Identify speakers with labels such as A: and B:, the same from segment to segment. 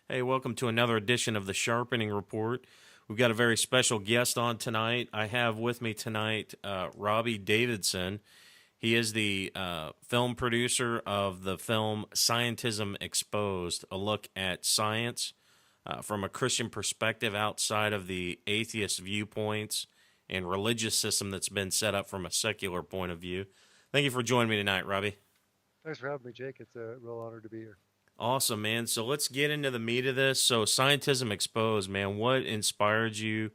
A: Hey, welcome to another edition of the Sharpening Report. We've got a very special guest on tonight. I have with me tonight Robbie Davidson. He is the film producer of the film Scientism Exposed, a look at science from a Christian perspective outside of the atheist viewpoints and religious system that's been set up from a secular point of view. Thank you for joining me tonight, Robbie.
B: Thanks for having me, Jake. It's a real honor to be here.
A: Awesome, man. So let's get into the meat of this. So, Scientism Exposed, man, what inspired you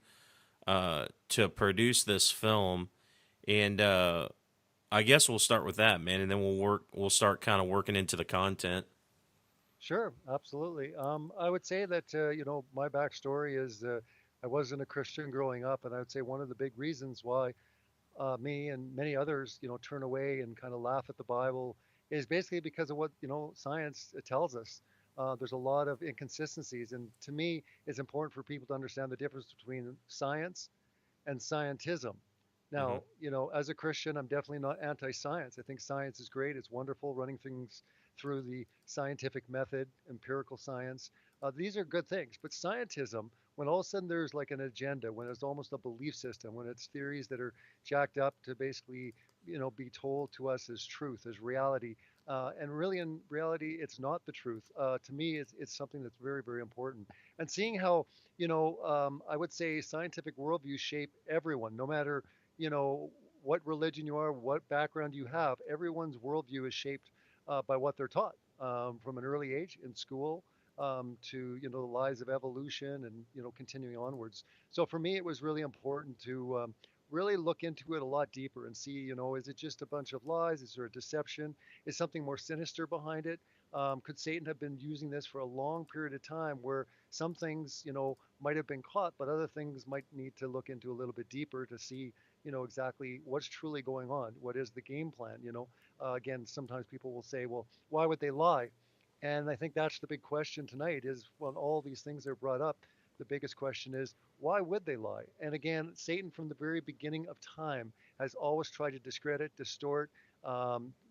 A: to produce this film? And I guess we'll start with that, man, and then We'll start kind of working into the content.
B: Sure, absolutely. I would say that my backstory is I wasn't a Christian growing up, and I would say one of the big reasons why me and many others, turn away and kind of laugh at the Bible is basically because of what science tells us. There's a lot of inconsistencies, and to me, it's important for people to understand the difference between science and scientism.
A: Hmm.
B: Now, as a Christian, I'm definitely not anti-science. I think science is great. It's wonderful running things through the scientific method, empirical science. These are good things. But scientism, when all of a sudden there's like an agenda, when it's almost a belief system, when it's theories that are jacked up to basically, be told to us as truth, as reality, and really in reality, it's not the truth. To me, it's something that's very, very important. And seeing how I would say scientific worldviews shape everyone, no matter, you know, what religion you are, what background you have. Everyone's worldview is shaped by what they're taught from an early age in school to, the lies of evolution and, continuing onwards. So for me, it was really important to really look into it a lot deeper and see, is it just a bunch of lies? Is there a deception? Is something more sinister behind it? Could Satan have been using this for a long period of time where some things, might have been caught, but other things might need to look into a little bit deeper to see, exactly what's truly going on. What is the game plan? Again, sometimes people will say, well, why would they lie? And I think that's the big question tonight is when all these things are brought up, the biggest question is, why would they lie? And again, Satan from the very beginning of time has always tried to discredit, distort,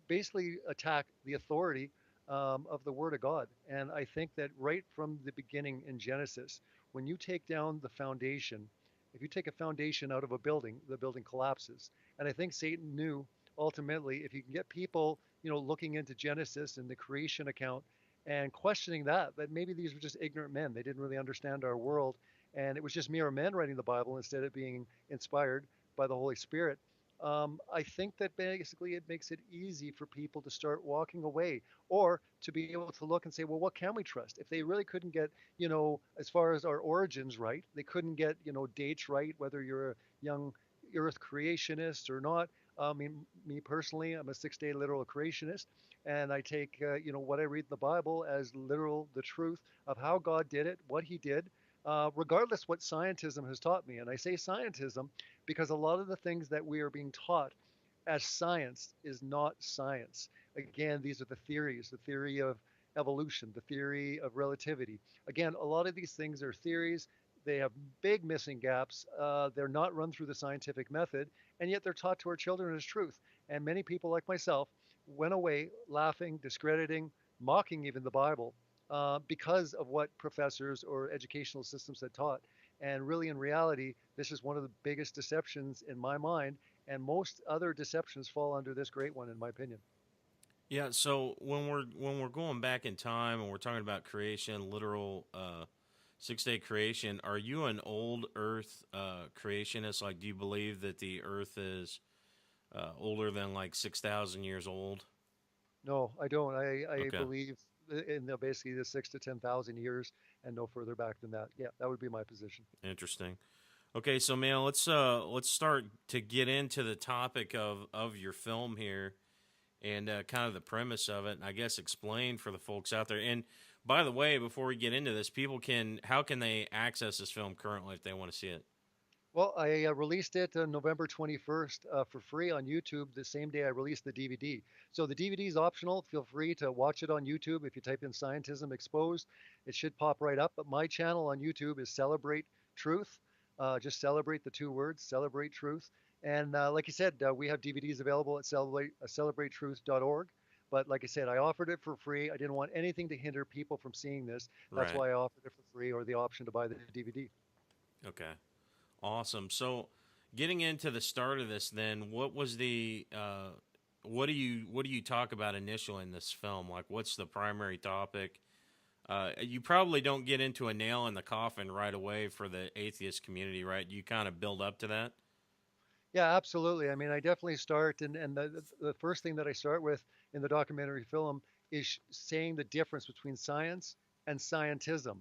B: basically attack the authority of the Word of God. And I think that right from the beginning in Genesis, when you take down the foundation, if you take a foundation out of a building, the building collapses. And I think Satan knew ultimately if you can get people, looking into Genesis and the creation account and questioning that maybe these were just ignorant men. They didn't really understand our world. And it was just mere men writing the Bible instead of being inspired by the Holy Spirit. I think that basically it makes it easy for people to start walking away or to be able to look and say, well, what can we trust? If they really couldn't get, as far as our origins right, they couldn't get, dates right, whether you're a young earth creationist or not. I mean, me personally, I'm a 6 day literal creationist, and I take, what I read in the Bible as literal, the truth of how God did it, what He did, regardless what scientism has taught me. And I say scientism because a lot of the things that we are being taught as science is not science. Again, these are the theories, the theory of evolution, the theory of relativity. Again, a lot of these things are theories. They have big missing gaps. They're not run through the scientific method, and yet they're taught to our children as truth. And many people, like myself, went away laughing, discrediting, mocking even the Bible because of what professors or educational systems had taught. And really, in reality, this is one of the biggest deceptions in my mind, and most other deceptions fall under this great one, in my opinion.
A: Yeah. So when we're going back in time and we're talking about creation, literal 6 day creation, are you an old Earth creationist? Like, do you believe that the Earth is older than like 6,000 years old?
B: No, I don't. I
A: Okay,
B: believe in basically the 6 to 10,000 years and no further back than that. Yeah, that would be my position.
A: interesting. Okay, so man, let's start to get into the topic of your film here and kind of the premise of it, and I guess explain for the folks out there. And by the way, before we get into this, people can how can they access this film currently if they want to see it?
B: Well, I released it on November 21st for free on YouTube the same day I released the DVD. So the DVD is optional. Feel free to watch it on YouTube. If you type in Scientism Exposed, it should pop right up. But my channel on YouTube is Celebrate Truth. Just celebrate the two words, Celebrate Truth. And like you said, we have DVDs available at celebratetruth.org. But like I said, I offered it for free. I didn't want anything to hinder people from seeing this. That's
A: Right.
B: why I offered it for free, or the option to buy the DVD.
A: Okay. Awesome. So, getting into the start of this, then, what was the what do you talk about initially in this film? Like, what's the primary topic? You probably don't get into a nail in the coffin right away for the atheist community, right? You kind of build up to that.
B: Yeah, absolutely. I mean, I definitely start, and the first thing that I start with in the documentary film is saying the difference between science and scientism,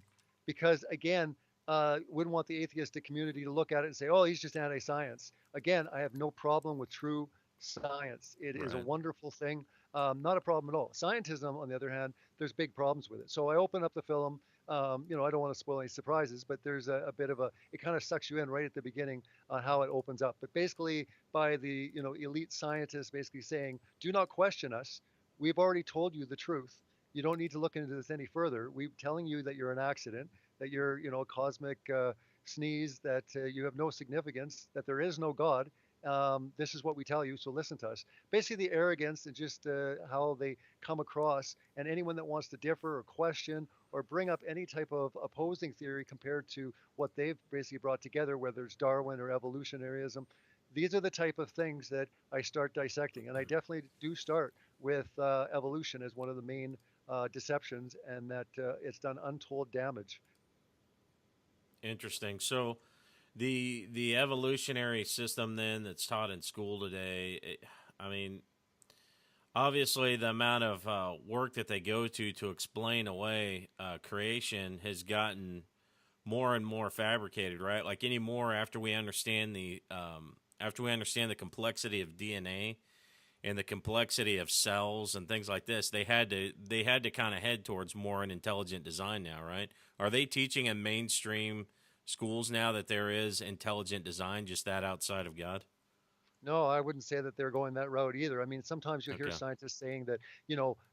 B: because again, wouldn't want the atheistic community to look at it and say, "Oh, he's just anti-science." Again, I have no problem with true science. It is a
A: Right.
B: wonderful thing, not a problem at all. Scientism, on the other hand, there's big problems with it. So I open up the film. I don't want to spoil any surprises, but there's a bit of a, it kind of sucks you in right at the beginning on how it opens up. But basically, by the elite scientists basically saying, "Do not question us. We've already told you the truth. You don't need to look into this any further. We're telling you that you're an accident, that you're a cosmic sneeze, that you have no significance, that there is no God." This is what we tell you, so listen to us. Basically, the arrogance and just how they come across, and anyone that wants to differ or question or bring up any type of opposing theory compared to what they've basically brought together, whether it's Darwin or evolutionaryism. These are the type of things that I start dissecting. And I definitely do start with evolution as one of the main deceptions, and that it's done untold damage.
A: Interesting. So, the evolutionary system then that's taught in school today. I mean, obviously, the amount of work that they go to explain away creation has gotten more and more fabricated, right? Like anymore, after we understand the complexity of DNA and the complexity of cells and things like this, they had to kind of head towards more an intelligent design now, right? Are they teaching in mainstream schools now that there is intelligent design, just that outside of God?
B: No, I wouldn't say that they're going that route either. I mean, sometimes you'll hear
A: Okay.
B: scientists saying that,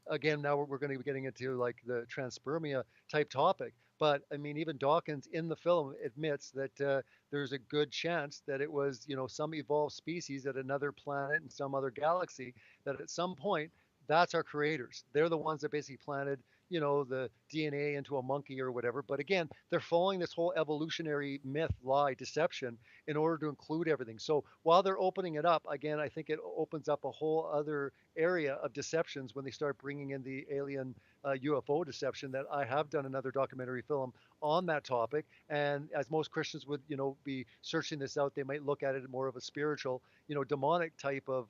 B: again, now we're going to be getting into like the transpermia type topic. But I mean, even Dawkins in the film admits that there's a good chance that it was, some evolved species at another planet in some other galaxy, that at some point, that's our creators. They're the ones that basically planted, the DNA into a monkey or whatever. But again, they're following this whole evolutionary myth, lie, deception in order to include everything. So while they're opening it up, again, I think it opens up a whole other area of deceptions when they start bringing in the alien UFO deception. That I have done another documentary film on that topic, and as most Christians would, be searching this out, they might look at it more of a spiritual, demonic type of,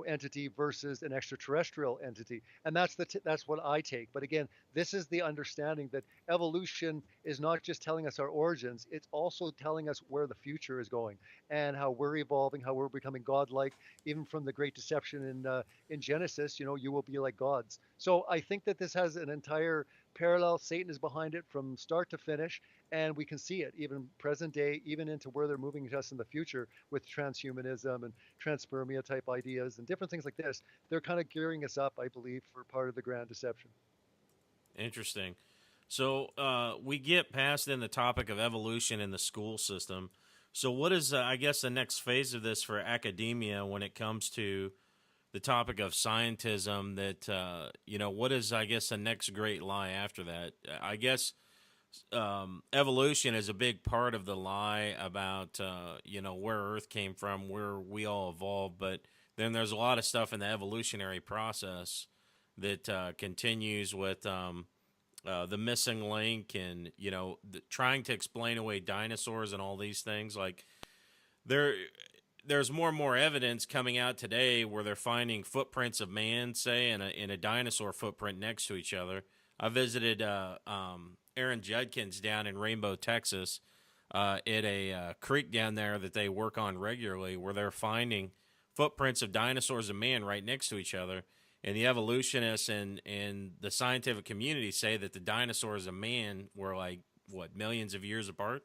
B: entity versus an extraterrestrial entity, and that's what I take. But again, this is the understanding that evolution is not just telling us our origins; it's also telling us where the future is going and how we're evolving, how we're becoming godlike. Even from the great deception in Genesis, you will be like gods. So I think that this has an entire parallel. Satan is behind it from start to finish, and we can see it even present day, even into where they're moving us in the future with transhumanism and transpermia type ideas and different things like this. They're kind of gearing us up, I believe, for part of the grand deception.
A: Interesting. So we get past then the topic of evolution in the school system. So what is, I guess, the next phase of this for academia when it comes to the topic of scientism? That what is, I guess, the next great lie after that? I guess evolution is a big part of the lie about where Earth came from, where we all evolved, but then there's a lot of stuff in the evolutionary process that continues with the missing link, and trying to explain away dinosaurs and all these things. Like there, there's more and more evidence coming out today where they're finding footprints of man, say, in a dinosaur footprint next to each other. I visited Aaron Judkins down in Rainbow, Texas, at a creek down there that they work on regularly, where they're finding footprints of dinosaurs and man right next to each other. And the evolutionists and the scientific community say that the dinosaurs and man were like, what, millions of years apart?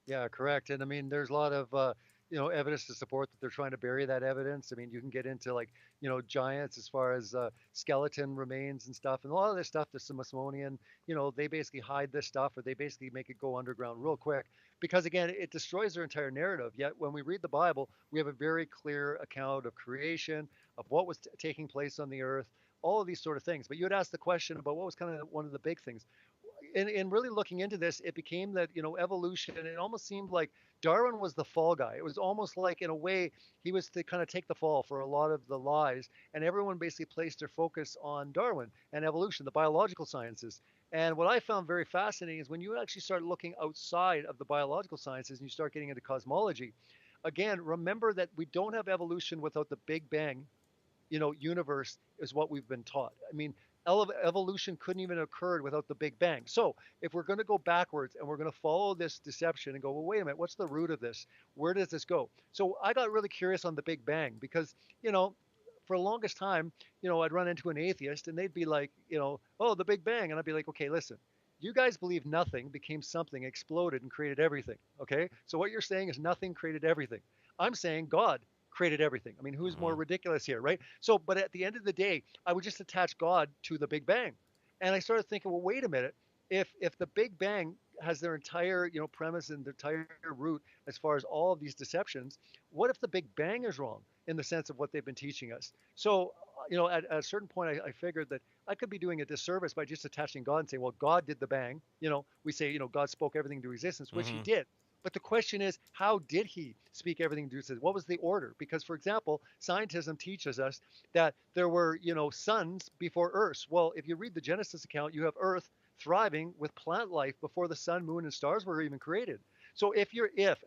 B: Yeah, correct. And I mean, there's a lot of evidence to support that they're trying to bury that evidence. I mean, you can get into like, giants as far as skeleton remains and stuff, and a lot of this stuff, the Smithsonian, they basically hide this stuff, or they basically make it go underground real quick because again, it destroys their entire narrative. Yet when we read the Bible, we have a very clear account of creation, of what was taking place on the earth, all of these sort of things. But you had asked the question about what was kind of one of the big things in really looking into this, it became that evolution. It almost seemed like Darwin was the fall guy. It was almost like in a way he was to kind of take the fall for a lot of the lies, and everyone basically placed their focus on Darwin and evolution, the biological sciences. And what I found very fascinating is when you actually start looking outside of the biological sciences and you start getting into cosmology, again, remember that we don't have evolution without the Big Bang universe is what we've been taught. I mean, evolution couldn't even occur without the Big Bang. So if we're going to go backwards and we're going to follow this deception and go, well, wait a minute, what's the root of this? Where does this go? So I got really curious on the Big Bang because, for the longest time, I'd run into an atheist and they'd be like, oh, the Big Bang. And I'd be like, okay, listen, you guys believe nothing became something, exploded, and created everything. Okay. So what you're saying is nothing created everything. I'm saying God created everything. I mean, who's more
A: Mm-hmm.
B: ridiculous here, right? So, but at the end of the day, I would just attach God to the Big Bang, and I started thinking, well, wait a minute. If the Big Bang has their entire premise and their entire root as far as all of these deceptions, what if the Big Bang is wrong in the sense of what they've been teaching us? So, at a certain point, I figured that I could be doing a disservice by just attaching God and saying, well, God did the bang. We say, God spoke everything into existence, which he
A: Mm-hmm.
B: did. But the question is, how did he speak everything into existence? What was the order? Because, for example, scientism teaches us that there were, suns before Earth. Well, if you read the Genesis account, you have Earth thriving with plant life before the sun, moon, and stars were even created. So and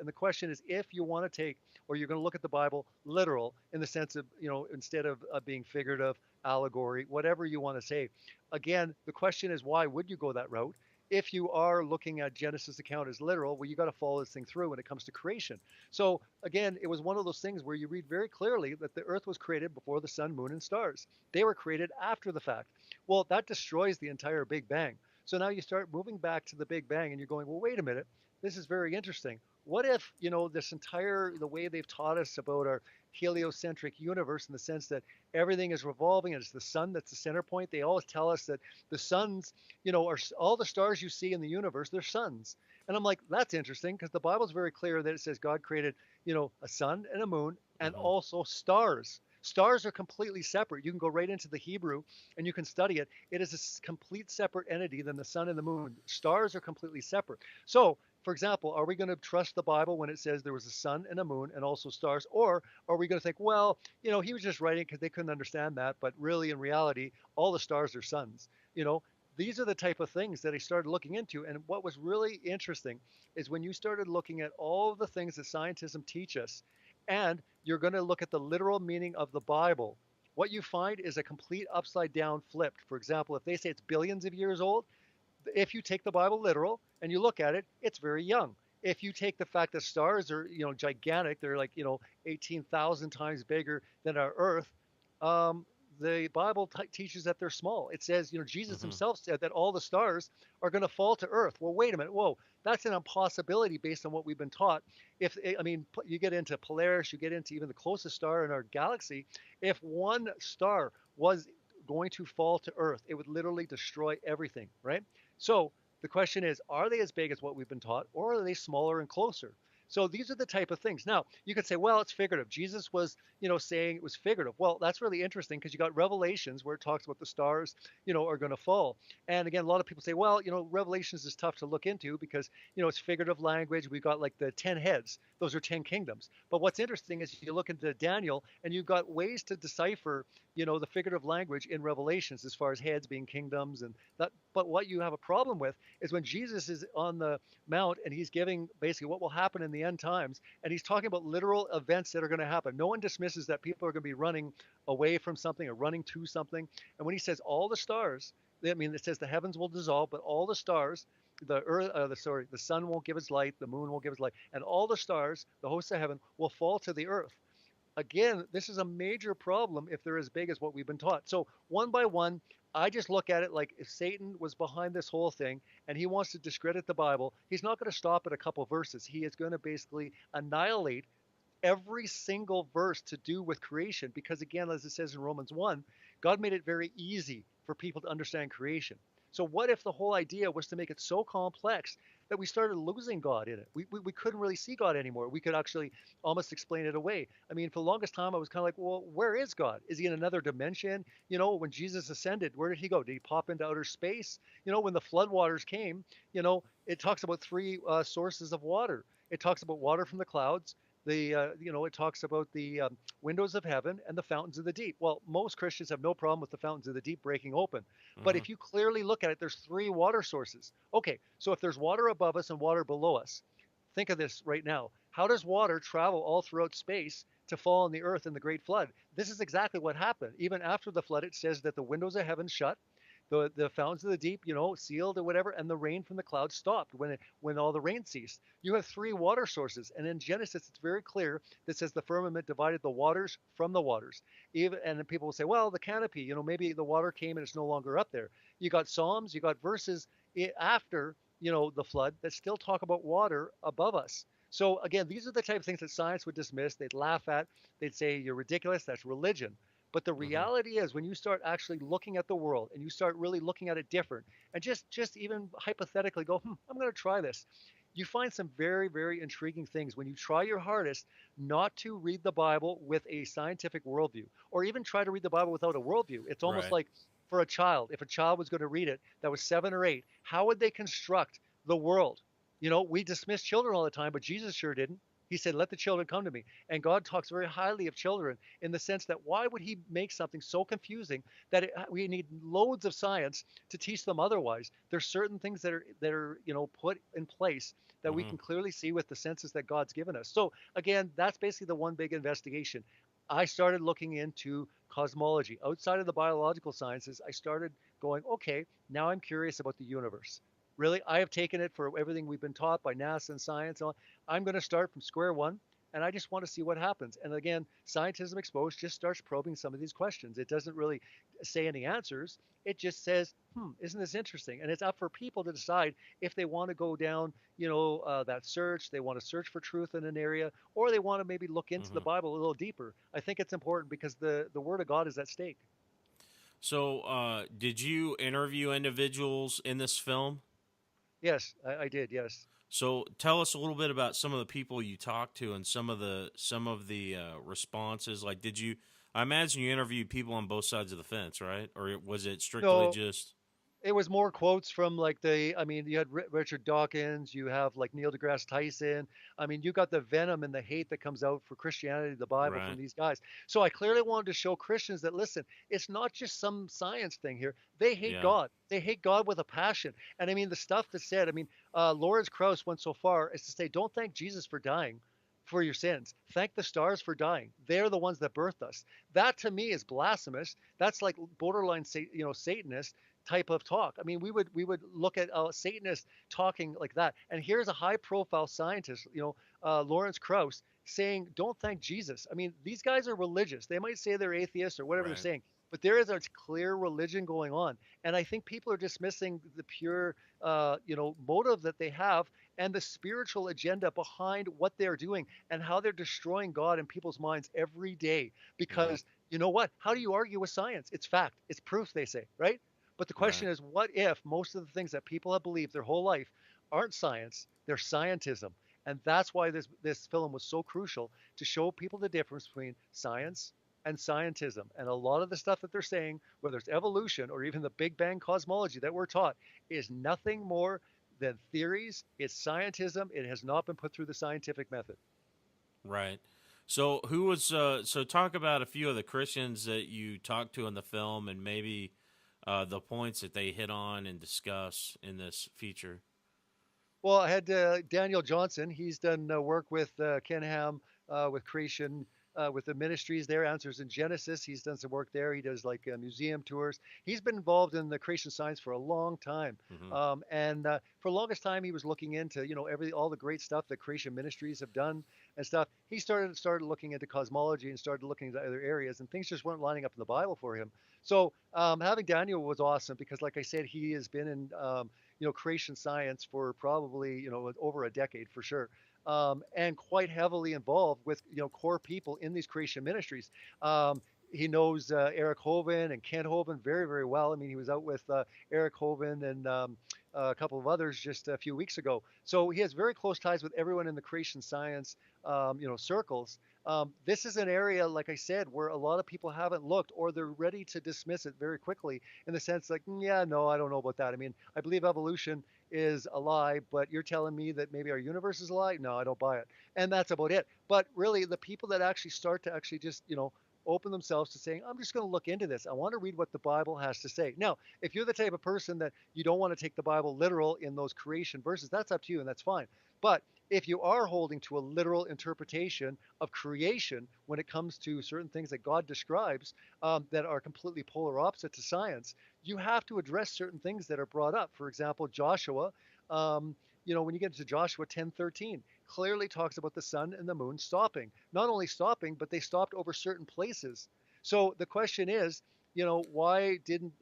B: the question is, if you want to take, or you're going to look at the Bible literal in the sense of, instead of being figurative, allegory, whatever you want to say. Again, the question is, why would you go that route? If you are looking at Genesis account as literal, well, you got to follow this thing through when it comes to creation. So again, it was one of those things where you read very clearly that the earth was created before the sun, moon, and stars. They were created after the fact. Well, that destroys the entire Big Bang. So now you start moving back to the Big Bang and you're going, well, wait a minute. This is very interesting. What if, this entire, the way they've taught us about our heliocentric universe in the sense that everything is revolving and it's the sun that's the center point. They always tell us that the suns, are all the stars you see in the universe, they're suns. And I'm like, that's interesting because the Bible's very clear that it says God created, a sun and a moon and
A: Mm-hmm.
B: also stars. Stars are completely separate. You can go right into the Hebrew and you can study it. It is a complete separate entity than the sun and the moon. Stars are completely separate. So, for example, are we going to trust the Bible when it says there was a sun and a moon and also stars? Or are we going to think, well, he was just writing because they couldn't understand that, but really in reality, all the stars are suns? You know, these are the type of things that I started looking into. And what was really interesting is when you started looking at all of the things that scientism teach us, and you're going to look at the literal meaning of the Bible, what you find is a complete upside down flipped. For example, if they say it's billions of years old, if you take the Bible literal and you look at it, it's very young. If you take the fact that stars are, gigantic, they're like, 18,000 times bigger than our Earth, um, the Bible teaches that they're small. It says, Jesus
A: Mm-hmm.
B: himself said that all the stars are going to fall to Earth. Well, wait a minute. Whoa, that's an impossibility based on what we've been taught. I mean, you get into Polaris, you get into even the closest star in our galaxy. If one star was going to fall to Earth, it would literally destroy everything, right? So the question is, are they as big as what we've been taught, or are they smaller and closer? So these are the type of things. Now, you could say, well, it's figurative. Jesus was, saying it was figurative. Well, that's really interesting because you got Revelations where it talks about the stars, are going to fall. And again, a lot of people say, well, Revelations is tough to look into because, it's figurative language. We've got like the 10 heads. Those are 10 kingdoms. But what's interesting is you look into Daniel and you've got ways to decipher, the figurative language in Revelations as far as heads being kingdoms and that. But what you have a problem with is when Jesus is on the mount and he's giving basically what will happen in the end times, and he's talking about literal events that are going to happen. No one dismisses that people are going to be running away from something or running to something. And when he says all the stars, I mean, it says the heavens will dissolve, but all the stars, the earth, the sun won't give its light, the moon won't give its light, and all the stars, the hosts of heaven, will fall to the earth. Again, this is a major problem if they're as big as what we've been taught. So one by one, I just look at it like if Satan was behind this whole thing and he wants to discredit the Bible, he's not going to stop at a couple verses. He is going to basically annihilate every single verse to do with creation because, again, as it says in Romans 1, God made it very easy for people to understand creation. So, what if the whole idea was to make it so complex that we started losing God in it? We couldn't really see God anymore. We could actually almost explain it away. I mean, for the longest time, I was kind of like, well, where is God? Is he in another dimension? When Jesus ascended, where did he go? Did he pop into outer space? When the floodwaters came, it talks about three sources of water. It talks about water from the clouds. It talks about the windows of heaven and the fountains of the deep. Well, most Christians have no problem with the fountains of the deep breaking open. But
A: Hmm.
B: if you clearly look at it, there's three water sources. Okay, so if there's water above us and water below us, think of this right now. How does water travel all throughout space to fall on the earth in the great flood? This is exactly what happened. Even after the flood, it says that the windows of heaven shut, the fountains of the deep, sealed or whatever, and the rain from the clouds stopped when all the rain ceased. You have three water sources, and in Genesis, it's very clear that says the firmament divided the waters from the waters. And then people will say, well, the canopy, maybe the water came and it's no longer up there. You got Psalms, you got verses after the flood that still talk about water above us. So again, these are the type of things that science would dismiss. They'd laugh at. They'd say you're ridiculous. That's religion. But the
A: Hmm.
B: reality is, when you start actually looking at the world and you start really looking at it different, and just even hypothetically go, I'm going to try this, you find some very, very intriguing things when you try your hardest not to read the Bible with a scientific worldview, or even try to read the Bible without a worldview. It's almost
A: Right.
B: like for a child, if a child was going to read it that was 7 or 8, how would they construct the world? We dismiss children all the time, but Jesus sure didn't. He said, let the children come to me. And God talks very highly of children in the sense that why would he make something so confusing that we need loads of science to teach them otherwise? There's certain things that are put in place that we
A: Hmm.
B: can clearly see with the senses that God's given us. So again, that's basically the one big investigation. I started looking into cosmology. Outside of the biological sciences, I started going, okay, now I'm curious about the universe. Really, I have taken it for everything we've been taught by NASA and science. I'm going to start from square one, and I just want to see what happens. And again, Scientism Exposed just starts probing some of these questions. It doesn't really say any answers. It just says, isn't this interesting? And it's up for people to decide if they want to go down, that search. They want to search for truth in an area, or they want to maybe look into the
A: Hmm.
B: Bible a little deeper. I think it's important because the Word of God is at stake.
A: So, did you interview individuals in this film?
B: Yes, I did. Yes.
A: So, tell us a little bit about some of the people you talked to and some of the responses. Like, did you? I imagine you interviewed people on both sides of the fence, right? Or was it strictly
B: No,
A: just
B: it was more quotes from like I mean, you had Richard Dawkins, you have like Neil deGrasse Tyson. I mean, you got the venom and the hate that comes out for Christianity, the Bible from
A: right?
B: these guys. So I clearly wanted to show Christians that, listen, it's not just some science thing here. They hate
A: Yeah.
B: God. They hate God with a passion. And I mean, the stuff that said, I mean, Lawrence Krauss went so far as to say, don't thank Jesus for dying for your sins. Thank the stars for dying. They're the ones that birthed us. That to me is blasphemous. That's like borderline, Satanist type of talk. I mean, we would look at Satanists talking like that. And here's a high-profile scientist, Lawrence Krauss, saying, "Don't thank Jesus." I mean, these guys are religious. They might say they're atheists or whatever they're
A: Right.
B: saying, but there is a clear religion going on. And I think people are dismissing the pure, motive that they have and the spiritual agenda behind what they're doing and how they're destroying God in people's minds every day.
A: Hmm.
B: Because you know what? How do you argue with science? It's fact. It's proof, they say, right? But the question
A: Right.
B: is, what if most of the things that people have believed their whole life aren't science, they're scientism? And that's why this film was so crucial to show people the difference between science and scientism. And a lot of the stuff that they're saying, whether it's evolution or even the Big Bang cosmology that we're taught, is nothing more than theories. It's scientism. It has not been put through the scientific method.
A: Right. So, who was? So, talk about a few of the Christians that you talked to in the film, and maybe the points that they hit on and discuss in this feature.
B: Well, I had Daniel Johnson. He's done work with Ken Ham with creation, with the ministries there, Answers in Genesis. He's done some work there. He does like museum tours. He's been involved in the creation science for a long time.
A: Hmm.
B: And for the longest time, he was looking into, all the great stuff that creation ministries have done and stuff. He started looking into cosmology and started looking into other areas, and things just weren't lining up in the Bible for him. So having Daniel was awesome because, like I said, he has been in creation science for probably, over a decade for sure. and quite heavily involved with core people in these creation ministries. He knows Eric Hovind and Kent Hovind very, very well. I mean, he was out with Eric Hovind and a couple of others just a few weeks ago. So he has very close ties with everyone in the creation science, circles. This is an area, like I said, where a lot of people haven't looked, or they're ready to dismiss it very quickly, in the sense like, yeah, no, I don't know about that. I mean, I believe evolution is a lie, but you're telling me that maybe our universe is a lie? No, I don't buy it. And that's about it. But really, the people that actually start to actually just, open themselves to saying, I'm just going to look into this. I want to read what the Bible has to say. Now, if you're the type of person that you don't want to take the Bible literal in those creation verses, that's up to you and that's fine. But if you are holding to a literal interpretation of creation when it comes to certain things that God describes, that are completely polar opposite to science, you have to address certain things that are brought up. For example, Joshua, when you get to Joshua 10:13, clearly talks about the sun and the moon stopping. Not only stopping, but they stopped over certain places. So the question is, why didn't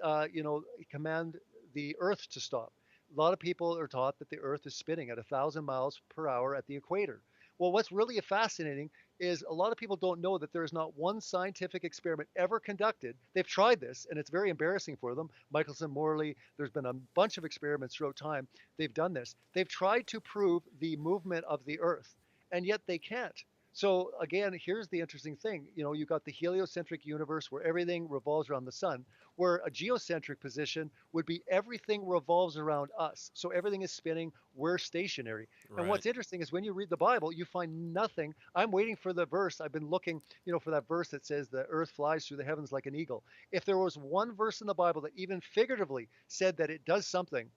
B: command the earth to stop? A lot of people are taught that the earth is spinning at 1,000 miles per hour at the equator. Well, what's really fascinating is a lot of people don't know that there is not one scientific experiment ever conducted. They've tried this, and it's very embarrassing for them. Michelson, Morley, there's been a bunch of experiments throughout time. They've done this. They've tried to prove the movement of the Earth, and yet they can't. So again, here's the interesting thing. You've got the heliocentric universe where everything revolves around the sun, where a geocentric position would be everything revolves around us. So everything is spinning, we're stationary. And
A: Right.
B: what's interesting is when you read the Bible, you find nothing. I'm waiting for the verse. I've been looking, for that verse that says the earth flies through the heavens like an eagle. If there was one verse in the Bible that even figuratively said that it does something,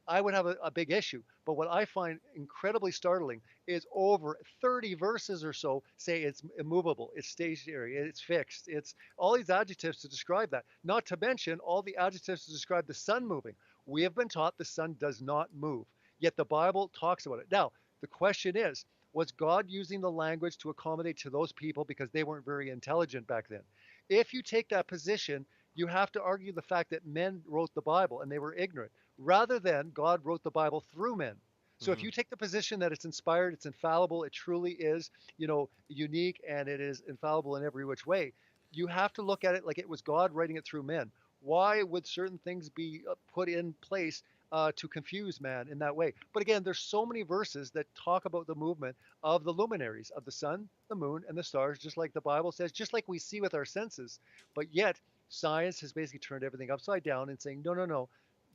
B: I would have a big issue. But what I find incredibly startling is over 30 verses or so say it's immovable, it's stationary, it's fixed, it's all these adjectives to describe that. Not to mention all the adjectives to describe the sun moving. We have been taught the sun does not move, yet the Bible talks about it. Now, the question is, was God using the language to accommodate to those people because they weren't very intelligent back then? If you take that position, you have to argue the fact that men wrote the Bible and they were ignorant, rather than God wrote the Bible through men. So if
A: Hmm.
B: you take the position that it's inspired, it's infallible, it truly is, unique, and it is infallible in every which way, you have to look at it like it was God writing it through men. Why would certain things be put in place to confuse man in that way? But again, there's so many verses that talk about the movement of the luminaries, of the sun, the moon, and the stars, just like the Bible says, just like we see with our senses. But yet, science has basically turned everything upside down and saying, no, no, no,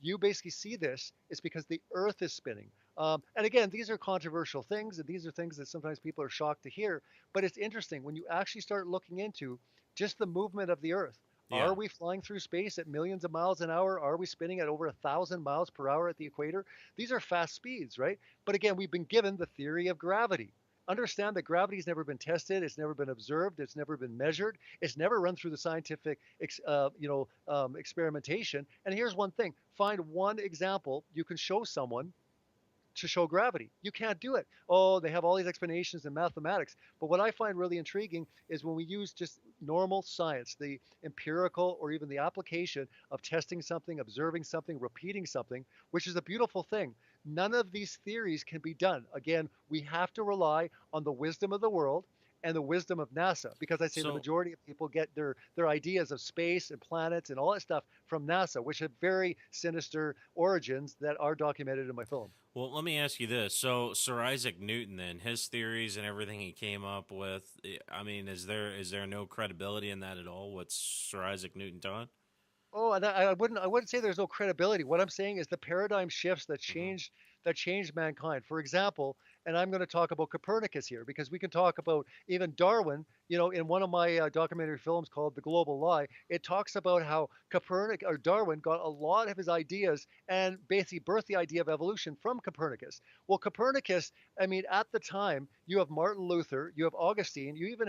B: you basically see this, it's because the earth is spinning. And again, these are controversial things, and these are things that sometimes people are shocked to hear. But it's interesting when you actually start looking into just the movement of the earth.
A: Yeah.
B: Are we flying through space at millions of miles an hour? Are we spinning at over 1,000 miles per hour at the equator? These are fast speeds, right? But again, we've been given the theory of gravity. Understand that gravity has never been tested, it's never been observed, it's never been measured, it's never run through the scientific, experimentation. And here's one thing: find one example you can show someone to show gravity. You can't do it. Oh, they have all these explanations in mathematics. But what I find really intriguing is when we use just normal science, the empirical or even the application of testing something, observing something, repeating something, which is a beautiful thing. None of these theories can be done. Again, we have to rely on the wisdom of the world and the wisdom of NASA, because I say the
A: So,
B: majority of people get their ideas of space and planets and all that stuff from NASA, which have very sinister origins that are documented in my film.
A: well, let me ask you this. So, Sir Isaac Newton, then his theories and everything he came up with. I mean, is there no credibility in that at all? What Sir Isaac Newton taught?
B: Oh, and I wouldn't say there's no credibility. What I'm saying is the paradigm shifts
A: Hmm.
B: that changed mankind. For example, and I'm going to talk about Copernicus here because we can talk about even Darwin. In one of my documentary films called The Global Lie, it talks about how Copernicus or Darwin got a lot of his ideas and basically birthed the idea of evolution from Copernicus. Well, Copernicus, I mean, at the time, you have Martin Luther, you have Augustine, you even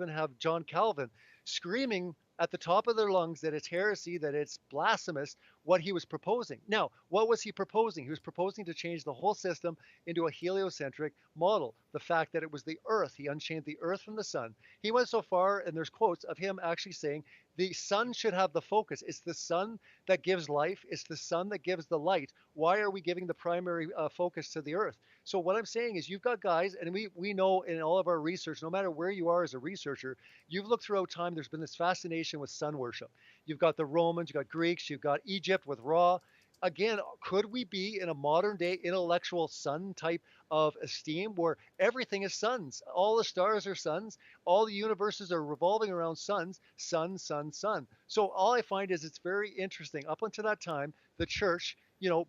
B: have John Calvin screaming at the top of their lungs that it's heresy, that it's blasphemous, what he was proposing. Now, what was he proposing? He was proposing to change the whole system into a heliocentric model. The fact that it was the earth, he unchained the earth from the sun. He went so far, and there's quotes of him actually saying The sun should have the focus. It's the sun that gives life. It's the sun that gives the light. Why are we giving the primary focus to the earth? So what I'm saying is you've got guys, and we know in all of our research, no matter where you are as a researcher, you've looked throughout time, there's been this fascination with sun worship. You've got the Romans, you've got Greeks, you've got Egypt with Ra. Again, could we be in a modern day intellectual sun type of esteem where everything is suns? All the stars are suns, all the universes are revolving around suns, sun, sun, sun. So all I find is it's very interesting. Up until that time, the church,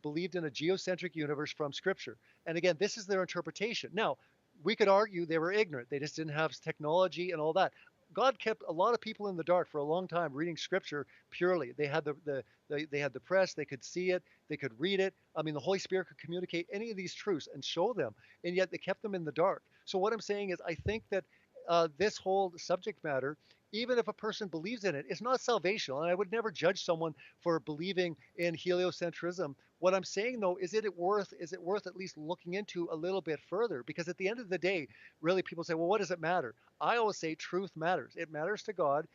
B: believed in a geocentric universe from scripture. And again, this is their interpretation. Now, we could argue they were ignorant. They just didn't have technology and all that. God kept a lot of people in the dark for a long time reading scripture purely. They had they had the press, they could see it, they could read it. I mean, the Holy Spirit could communicate any of these truths and show them, and yet they kept them in the dark. So what I'm saying is, I think that this whole subject matter, even if a person believes in it, it's not salvational. And I would never judge someone for believing in heliocentrism. What I'm saying though is it worth at least looking into a little bit further? Because at the end of the day, really people say, well, what does it matter? I always say truth matters. It matters to God.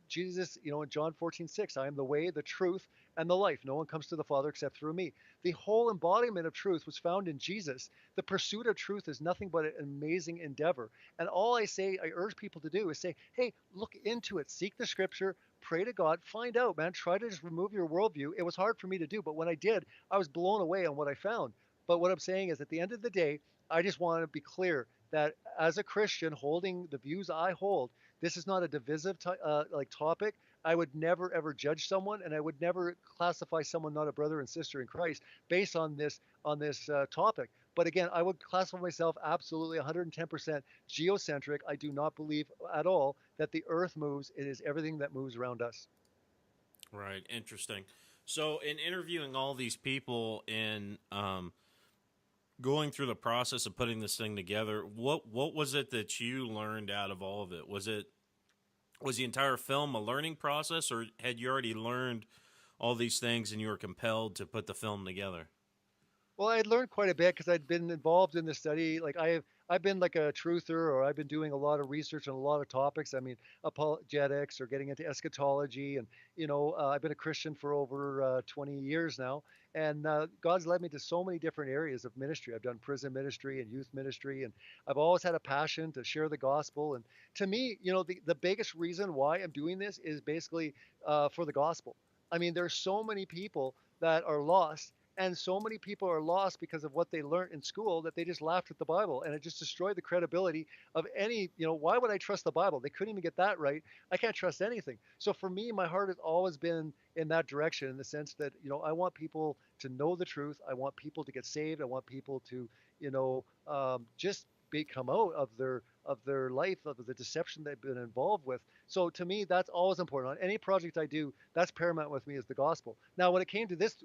B: Jesus, in John 14:6, I am the way, the truth, and the life. No one comes to the Father except through me. The whole embodiment of truth was found in Jesus. The pursuit of truth is nothing but an amazing endeavor. And all I urge people to do is say, hey, look into it, seek the scripture, pray to God, find out, man. Try to just remove your worldview. It was hard for me to do, but when I did, I was blown away on what I found. But what I'm saying is, at the end of the day, I just want to be clear that as a Christian holding the views I hold, this is not a divisive topic. I would never ever judge someone, and I would never classify someone not a brother and sister in Christ based on this topic. But again, I would classify myself absolutely 110% geocentric. I do not believe at all that the Earth moves. It is everything that moves around us.
A: Right. Interesting. So, in interviewing all these people and going through the process of putting this thing together, what was it that you learned out of all of it? Was the entire film a learning process, or had you already learned all these things and you were compelled to put the film together?
B: Well, I had learned quite a bit because I'd been involved in the study. Like I've been like a truther, or I've been doing a lot of research on a lot of topics. I mean, apologetics or getting into eschatology, and I've been a Christian for over 20 years now, and God's led me to so many different areas of ministry. I've done prison ministry and youth ministry, and I've always had a passion to share the gospel. And to me, the biggest reason why I'm doing this is basically for the gospel. I mean, there's so many people that are lost, and so many people are lost because of what they learned in school that they just laughed at the Bible, and it just destroyed the credibility of any, why would I trust the Bible? They couldn't even get that right. I can't trust anything. So for me, my heart has always been in that direction, in the sense that, I want people to know the truth. I want people to get saved. I want people to, just come out of their life, of the deception they've been involved with. So to me, that's always important. On any project I do, that's paramount with me, is the gospel. Now, when it came to this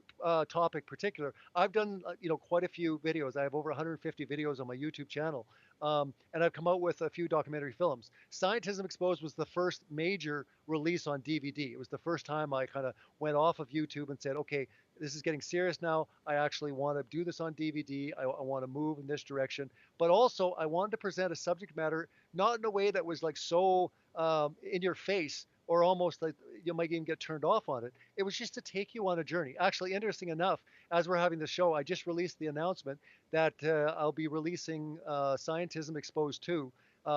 B: topic particular, I've done quite a few videos. I have over 150 videos on my YouTube channel, and I've come out with a few documentary films. Scientism Exposed was the first major release on DVD. It was the first time I kind of went off of YouTube and said, okay, this is getting serious now. I actually want to do this on DVD. I want to move in this direction. But also, I wanted to present a subject matter not in a way that was like so in your face, or almost like you might even get turned off on it. It was just to take you on a journey. Actually, interesting enough, as we're having the show, I just released the announcement that I'll be releasing Scientism Exposed 2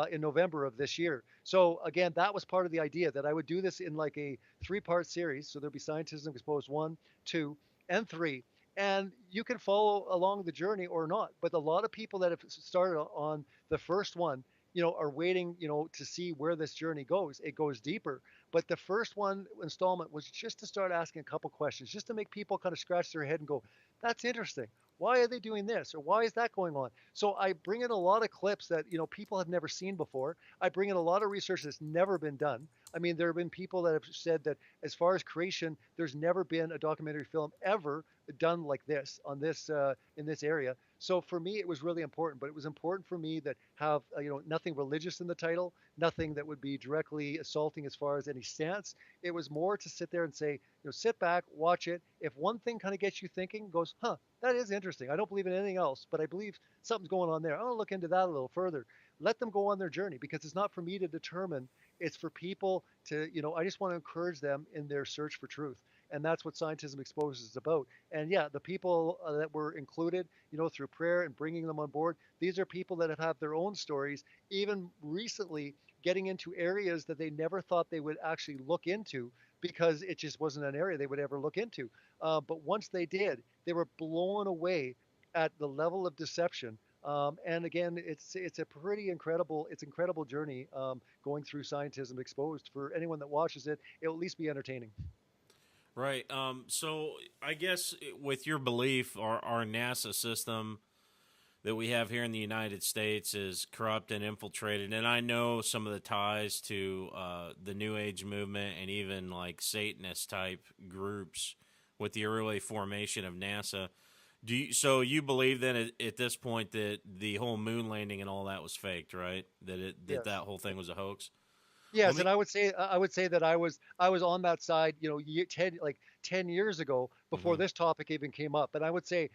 B: in November of this year. So again, that was part of the idea, that I would do this in like a three-part series. So there'll be Scientism Exposed 1, 2, and 3. And you can follow along the journey or not. But a lot of people that have started on the first one, are waiting, to see where this journey goes. It goes deeper. But the first one installment was just to start asking a couple questions, just to make people kind of scratch their head and go, that's interesting. Why are they doing this? Or why is that going on? So I bring in a lot of clips that, people have never seen before. I bring in a lot of research that's never been done. I mean, there have been people that have said that as far as creation, there's never been a documentary film ever done like this on this in this area. So for me, it was really important. But it was important for me that have nothing religious in the title, nothing that would be directly assaulting as far as any stance. It was more to sit there and say, sit back, watch it. If one thing kind of gets you thinking, goes, huh, that is interesting. I don't believe in anything else, but I believe something's going on there. I'll look into that a little further. let them go on their journey, because it's not for me to determine. It's for people to, I just want to encourage them in their search for truth. And that's what Scientism Exposed is about. And yeah, the people that were included, through prayer and bringing them on board, these are people that have had their own stories, even recently getting into areas that they never thought they would actually look into, because it just wasn't an area they would ever look into. But once they did, they were blown away at the level of deception. And again, it's a pretty incredible journey, going through Scientism Exposed. For anyone that watches it, it will at least be entertaining.
A: Right. So I guess with your belief, our NASA system that we have here in the United States is corrupt and infiltrated. And I know some of the ties to the New Age movement and even like Satanist type groups with the early formation of NASA. So you believe then at this point that the whole moon landing and all that was faked, right? That
B: Yes.
A: whole thing was a hoax. Let
B: Yes,
A: me.
B: and I would say that I was on that side, 10 years ago, before
A: Hmm.
B: this topic even came up. And I would say,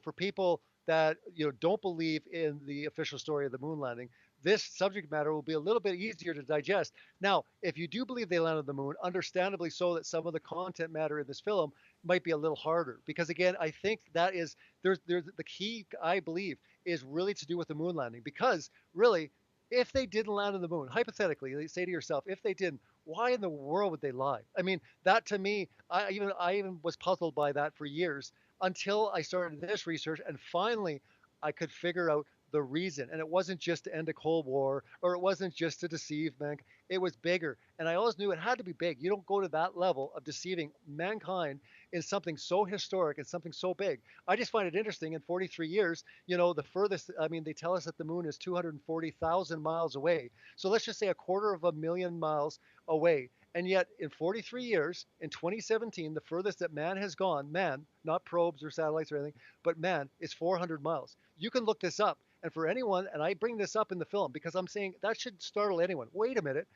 B: for people that don't believe in the official story of the moon landing, this subject matter will be a little bit easier to digest. Now, if you do believe they landed on the moon, understandably so, that some of the content matter in this film might be a little harder, because again, I think that is there's the key, I believe, is really to do with the moon landing. Because really, if they didn't land on the moon, hypothetically, say to yourself, if they didn't, why in the world would they lie? I mean, that to me, I even was puzzled by that for years, until I started this research, and finally I could figure out the reason. And it wasn't just to end a Cold War, or it wasn't just to deceive mankind. It was bigger. And I always knew it had to be big. You don't go to that level of deceiving mankind in something so historic and something so big. I just find it interesting. In 43 years, the furthest, I mean, they tell us that the moon is 240,000 miles away. So let's just say a quarter of a million miles away. And yet, in 43 years, in 2017, the furthest that man has gone, man, not probes or satellites or anything, but man, is 400 miles. You can look this up. And for anyone, and I bring this up in the film because I'm saying that should startle anyone. Wait a minute.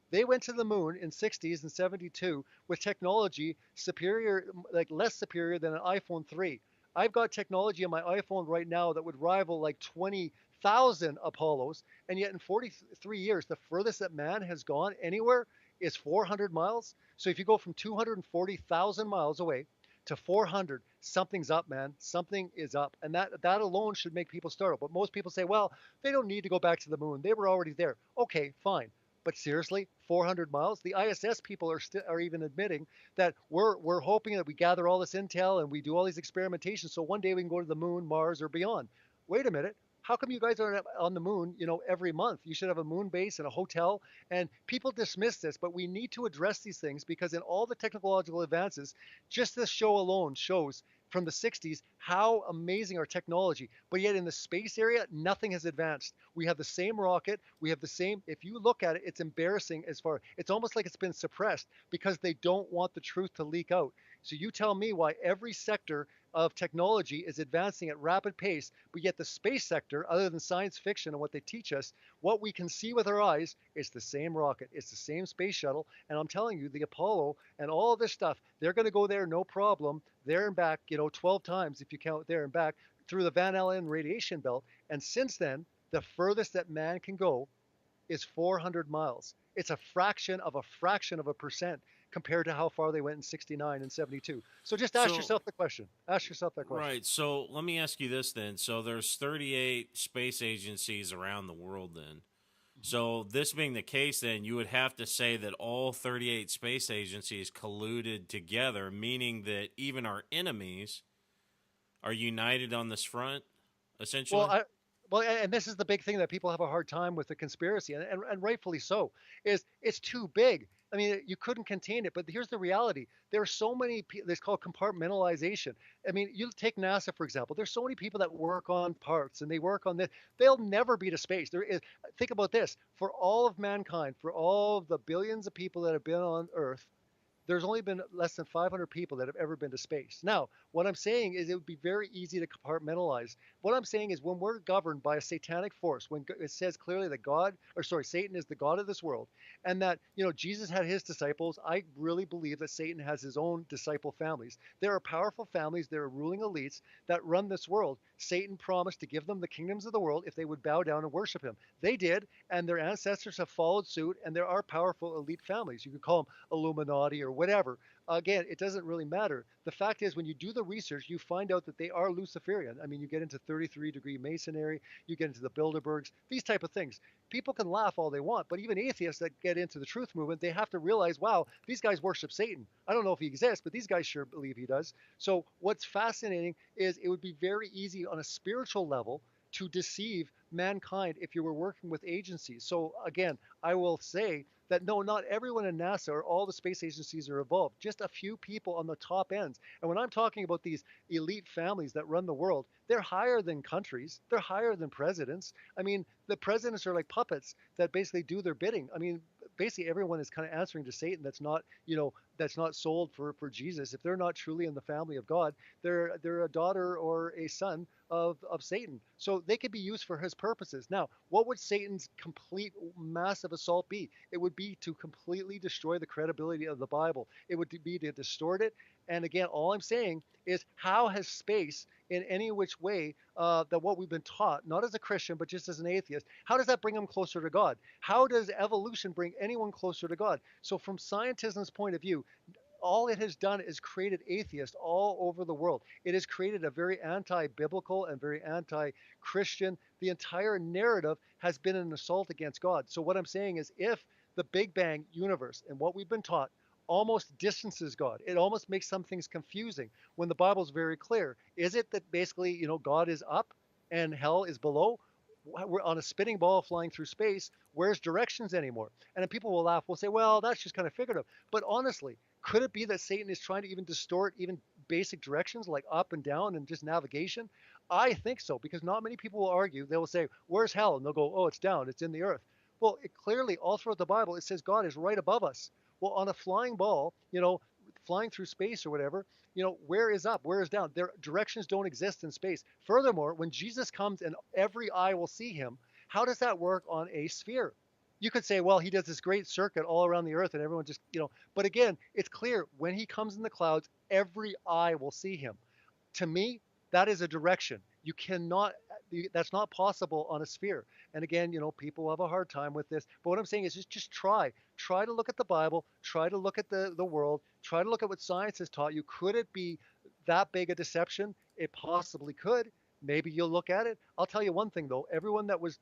B: They went to the moon in 60s and 72 with technology superior, like less superior than an iPhone 3. I've got technology on my iPhone right now that would rival like 20,000 Apollos, and yet in 43 years, the furthest that man has gone anywhere is 400 miles. So if you go from 240,000 miles away to 400, something's up, man. Something is up, and that alone should make people startle. But most people say, well, they don't need to go back to the moon. They were already there. Okay, fine. But seriously, 400 miles? The ISS people are even admitting that we're hoping that we gather all this intel and we do all these experimentations, so one day we can go to the moon, Mars, or beyond. Wait a minute. How come you guys aren't on the moon, every month? You should have a moon base and a hotel. And people dismiss this, but we need to address these things, because in all the technological advances, just this show alone shows from the 60s how amazing our technology. But yet in the space area, nothing has advanced. We have the same rocket. We have the same. If you look at it, it's embarrassing. It's almost like it's been suppressed because they don't want the truth to leak out. So you tell me why every sector of technology is advancing at rapid pace, but yet the space sector, other than science fiction and what they teach us, what we can see with our eyes, it's the same rocket, it's the same space shuttle. And I'm telling you, the Apollo and all this stuff, they're going to go there no problem, there and back, 12 times if you count there and back, through the Van Allen radiation belt. And since then, the furthest that man can go is 400 miles. It's a fraction of a percent compared to how far they went in 69 and 72. So just ask
A: So
B: yourself the question. Ask yourself that question.
A: right. So let me ask you this then. So there's 38 space agencies around the world then. So this being the case, then you would have to say that all 38 space agencies colluded together, meaning that even our enemies are united on this front,
B: Well,
A: essentially.
B: I, and this is the big thing that people have a hard time with the conspiracy, and rightfully so, is it's too big. I mean, you couldn't contain it. But here's the reality: there are so many. It's called compartmentalization. I mean, you take NASA for example. There's so many people that work on parts, and they work on this. They'll never be to space. There is. Think about this: for all of mankind, for all of the billions of people that have been on Earth, There's only been less than 500 people that have ever been to space. Now, what I'm saying is it would be very easy to compartmentalize. What I'm saying is when we're governed by a satanic force, when it says clearly that Satan is the God of this world, and that, Jesus had his disciples, I really believe that Satan has his own disciple families. There are powerful families, there are ruling elites that run this world. Satan promised to give them the kingdoms of the world if they would bow down and worship him. They did, and their ancestors have followed suit, and there are powerful elite families. You could call them Illuminati or whatever. Again, it doesn't really matter. The fact is, when you do the research, you find out that they are Luciferian. I mean, you get into 33-degree Masonry, you get into the Bilderbergs, these type of things. People can laugh all they want, but even atheists that get into the truth movement, they have to realize, wow, these guys worship Satan. I don't know if he exists, but these guys sure believe he does. So what's fascinating is it would be very easy on a spiritual level to deceive mankind if you were working with agencies. So again, I will say that no, not everyone in NASA or all the space agencies are involved. Just a few people on the top ends. And when I'm talking about these elite families that run the world, they're higher than countries. They're higher than presidents. I mean, the presidents are like puppets that basically do their bidding. I mean, basically everyone is kind of answering to Satan that's not sold for Jesus. If they're not truly in the family of God, they're a daughter or a son of Satan. So they could be used for his purposes. Now, what would Satan's complete massive assault be? It would be to completely destroy the credibility of the Bible. It would be to distort it. And again, all I'm saying is how has space in any which way that what we've been taught, not as a Christian, but just as an atheist, how does that bring them closer to God? How does evolution bring anyone closer to God? So from scientism's point of view, all it has done is created atheists all over the world. It has created a very anti-biblical and very anti-Christian. The entire narrative has been an assault against God. So what I'm saying is if the Big Bang universe and what we've been taught almost distances God, it almost makes some things confusing when the Bible's very clear. Is it that basically, God is up and hell is below? We're on a spinning ball flying through space. Where's directions anymore? And then people will laugh. We'll say, well, that's just kind of figurative. But honestly, could it be that Satan is trying to even distort even basic directions like up and down and just navigation? I think so, because not many people will argue. They will say, where's hell? And they'll go, oh, it's down. It's in the earth. Well, it clearly, all throughout the Bible, it says God is right above us. Well, on a flying ball, flying through space or whatever, where is up? Where is down? Their directions don't exist in space. Furthermore, when Jesus comes and every eye will see him, how does that work on a sphere? You could say, well, he does this great circuit all around the earth and everyone just, but again, it's clear when he comes in the clouds, every eye will see him. To me, that is a direction. You cannot, that's not possible on a sphere. And again, people have a hard time with this. But what I'm saying is just try. Try to look at the Bible, try to look at the world, try to look at what science has taught you. Could it be that big a deception? It possibly could. Maybe you'll look at it. I'll tell you one thing though. Everyone that was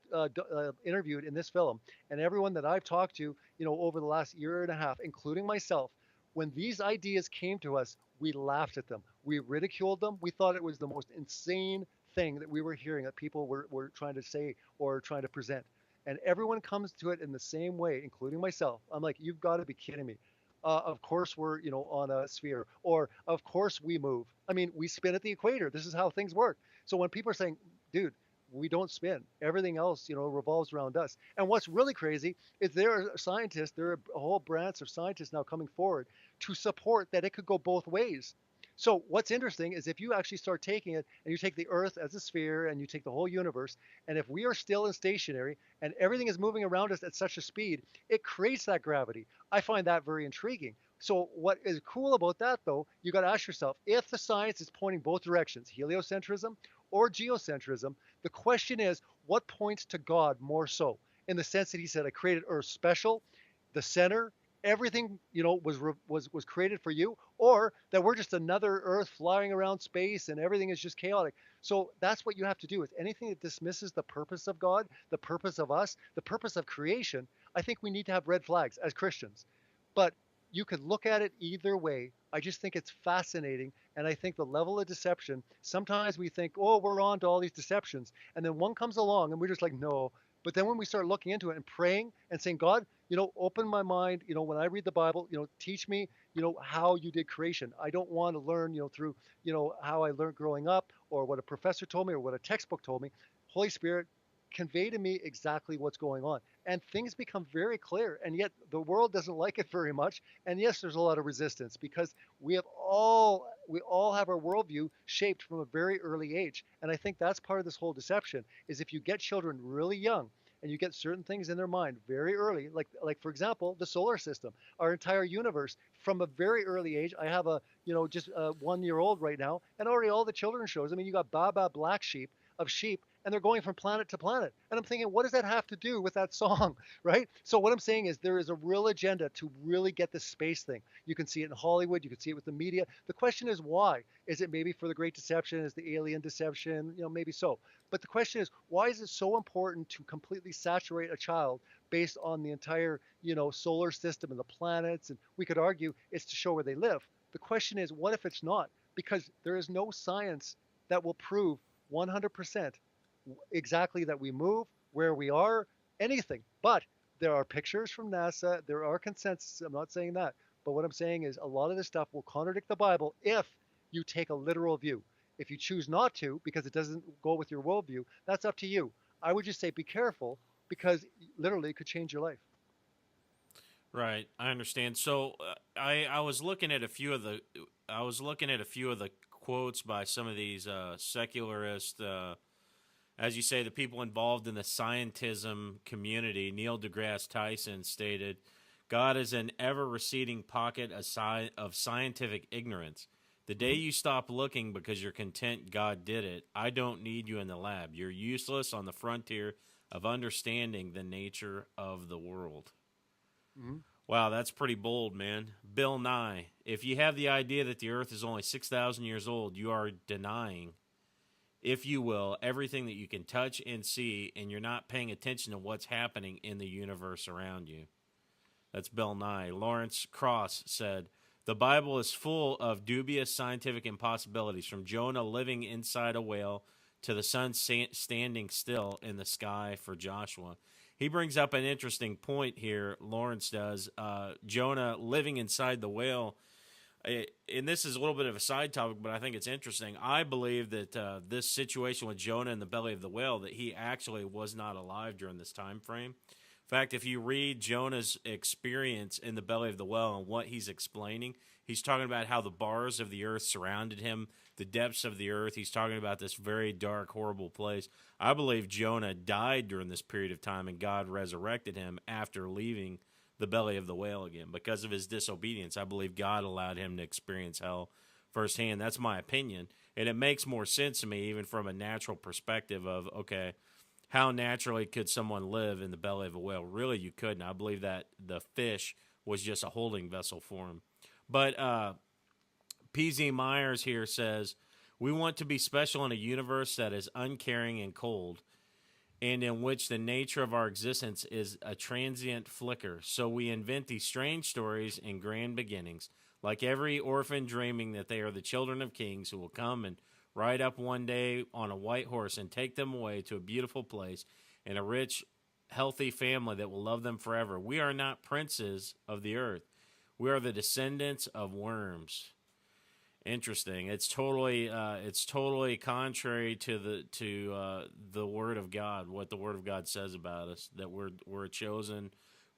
B: interviewed in this film, and everyone that I've talked to, over the last year and a half, including myself, when these ideas came to us, we laughed at them. We ridiculed them. We thought it was the most insane thing that we were hearing that people were trying to say or trying to present. And everyone comes to it in the same way, including myself. I'm like, you've got to be kidding me. Of course we're, on a sphere, or of course we move. I mean, we spin at the equator. This is how things work. So when people are saying, dude, we don't spin, everything else, revolves around us. And what's really crazy is there are scientists, there are a whole branch of scientists now coming forward to support that it could go both ways. So what's interesting is if you actually start taking it and you take the Earth as a sphere and you take the whole universe, and if we are still in stationary and everything is moving around us at such a speed, it creates that gravity. I find that very intriguing. So what is cool about that though, you got to ask yourself, if the science is pointing both directions, heliocentrism or geocentrism, the question is, what points to God more so? In the sense that he said, I created Earth special, the center, everything was created for you, or that we're just another Earth flying around space and everything is just chaotic. So that's what you have to do. With anything that dismisses the purpose of God, the purpose of us, the purpose of creation, I think we need to have red flags as Christians. But you could look at it either way. I just think it's fascinating. And I think the level of deception, sometimes we think, oh, we're on to all these deceptions. And then one comes along and we're just like, no. But then when we start looking into it and praying and saying, God, open my mind, when I read the Bible, teach me, how you did creation. I don't want to learn, through, how I learned growing up or what a professor told me or what a textbook told me. Holy Spirit, convey to me exactly what's going on. And things become very clear. And yet the world doesn't like it very much. And yes, there's a lot of resistance because we all have our worldview shaped from a very early age. And I think that's part of this whole deception is if you get children really young and you get certain things in their mind very early, like for example, the solar system, our entire universe, from a very early age. I have a just a 1 year old right now, and already all the children shows. I mean, you got Baba Black Sheep of sheep, and they're going from planet to planet. And I'm thinking, what does that have to do with that song, right? So what I'm saying is there is a real agenda to really get the space thing. You can see it in Hollywood, you can see it with the media. The question is why? Is it maybe for the Great Deception? Is the alien deception? Maybe so. But the question is, why is it so important to completely saturate a child based on the entire, solar system and the planets? And we could argue it's to show where they live. The question is, what if it's not? Because there is no science that will prove 100% exactly that we move, where we are, anything. But there are pictures from NASA, there are consensus. I'm not saying that. But what I'm saying is a lot of this stuff will contradict the Bible if you take a literal view. If you choose not to, because it doesn't go with your worldview, that's up to you. I would just say be careful because literally it could change your life.
A: Right, I understand. So I was looking at a few of the quotes by some of these secularists, as you say, the people involved in the scientism community. Neil deGrasse Tyson stated, "God is an ever receding pocket of scientific ignorance. The day you stop looking because you're content God did it, I don't need you in the lab. You're useless on the frontier of understanding the nature of the world."
B: Mm-hmm.
A: Wow, that's pretty bold, man. Bill Nye, if you have the idea that the earth is only 6,000 years old, you are denying, if you will, everything that you can touch and see, and you're not paying attention to what's happening in the universe around you. That's Bill Nye. Lawrence Cross said, "The Bible is full of dubious scientific impossibilities, from Jonah living inside a whale to the sun standing still in the sky for Joshua." He brings up an interesting point here, Lawrence does. Jonah living inside the whale. And this is a little bit of a side topic, but I think it's interesting. I believe that this situation with Jonah in the belly of the whale, that he actually was not alive during this time frame. In fact, if you read Jonah's experience in the belly of the whale and what he's explaining, he's talking about how the bars of the earth surrounded him, the depths of the earth. He's talking about this very dark, horrible place. I believe Jonah died during this period of time, and God resurrected him after leaving the belly of the whale again. Because of his disobedience, I believe God allowed him to experience hell firsthand. That's my opinion. And it makes more sense to me, even from a natural perspective of, okay, how naturally could someone live in the belly of a whale? Really, you couldn't. I believe that the fish was just a holding vessel for him. But PZ Myers here says, "We want to be special in a universe that is uncaring and cold, and in which the nature of our existence is a transient flicker. So we invent these strange stories and grand beginnings, like every orphan dreaming that they are the children of kings who will come and ride up one day on a white horse and take them away to a beautiful place and a rich, healthy family that will love them forever. We are not princes of the earth. We are the descendants of worms." Interesting. It's totally contrary to the Word of God. What the Word of God says about us, that we're a chosen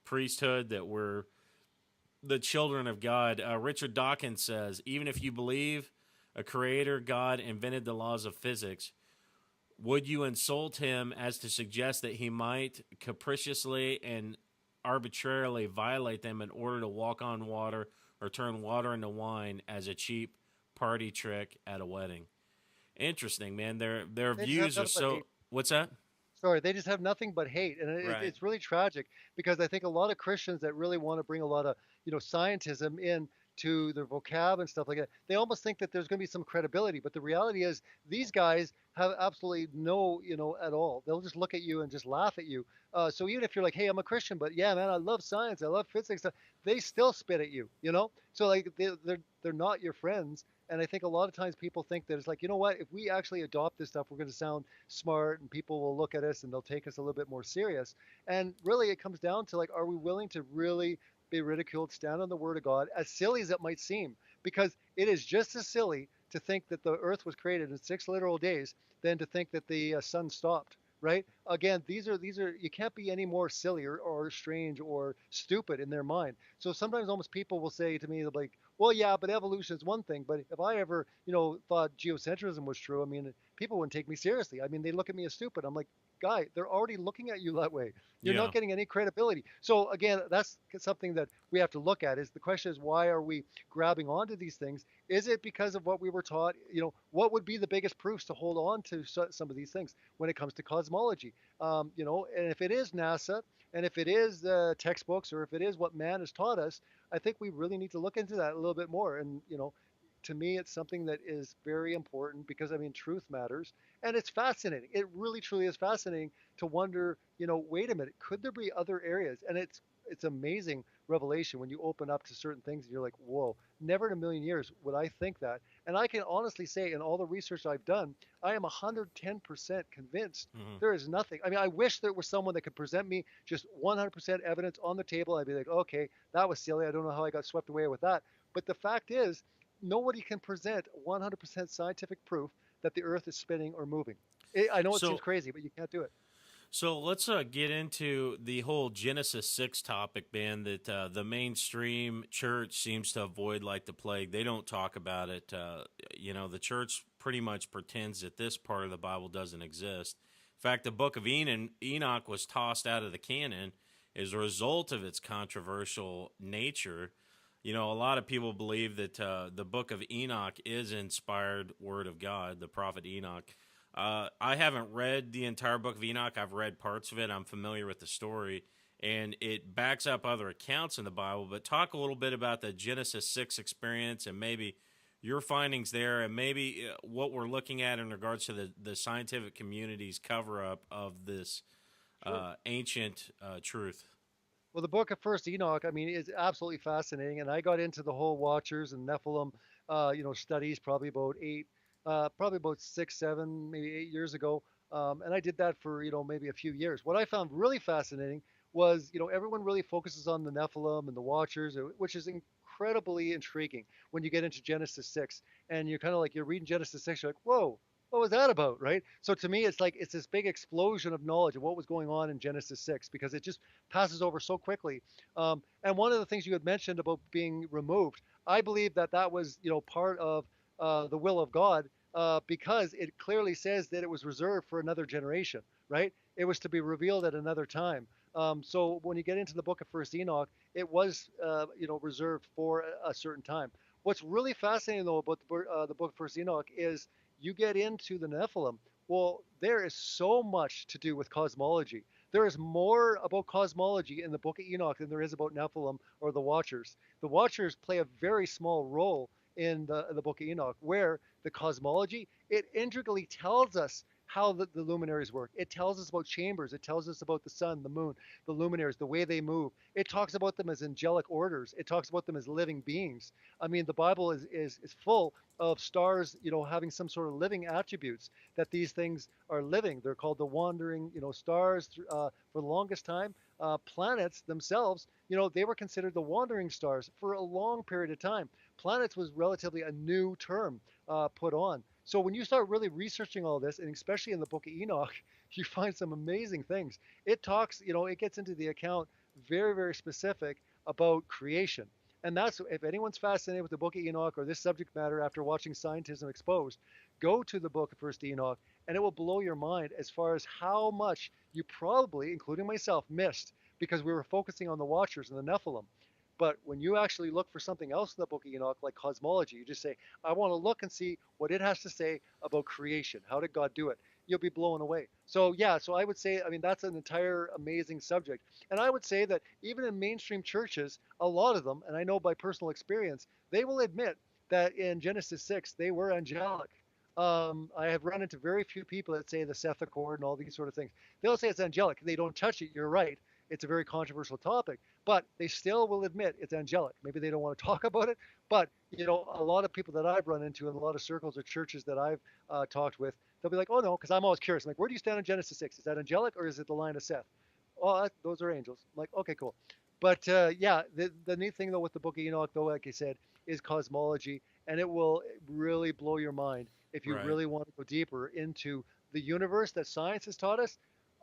A: priesthood, that we're the children of God. Richard Dawkins says, "Even if you believe a creator God invented the laws of physics, would you insult him as to suggest that he might capriciously and arbitrarily violate them in order to walk on water or turn water into wine as a cheap party trick at a wedding?" Interesting, man. Their
B: They just have
A: views are
B: nothing but
A: so.
B: hate.
A: What's that?
B: Sorry, they just have nothing but hate, and
A: Right.
B: it's really tragic because I think a lot of Christians that really want to bring a lot of scientism in to their vocab and stuff like that, they almost think that there's going to be some credibility, but the reality is these guys have absolutely no at all. They'll just look at you and just laugh at you. So even if you're like, hey, I'm a Christian, but yeah, man, I love science, I love physics, they still spit at you. So like they're not your friends. And I think a lot of times people think that it's like, you know what, if we actually adopt this stuff, we're going to sound smart and people will look at us and they'll take us a little bit more serious. And really, it comes down to like, are we willing to really be ridiculed, stand on the word of God, as silly as it might seem? Because it is just as silly to think that the earth was created in 6 literal days than to think that the sun stopped. right? Again, these are you can't be any more silly or strange or stupid in their mind. So sometimes almost people will say to me, they'll be like, well, yeah, but evolution is one thing. But if I ever, thought geocentrism was true, I mean, people wouldn't take me seriously. I mean, they look at me as stupid. I'm like, guy, they're already looking at you that way. You're not
A: Yeah.
B: getting any credibility. So again, that's something that we have to look at. Is the question is why are we grabbing onto these things? Is it because of what we were taught? What would be the biggest proofs to hold on to some of these things when it comes to cosmology? And if it is NASA, and if it is textbooks, or if it is what man has taught us, I think we really need to look into that a little bit more. And to me, it's something that is very important because I mean, truth matters, and it's fascinating. It really, truly is fascinating to wonder. Wait a minute, could there be other areas? And it's amazing revelation when you open up to certain things and you're like, whoa, never in a million years would I think that. And I can honestly say, in all the research I've done, I am 110% convinced
A: Hmm.
B: there is nothing. I mean, I wish there was someone that could present me just 100% evidence on the table. I'd be like, okay, that was silly. I don't know how I got swept away with that. But the fact is, nobody can present 100% scientific proof that the Earth is spinning or moving. I know it seems
A: So
B: crazy, but you can't do it.
A: So let's get into the whole Genesis 6 topic, Ben, that the mainstream church seems to avoid like the plague. They don't talk about it. The church pretty much pretends that this part of the Bible doesn't exist. In fact, the Book of Enoch was tossed out of the canon as a result of its controversial nature. A lot of people believe that the Book of Enoch is inspired word of God, the prophet Enoch. I haven't read the entire Book of Enoch. I've read parts of it. I'm familiar with the story, and it backs up other accounts in the Bible. But talk a little bit about the Genesis 6 experience and maybe your findings there, and maybe what we're looking at in regards to the scientific community's cover up of this
B: Sure.
A: ancient truth.
B: Well, the book of First Enoch, I mean, is absolutely fascinating, and I got into the whole Watchers and Nephilim, studies probably about 6, 7, maybe 8 years ago, and I did that for maybe a few years. What I found really fascinating was everyone really focuses on the Nephilim and the Watchers, which is incredibly intriguing when you get into Genesis 6, and you're kind of like you're reading Genesis 6, you're like, whoa. What was that about, right? So to me, it's like it's this big explosion of knowledge of what was going on in Genesis 6 because it just passes over so quickly. And one of the things you had mentioned about being removed, I believe that that was, part of the will of God because it clearly says that it was reserved for another generation, right? It was to be revealed at another time. So when you get into the book of First Enoch, it was, reserved for a certain time. What's really fascinating though about the book of First Enoch is you get into the Nephilim. Well, there is so much to do with cosmology. There is more about cosmology in the Book of Enoch than there is about Nephilim or the Watchers. The Watchers play a very small role in the Book of Enoch, where the cosmology it intricately tells us how the luminaries work. It tells us about chambers. It tells us about the sun, the moon, the luminaries, the way they move. It talks about them as angelic orders. It talks about them as living beings. I mean, the Bible is full of stars, having some sort of living attributes that these things are living. They're called the wandering, stars for the longest time. Planets themselves, they were considered the wandering stars for a long period of time. Planets was relatively a new term put on. So when you start really researching all this, and especially in the Book of Enoch, you find some amazing things. It talks, it gets into the account very, very specific about creation. And that's if anyone's fascinated with the Book of Enoch or this subject matter after watching Scientism Exposed, go to the Book of First Enoch, and it will blow your mind as far as how much you probably, including myself, missed because we were focusing on the Watchers and the Nephilim. But when you actually look for something else in the Book of Enoch, like cosmology, you just say, I want to look and see what it has to say about creation. How did God do it? You'll be blown away. So, yeah, so I would say, I mean, that's an entire amazing subject. And I would say that even in mainstream churches, a lot of them, and I know by personal experience, they will admit that in Genesis 6, they were angelic. I have run into very few people that say the Seth Accord and all these sort of things. They'll say it's angelic. They don't touch it. You're right. It's a very controversial topic, but they still will admit it's angelic. Maybe they don't want to talk about it, but a lot of people that I've run into in a lot of circles or churches that I've talked with, they'll be like, "Oh no," because I'm always curious. I'm like, "Where do you stand on Genesis 6? Is that angelic or is it the line of Seth?" Oh, those are angels. I'm like, okay, cool. But yeah, the neat thing though with the Book of Enoch, though, like I said, is cosmology, and it will really blow your mind if you
A: Right.
B: really want to go deeper into the universe that science has taught us,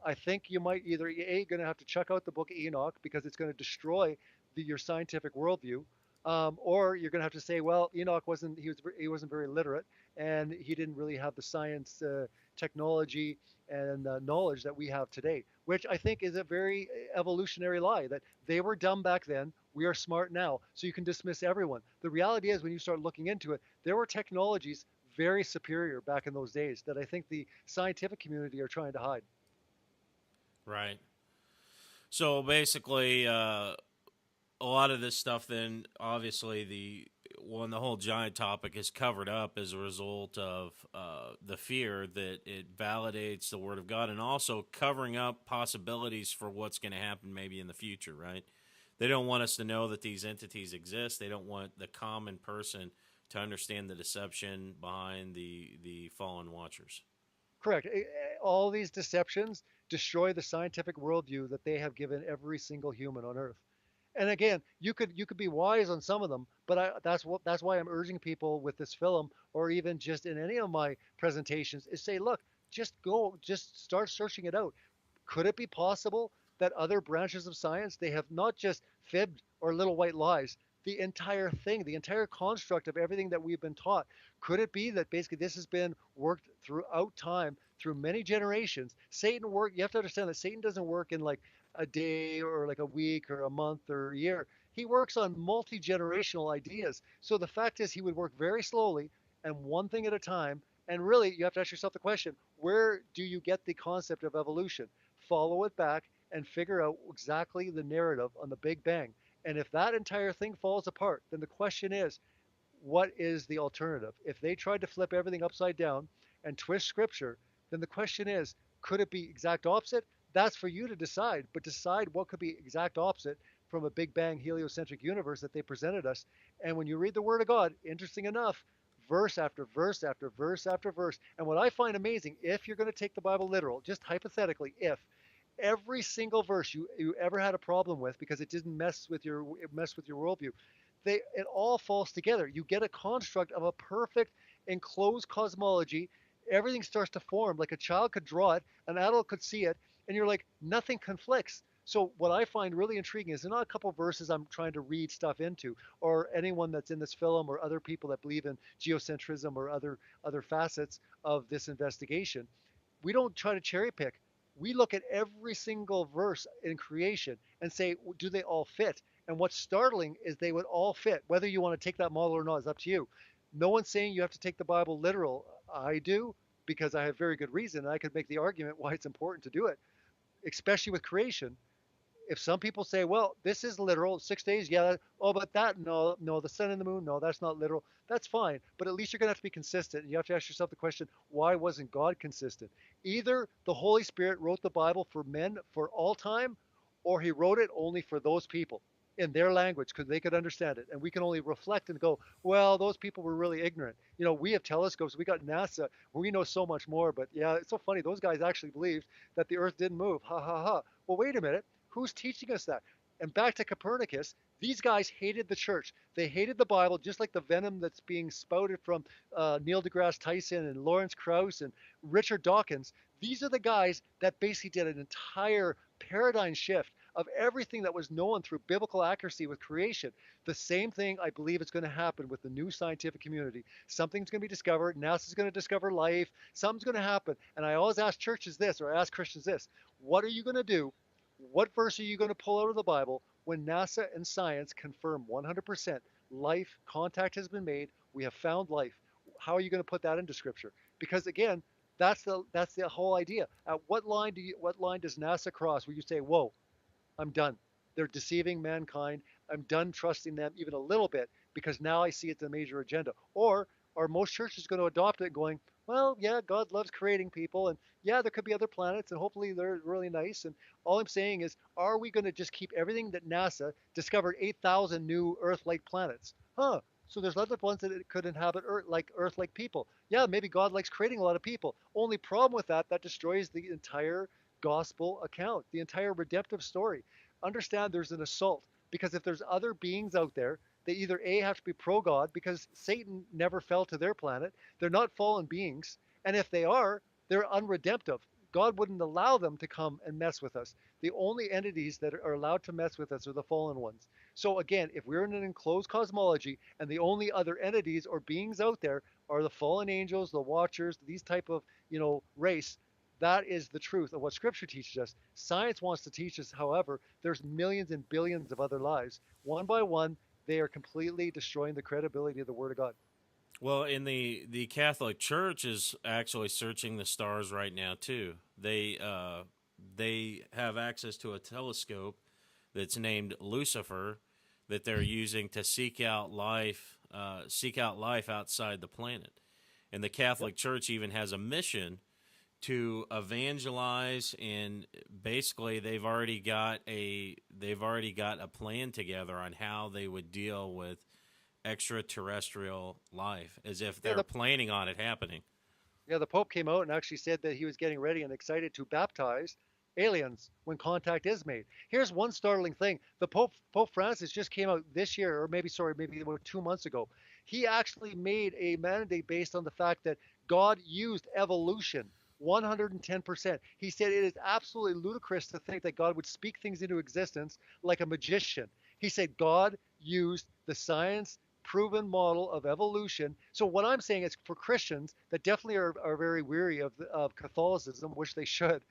B: I think you might either going to have to check out the Book of Enoch because it's going to destroy your scientific worldview, or you're going to have to say, well, Enoch wasn't he wasn't very literate, and he didn't really have the science, technology, and knowledge that we have today, which I think is a very evolutionary lie that they were dumb back then. We are smart now, so you can dismiss everyone. The reality is, when you start looking into it, there were technologies very superior back in those days that I think the scientific community are trying to hide.
A: Right. So basically, a lot of this stuff, then obviously the whole giant topic is covered up as a result of the fear that it validates the word of God, and also covering up possibilities for what's going to happen maybe in the future. Right? They don't want us to know that these entities exist. They don't want the common person to understand the deception behind the fallen watchers.
B: Correct. All these deceptions destroy the scientific worldview that they have given every single human on Earth. And again, you could be wise on some of them, but that's why I'm urging people with this film, or even just in any of my presentations, is say, look, just start searching it out. Could it be possible that other branches of science, they have not just fibbed or little white lies, the entire thing, the entire construct of everything that we've been taught? Could it be that basically this has been worked throughout time, through many generations? You have to understand that Satan doesn't work in like a day or like a week or a month or a year. He works on multi-generational ideas. So the fact is, he would work very slowly and one thing at a time. And really, you have to ask yourself the question, where do you get the concept of evolution? Follow it back and figure out exactly the narrative on the Big Bang. And if that entire thing falls apart, then the question is, what is the alternative? If they tried to flip everything upside down and twist scripture, then the question is, could it be exact opposite? That's for you to decide, but decide what could be exact opposite from a Big Bang heliocentric universe that they presented us. And when you read the Word of God, interesting enough, verse after verse after verse after verse. And what I find amazing, if you're going to take the Bible literal, just hypothetically, if every single verse you ever had a problem with because it didn't mess with your worldview, it all falls together. You get a construct of a perfect enclosed cosmology. Everything starts to form like a child could draw it, an adult could see it, and you're like, nothing conflicts. So what I find really intriguing is, there's not a couple of verses I'm trying to read stuff into, or anyone that's in this film, or other people that believe in geocentrism or other facets of this investigation. We don't try to cherry pick. We look at every single verse in creation and say, do they all fit? And what's startling is they would all fit. Whether you want to take that model or not is up to you. No one's saying you have to take the Bible literal. I do, because I have very good reason, and I could make the argument why it's important to do it, especially with creation. If some people say, well, this is literal, 6 days, yeah, oh, but that, no, no, the sun and the moon, no, that's not literal. That's fine. But at least you're going to have to be consistent. And you have to ask yourself the question, why wasn't God consistent? Either the Holy Spirit wrote the Bible for men for all time, or he wrote it only for those people in their language because they could understand it. And we can only reflect and go, well, those people were really ignorant. We have telescopes, we got NASA, we know so much more. But yeah, it's so funny. Those guys actually believed that the earth didn't move. Ha ha ha. Well, wait a minute. Who's teaching us that? And back to Copernicus, these guys hated the church. They hated the Bible, just like the venom that's being spouted from Neil deGrasse Tyson and Lawrence Krauss and Richard Dawkins. These are the guys that basically did an entire paradigm shift of everything that was known through biblical accuracy with creation. The same thing, I believe, is going to happen with the new scientific community. Something's going to be discovered. NASA's going to discover life. Something's going to happen. And I always ask churches this, or I ask Christians this: what are you going to do? What verse are you going to pull out of the Bible when NASA and science confirm 100% life, contact has been made, we have found life? How are you going to put that into Scripture? Because again, that's the whole idea. At what line does NASA cross where you say, "Whoa, I'm done. They're deceiving mankind. I'm done trusting them even a little bit because now I see it's a major agenda"? Or are most churches going to adopt it, going, well, yeah, God loves creating people, and yeah, there could be other planets, and hopefully they're really nice. And all I'm saying is, are we going to just keep everything that NASA discovered 8,000 new Earth-like planets? Huh. So there's other ones that it could inhabit Earth-like people. Yeah, maybe God likes creating a lot of people. Only problem with that destroys the entire gospel account, the entire redemptive story. Understand there's an assault, because if there's other beings out there, they either A, have to be pro-God, because Satan never fell to their planet. They're not fallen beings. And if they are, They're unredemptive. God wouldn't allow them to come and mess with us. The only entities that are allowed to mess with us are the fallen ones. So again, if we're in an enclosed cosmology and the only other entities or beings out there are the fallen angels, the watchers, these type of, race, that is the truth of what scripture teaches us. Science wants to teach us, however, there's millions and billions of other lives. One by one, they are completely destroying the credibility of the word of God.
A: Well, in the Catholic Church is actually searching the stars right now too. They have access to a telescope that's named Lucifer that they're using to seek out life outside the planet. And the
B: Yep.
A: Catholic Church even has a mission to evangelize, and basically they've already got a plan together on how they would deal with extraterrestrial life, as if
B: Yeah,
A: they're planning on it happening.
B: the Pope came out and actually said that he was getting ready and excited to baptize aliens when contact is made. Here's one startling thing: the Pope Francis just came out this year, or maybe about 2 months ago. He actually made a mandate based on the fact that God used evolution 110%. He said it is absolutely ludicrous to think that God would speak things into existence like a magician. He said God used the science proven model of evolution. So what I'm saying is for Christians that definitely are very weary of Catholicism, which they should,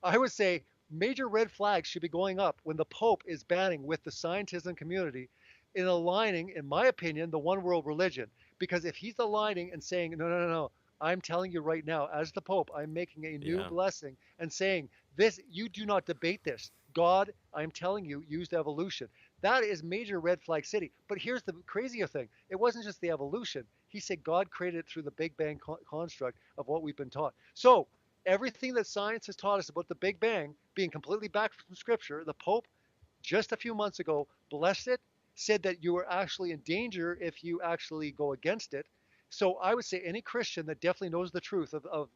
B: I would say major red flags should be going up when the Pope is banning with the scientism community in aligning, in my opinion, the one world religion. Because if he's aligning and saying, no, no, no, no, I'm telling you right now, as the Pope, I'm making a new
A: Yeah,
B: blessing and saying, this, you do not debate this. God, I'm telling you, used evolution. That is major red flag city. But here's the crazier thing: it wasn't just the evolution. He said God created it through the Big Bang construct of what we've been taught. So everything that science has taught us about the Big Bang being completely back from Scripture, the Pope just a few months ago blessed it, said that you are actually in danger if you actually go against it. So I would say any Christian that definitely knows the truth of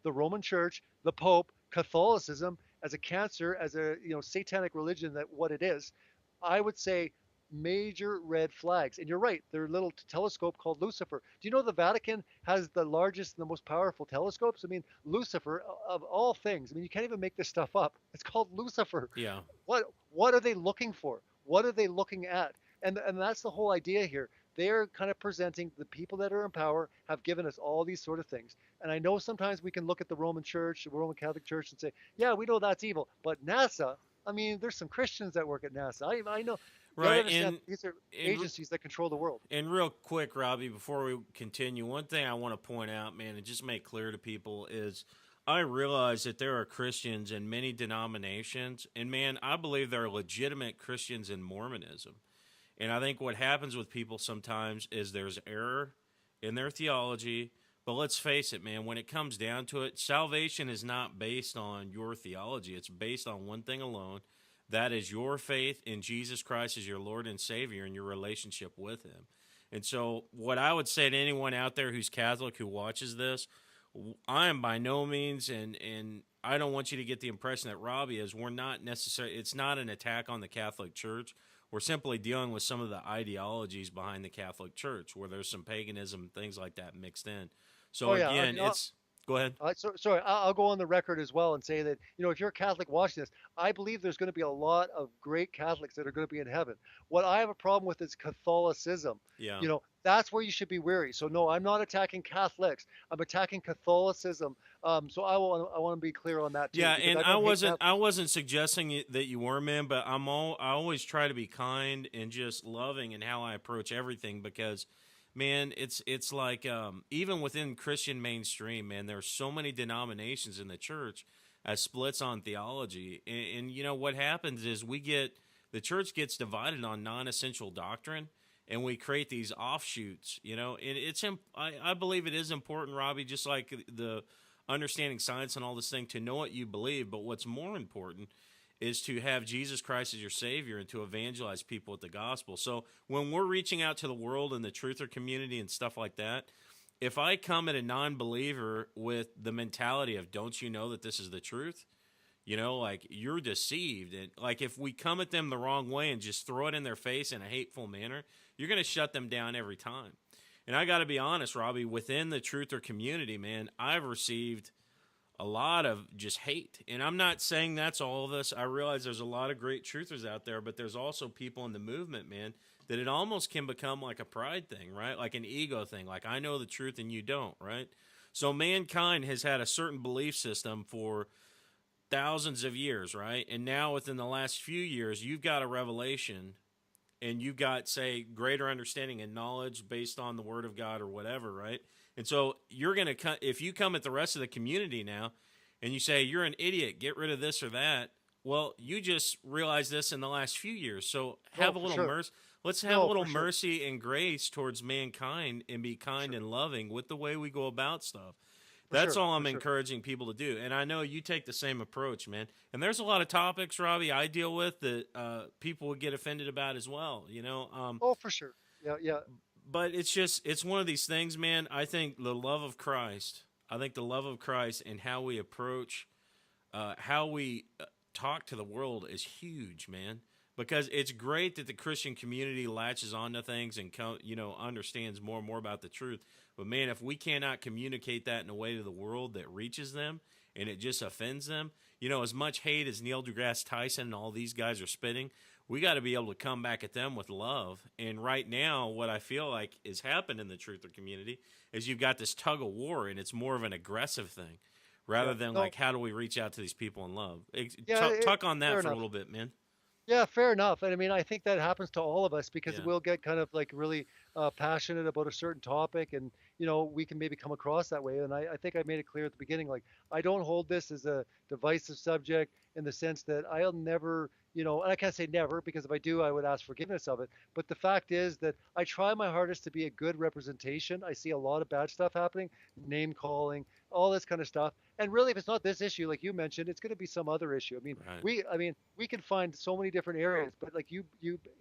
B: the Roman Church, the Pope, Catholicism as a cancer, as a satanic religion that what it is, I would say major red flags. And you're right, their little telescope called Lucifer. Do you know the Vatican has the largest and the most powerful telescopes? I mean, Lucifer of all things. I mean, you can't even make this stuff up. It's called Lucifer.
A: yeah.
B: What are they looking for? What are they looking at? And that's the whole idea here. They're kind of presenting the people that are in power have given us all these sort of things. And I know sometimes we can look at the Roman Church, the Roman Catholic Church, and say, yeah, we know that's evil. But NASA, I mean, there's some Christians that work at NASA. I know. You got to
A: Right.
B: understand these are
A: And
B: agencies that control the world.
A: and real quick, Robbie, before we continue, one thing I want to point out, man, and just make clear to people is I realize that there are Christians in many denominations, and man, I believe there are legitimate Christians in Mormonism. And I think what happens with people sometimes is there's error in their theology. But let's face it, man, when it comes down to it, salvation is not based on your theology. It's based on one thing alone. That is your faith in Jesus Christ as your Lord and Savior and your relationship with Him. And so, what I would say to anyone out there who's Catholic who watches this, I am by no means, and I don't want you to get the impression that Robbie is. We're not necessarily, it's not an attack on the Catholic Church. We're simply dealing with some of the ideologies behind the Catholic Church where there's some paganism, things like that mixed in.
B: Oh
A: So,
B: yeah,
A: again, it's, go ahead.
B: Sorry, I'll go on the record as well and say that, if you're a Catholic watching this, I believe there's going to be a lot of great Catholics that are going to be in heaven. What I have a problem with is Catholicism.
A: Yeah.
B: That's where you should be wary. So no, I'm not attacking Catholics. I'm attacking Catholicism. So I want to be clear on that too,
A: Yeah,
B: because
A: and
B: I
A: I
B: don't hate
A: wasn't I
B: Catholics.
A: wasn't suggesting that you were, man, but I always try to be kind and just loving in how I approach everything because, man, it's like even within Christian mainstream, man, there's so many denominations in the church as splits on theology, and what happens is the church gets divided on non-essential doctrine. And we create these offshoots, and I believe it is important, Robbie, just like the understanding science and all this thing, to know what you believe. But what's more important is to have Jesus Christ as your Savior and to evangelize people with the gospel. So when we're reaching out to the world and the truther community and stuff like that, if I come at a non-believer with the mentality of, don't you know that this is the truth? Like you're deceived. And like if we come at them the wrong way and just throw it in their face in a hateful manner, you're going to shut them down every time. And I got to be honest, Robbie, within the truther community, man, I've received a lot of just hate. And I'm not saying that's all of us. I realize there's a lot of great truthers out there, but there's also people in the movement, man, that it almost can become like a pride thing, right? Like an ego thing. Like, I know the truth and you don't, right? So mankind has had a certain belief system for thousands of years, right? And now within the last few years, you've got a revelation and you've got, say, greater understanding and knowledge based on the word of God or whatever, right? And so you're going to, if you come at the rest of the community now and you say, you're an idiot, get rid of this or that, well, you just realized this in the last few years. So
B: No,
A: have a
B: for
A: little
B: sure.
A: mercy. Let's have a
B: No,
A: little
B: for sure.
A: mercy and grace towards mankind and be
B: For
A: kind
B: sure.
A: and loving with the way we go about stuff.
B: For
A: That's
B: sure.
A: all
B: For
A: I'm
B: sure.
A: encouraging people to do. And I know you take the same approach, man. And there's a lot of topics, Robbie, I deal with that people would get offended about as well, you know?
B: Oh, for sure. Yeah. Yeah.
A: But it's just, it's one of these things, man. I think the love of Christ, I think the love of Christ and how we approach, how we talk to the world is huge, man. Because it's great that the Christian community latches onto things and understands more and more about the truth. But man, if we cannot communicate that in a way to the world that reaches them and it just offends them, as much hate as Neil deGrasse Tyson and all these guys are spitting, we got to be able to come back at them with love. And right now, what I feel like is happened in the truther community is you've got this tug of war, and it's more of an aggressive thing rather
B: Yeah.
A: than
B: No.
A: like, how do we reach out to these people in love?
B: Yeah.
A: Tuck on
B: Fair
A: that for a
B: enough.
A: little bit, man.
B: Yeah, fair enough. And I mean, I think that happens to all of us because
A: Yeah.
B: we'll get kind of like really passionate about a certain topic, and we can maybe come across that way. And I think I made it clear at the beginning, like I don't hold this as a divisive subject in the sense that I'll never, and I can't say never because if I do, I would ask forgiveness of it. But the fact is that I try my hardest to be a good representation. I see a lot of bad stuff happening, name calling, all this kind of stuff. And really, if it's not this issue, like you mentioned, it's going to be some other issue. I mean,
A: Right.
B: we can find so many different areas, but like you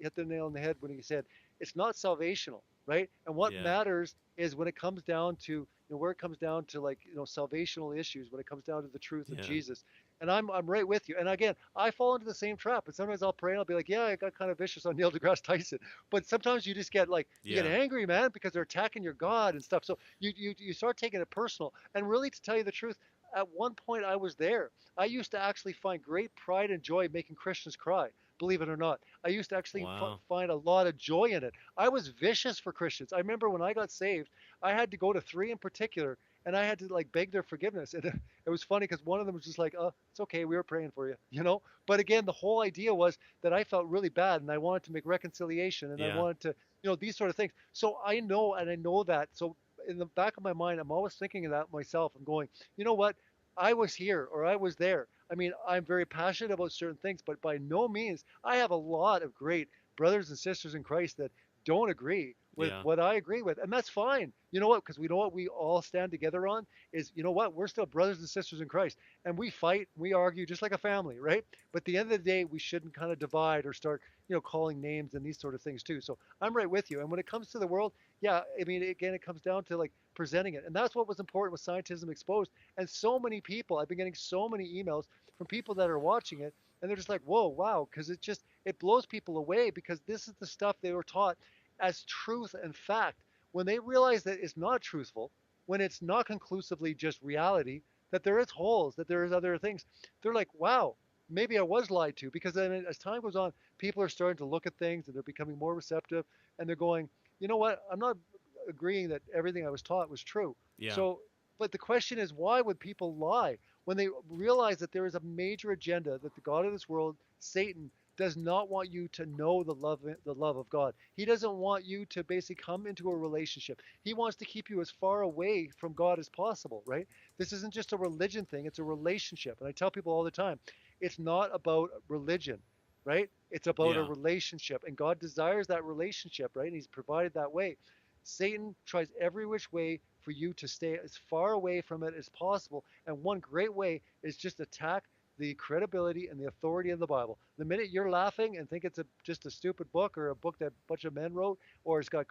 B: hit the nail on the head when you said it's not salvational, right? And what
A: Yeah.
B: matters is when it comes down to where it comes down to like salvational issues, when it comes down to the truth of
A: Yeah.
B: Jesus. And I'm right with you. And again, I fall into the same trap. And sometimes I'll pray and I'll be like, yeah, I got kind of vicious on Neil deGrasse Tyson. But sometimes you just get like you get
A: Yeah.
B: angry, man, because they're attacking your God and stuff. So you start taking it personal. And really, to tell you the truth, at one point I was there. I used to actually find great pride and joy making Christians cry. Believe it or not, I used to actually
A: Wow.
B: find a lot of joy in it. I was vicious for Christians. I remember when I got saved, I had to go to three in particular, and I had to like beg their forgiveness. And it was funny because one of them was just like, "Oh, it's okay, we were praying for you." But again, the whole idea was that I felt really bad, and I wanted to make reconciliation, and I
A: Yeah.
B: wanted to, these sort of things. So I know that. So in the back of my mind, I'm always thinking of that myself. I'm going, you know what? I was here or I was there. I mean, I'm very passionate about certain things, but by no means, I have a lot of great brothers and sisters in Christ that don't agree with
A: Yeah.
B: what I agree with. And that's fine. You know what? Because we know what we all stand together on is, you know what? We're still brothers and sisters in Christ. And we fight, we argue just like a family, right? But at the end of the day, we shouldn't kind of divide or start, calling names and these sort of things too. So I'm right with you. And when it comes to the world, yeah, I mean, again, it comes down to like presenting it. And that's what was important with Scientism Exposed. And so many people, I've been getting so many emails from people that are watching it, and they're just like, whoa, wow, because it blows people away because this is the stuff they were taught as truth and fact. When they realize that it's not truthful, when it's not conclusively just reality, that there is holes, that there is other things, they're like, wow, maybe I was lied to. Because then as time goes on, people are starting to look at things and they're becoming more receptive, and they're going, you know what, I'm not agreeing that everything I was taught was true.
A: Yeah.
B: So, but the question is, why would people lie when they realize that there is a major agenda that the God of this world, Satan, does not want you to know the love of God. He doesn't want you to basically come into a relationship. He wants to keep you as far away from God as possible, right? This isn't just a religion thing, it's a relationship. And I tell people all the time, it's not about religion, right? It's about a
A: Yeah.
B: relationship. And God desires that relationship, right? And He's provided that way. Satan tries every which way for you to stay as far away from it as possible. And one great way is just attack the credibility and the authority of the Bible. The minute you're laughing and think it's just a stupid book or a book that a bunch of men wrote or it's got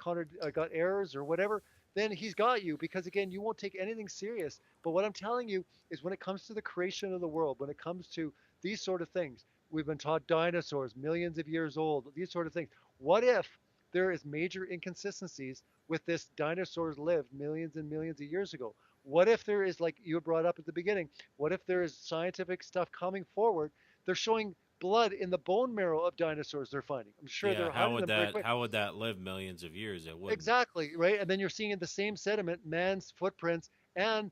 B: errors or whatever, then he's got you because again, you won't take anything serious. But what I'm telling you is when it comes to the creation of the world, when it comes to these sort of things, we've been taught dinosaurs, millions of years old, these sort of things. What if there is major inconsistencies with this dinosaurs lived millions and millions of years ago? What if there is, like you brought up at the beginning, what if there is scientific stuff coming forward? They're showing blood in the bone marrow of dinosaurs they're finding. I'm sure
A: Yeah,
B: they're hiding them very quick.
A: how would that live millions of years? It wouldn't.
B: Exactly, right? And then you're seeing in the same sediment man's footprints and,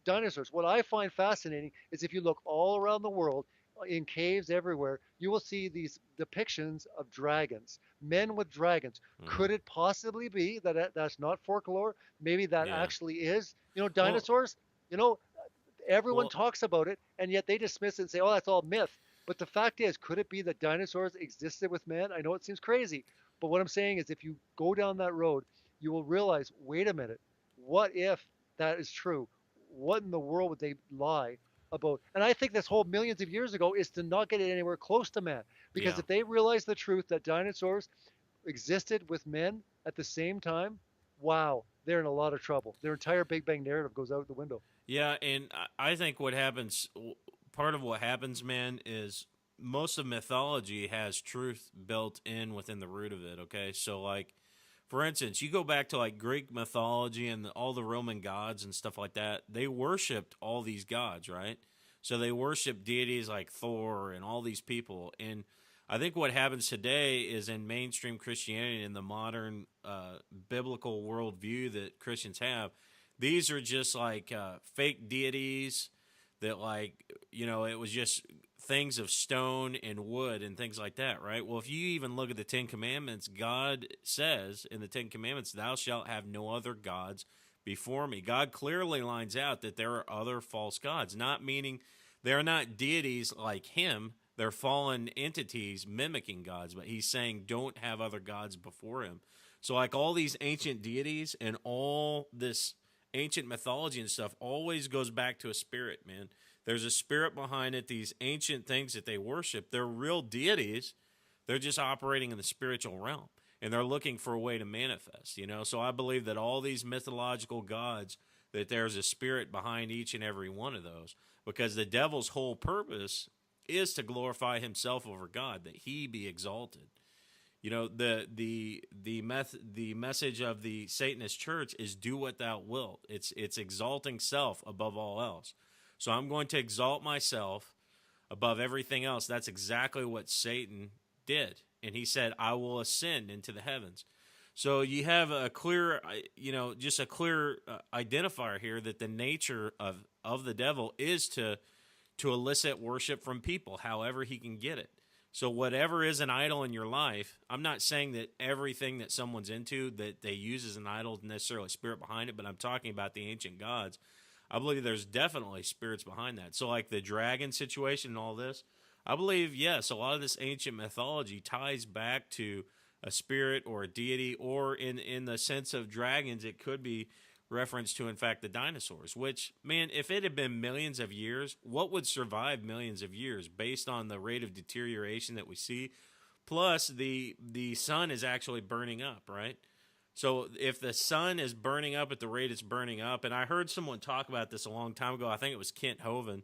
B: dinosaurs. What I find fascinating is if you look all around the world, in caves everywhere, you will see these depictions of dragons, men with dragons.
A: Hmm.
B: Could it possibly be that that's not folklore? Maybe that
A: Yeah.
B: actually is,
A: Well,
B: dinosaurs? You know, everyone
A: well,
B: talks about it, and yet they dismiss it and say, "Oh, that's all myth." But the fact is, could it be that dinosaurs existed with man? I know it seems crazy, but what I'm saying is, if you go down that road, you will realize, wait a minute, what if that is true? What in the world would they lie about? And I think this whole millions of years ago is to not get it anywhere close to man, because
A: yeah.
B: if they realize the truth that dinosaurs existed with men at the same time, wow, they're in a lot of trouble. Their entire Big Bang narrative goes out the window.
A: Yeah, and I think what happens, part of what happens, man, is most of mythology has truth built in within the root of it. Okay, so like, for instance, you go back to like Greek mythology and all the Roman gods and stuff like that. They worshipped all these gods, right? So they worship deities like Thor and all these people. And I think what happens today is in mainstream Christianity and the modern biblical worldview that Christians have, these are just like fake deities that, like, it was just things of stone and wood and things like that, right? Well, if you even look at the Ten Commandments, God says in the Ten Commandments, "Thou shalt have no other gods before me." God clearly lines out that there are other false gods, not meaning they're not deities like Him. They're fallen entities mimicking gods, but He's saying don't have other gods before Him. So, like, all these ancient deities and all this ancient mythology and stuff always goes back to a spirit, man. There's a spirit behind it. These ancient things that they worship, they're real deities. They're just operating in the spiritual realm, and they're looking for a way to manifest. So I believe that all these mythological gods, that there's a spirit behind each and every one of those, because the devil's whole purpose is to glorify himself over God, that he be exalted. The message of the Satanist church is do what thou wilt. It's exalting self above all else. So I'm going to exalt myself above everything else. That's exactly what Satan did, and he said, "I will ascend into the heavens." So you have a clear, just a clear identifier here that the nature of the devil is to elicit worship from people, however he can get it. So whatever is an idol in your life, I'm not saying that everything that someone's into that they use as an idol is necessarily spirit behind it, but I'm talking about the ancient gods. I believe there's definitely spirits behind that. So like the dragon situation and all this, I believe, yes, a lot of this ancient mythology ties back to a spirit or a deity, or in the sense of dragons, it could be reference to, in fact, the dinosaurs, which, man, if it had been millions of years, what would survive millions of years based on the rate of deterioration that we see? Plus, the sun is actually burning up, right? So if the sun is burning up at the rate it's burning up, and I heard someone talk about this a long time ago, I think it was Kent Hovind.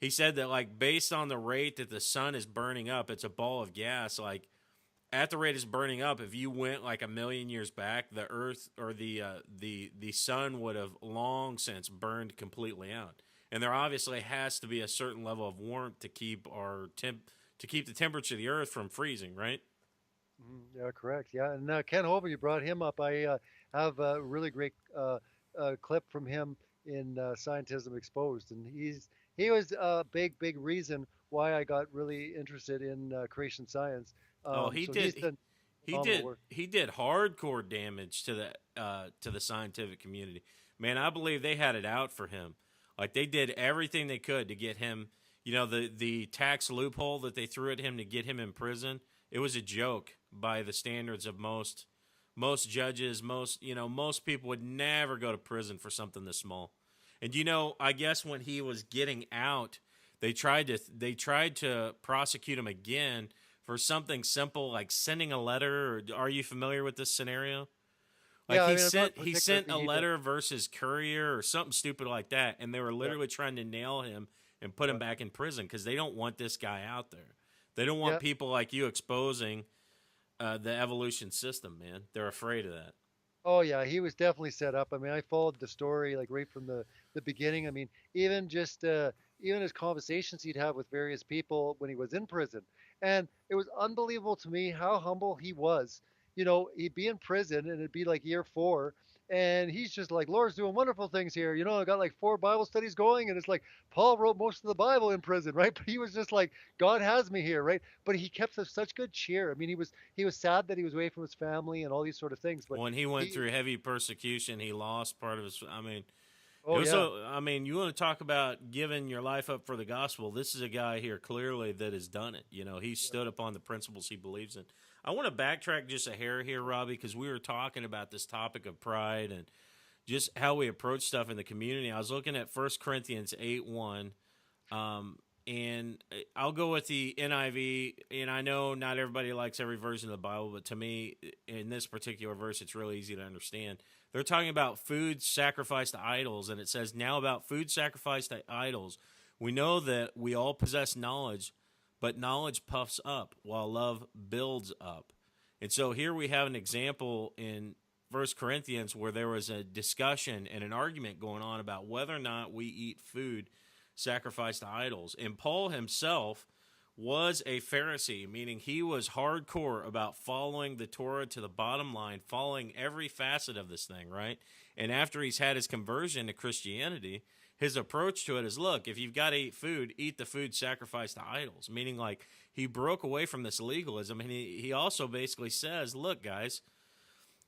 A: He said that, like, based on the rate that the sun is burning up, it's a ball of gas, like, at the rate it's burning up, if you went like a million years back, the Earth or the sun would have long since burned completely out. And there obviously has to be a certain level of warmth to keep to keep the temperature of the Earth from freezing, right?
B: Yeah, correct. Yeah, and Ken Hovind, you brought him up. I have a really great clip from him in Scientism Exposed, and he was a big reason why I got really interested in creation science.
A: Oh, he
B: So he's
A: did.
B: done phenomenal work.
A: He did hardcore damage to the scientific community. Man, I believe they had it out for him. Like they did everything they could to get him. The tax loophole that they threw at him to get him in prison. It was a joke by the standards of most judges. Most people would never go to prison for something this small. And I guess when he was getting out, they tried to prosecute him again for something simple like sending a letter. Or, are you familiar with this scenario? Like
B: Yeah, I
A: he
B: mean, I'm not
A: sent he
B: particular if
A: sent
B: you
A: a
B: need to.
A: letter versus courier or something stupid like that, and they were
B: Yeah,
A: literally trying to nail him and put him
B: yeah,
A: back in prison because they don't want this guy out there. They don't want
B: yeah.
A: people like you exposing the evolution system, man. They're afraid of that.
B: Oh yeah, he was definitely set up. I mean, I followed the story like right from the beginning. I mean, even just even his conversations he'd have with various people when he was in prison, and it was unbelievable to me how humble he was. You know, he'd be in prison and it'd be like year four, and he's just like, Lord's doing wonderful things here. You know, I got like four Bible studies going, and it's like Paul wrote most of the Bible in prison, right? But he was just like, God has me here, right? But he kept such good cheer. I mean, he was sad that he was away from his family and all these sort of things, but
A: When he went
B: he
A: through heavy persecution, he lost part of his. I mean, it
B: Oh
A: was
B: yeah,
A: so. I mean, you want to talk about giving your life up for the gospel? This is a guy here clearly that has done it. You know, he
B: yeah,
A: stood upon the principles he believes in. I want to backtrack just a hair here, Robbie, because we were talking about this topic of pride and just how we approach stuff in the community. I was looking at 1 Corinthians 8:1, um, and I'll go with the NIV. And I know not everybody likes every version of the Bible, but to me, in this particular verse, it's really easy to understand. They're talking about food sacrificed to idols, and it says, "Now about food sacrificed to idols, we know that we all possess knowledge, but knowledge puffs up, while love builds up." And so here we have an example in First Corinthians where there was a discussion and an argument going on about whether or not we eat food sacrificed to idols. And Paul himself was a Pharisee, meaning he was hardcore about following the Torah to the bottom line, following every facet of this thing, right? And after he's had his conversion to Christianity, his approach to it is, look, if you've got to eat the food sacrificed to idols, meaning like he broke away from this legalism. And he also basically says, look, guys,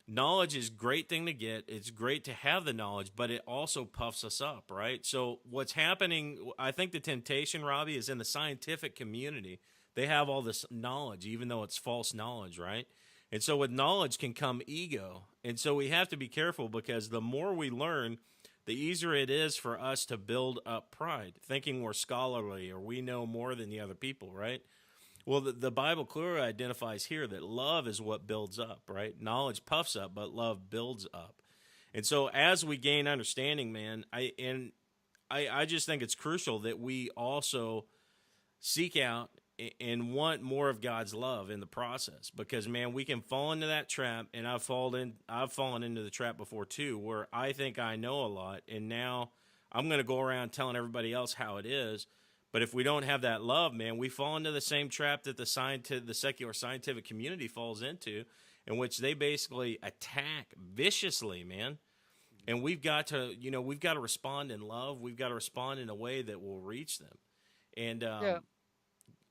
A: knowledge is a great thing to get. It's great to have the knowledge, but it also puffs us up, right? So what's happening, I think the temptation, Robbie, is in the scientific community. They have all this knowledge, even though it's false knowledge, right? And so with knowledge can come ego. And so we have to be careful because the more we learn, the easier it is for us to build up pride, thinking we're scholarly or we know more than the other people, right? Well, the Bible clearly identifies here that love is what builds up, right? Knowledge puffs up, but love builds up. And so as we gain understanding, man, I just think it's crucial that we also seek out and want more of God's love in the process because man, we can fall into that trap, and I've fallen into the trap before too, where I think I know a lot, and now I'm going to go around telling everybody else how it is. But if we don't have that love, man, we fall into the same trap that the secular scientific community falls into, in which they basically attack viciously, man. And we've got to respond in love. We've got to respond in a way that will reach them. And
B: yeah,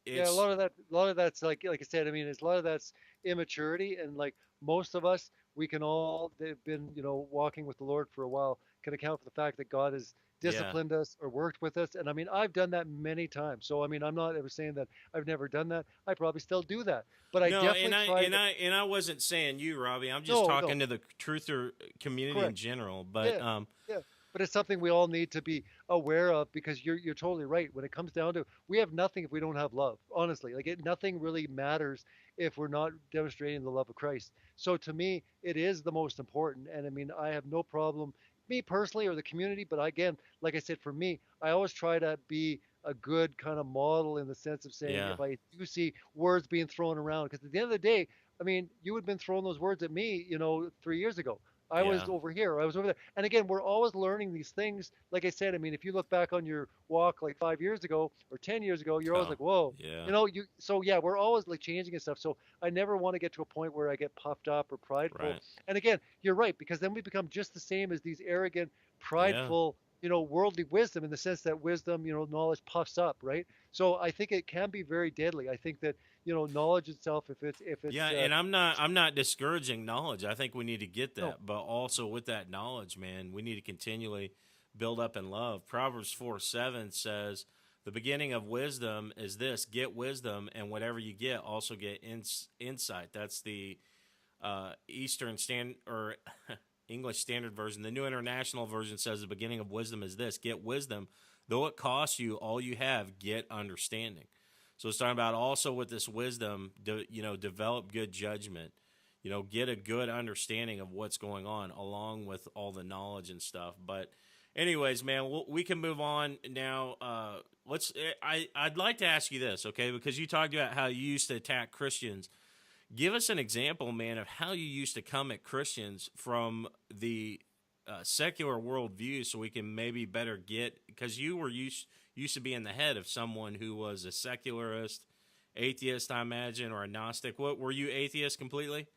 B: yeah.
A: it's
B: A lot of that's like I said. I mean, it's a lot of that's immaturity, and like most of us, we can all they've been walking with the Lord for a while can account for the fact that God has
A: yeah.
B: disciplined us or worked with us. And I mean, I've done that many times. So I mean, I'm not ever saying that I've never done that. I probably still do that, but I
A: No, and
B: definitely
A: I
B: try
A: and
B: to.
A: I and I wasn't saying you, Robbie. I'm just
B: No, no,
A: talking to the truther community in
B: correct.
A: general. But
B: Yeah, yeah. But it's something we all need to be aware of because you're totally right. When it comes down to, we have nothing if we don't have love. Honestly, nothing really matters if we're not demonstrating the love of Christ. So to me, it is the most important. And I mean, I have no problem, me personally or the community. But again, like I said, for me, I always try to be a good kind of model in the sense of saying
A: yeah,
B: if I do see words being thrown around, because at the end of the day, I mean, you had been throwing those words at me, 3 years ago. I was
A: yeah,
B: over here, I was over there. And again, we're always learning these things. Like I said, I mean, if you look back on your walk like 5 years ago or 10 years ago, you're always
A: oh,
B: like, whoa,
A: yeah,
B: so yeah, we're always like changing and stuff. So I never want to get to a point where I get puffed up or prideful.
A: right,
B: And again, you're right, because then we become just the same as these arrogant,
A: yeah.
B: prideful, worldly wisdom in the sense that wisdom, knowledge puffs up, right? So I think it can be very deadly. I think that, knowledge itself,
A: Yeah,
B: if it's
A: and I'm not discouraging knowledge. I think we need to get
B: no,
A: that, but also with that knowledge, man, we need to continually build up in love. Proverbs 4:7 says, "The beginning of wisdom is this: get wisdom, and whatever you get, also get insight." That's the Eastern Stand or English Standard Version. The New International Version says, "The beginning of wisdom is this: get wisdom, though it costs you all you have. Get understanding." So it's talking about also with this wisdom, develop good judgment, get a good understanding of what's going on along with all the knowledge and stuff. But anyways, man, we can move on now. I'd like to ask you this, okay? Because you talked about how you used to attack Christians. Give us an example, man, of how you used to come at Christians from the secular worldview, so we can maybe better get, because you were used to be in the head of someone who was a secularist, atheist, I imagine, or a Gnostic. What were you, atheist completely?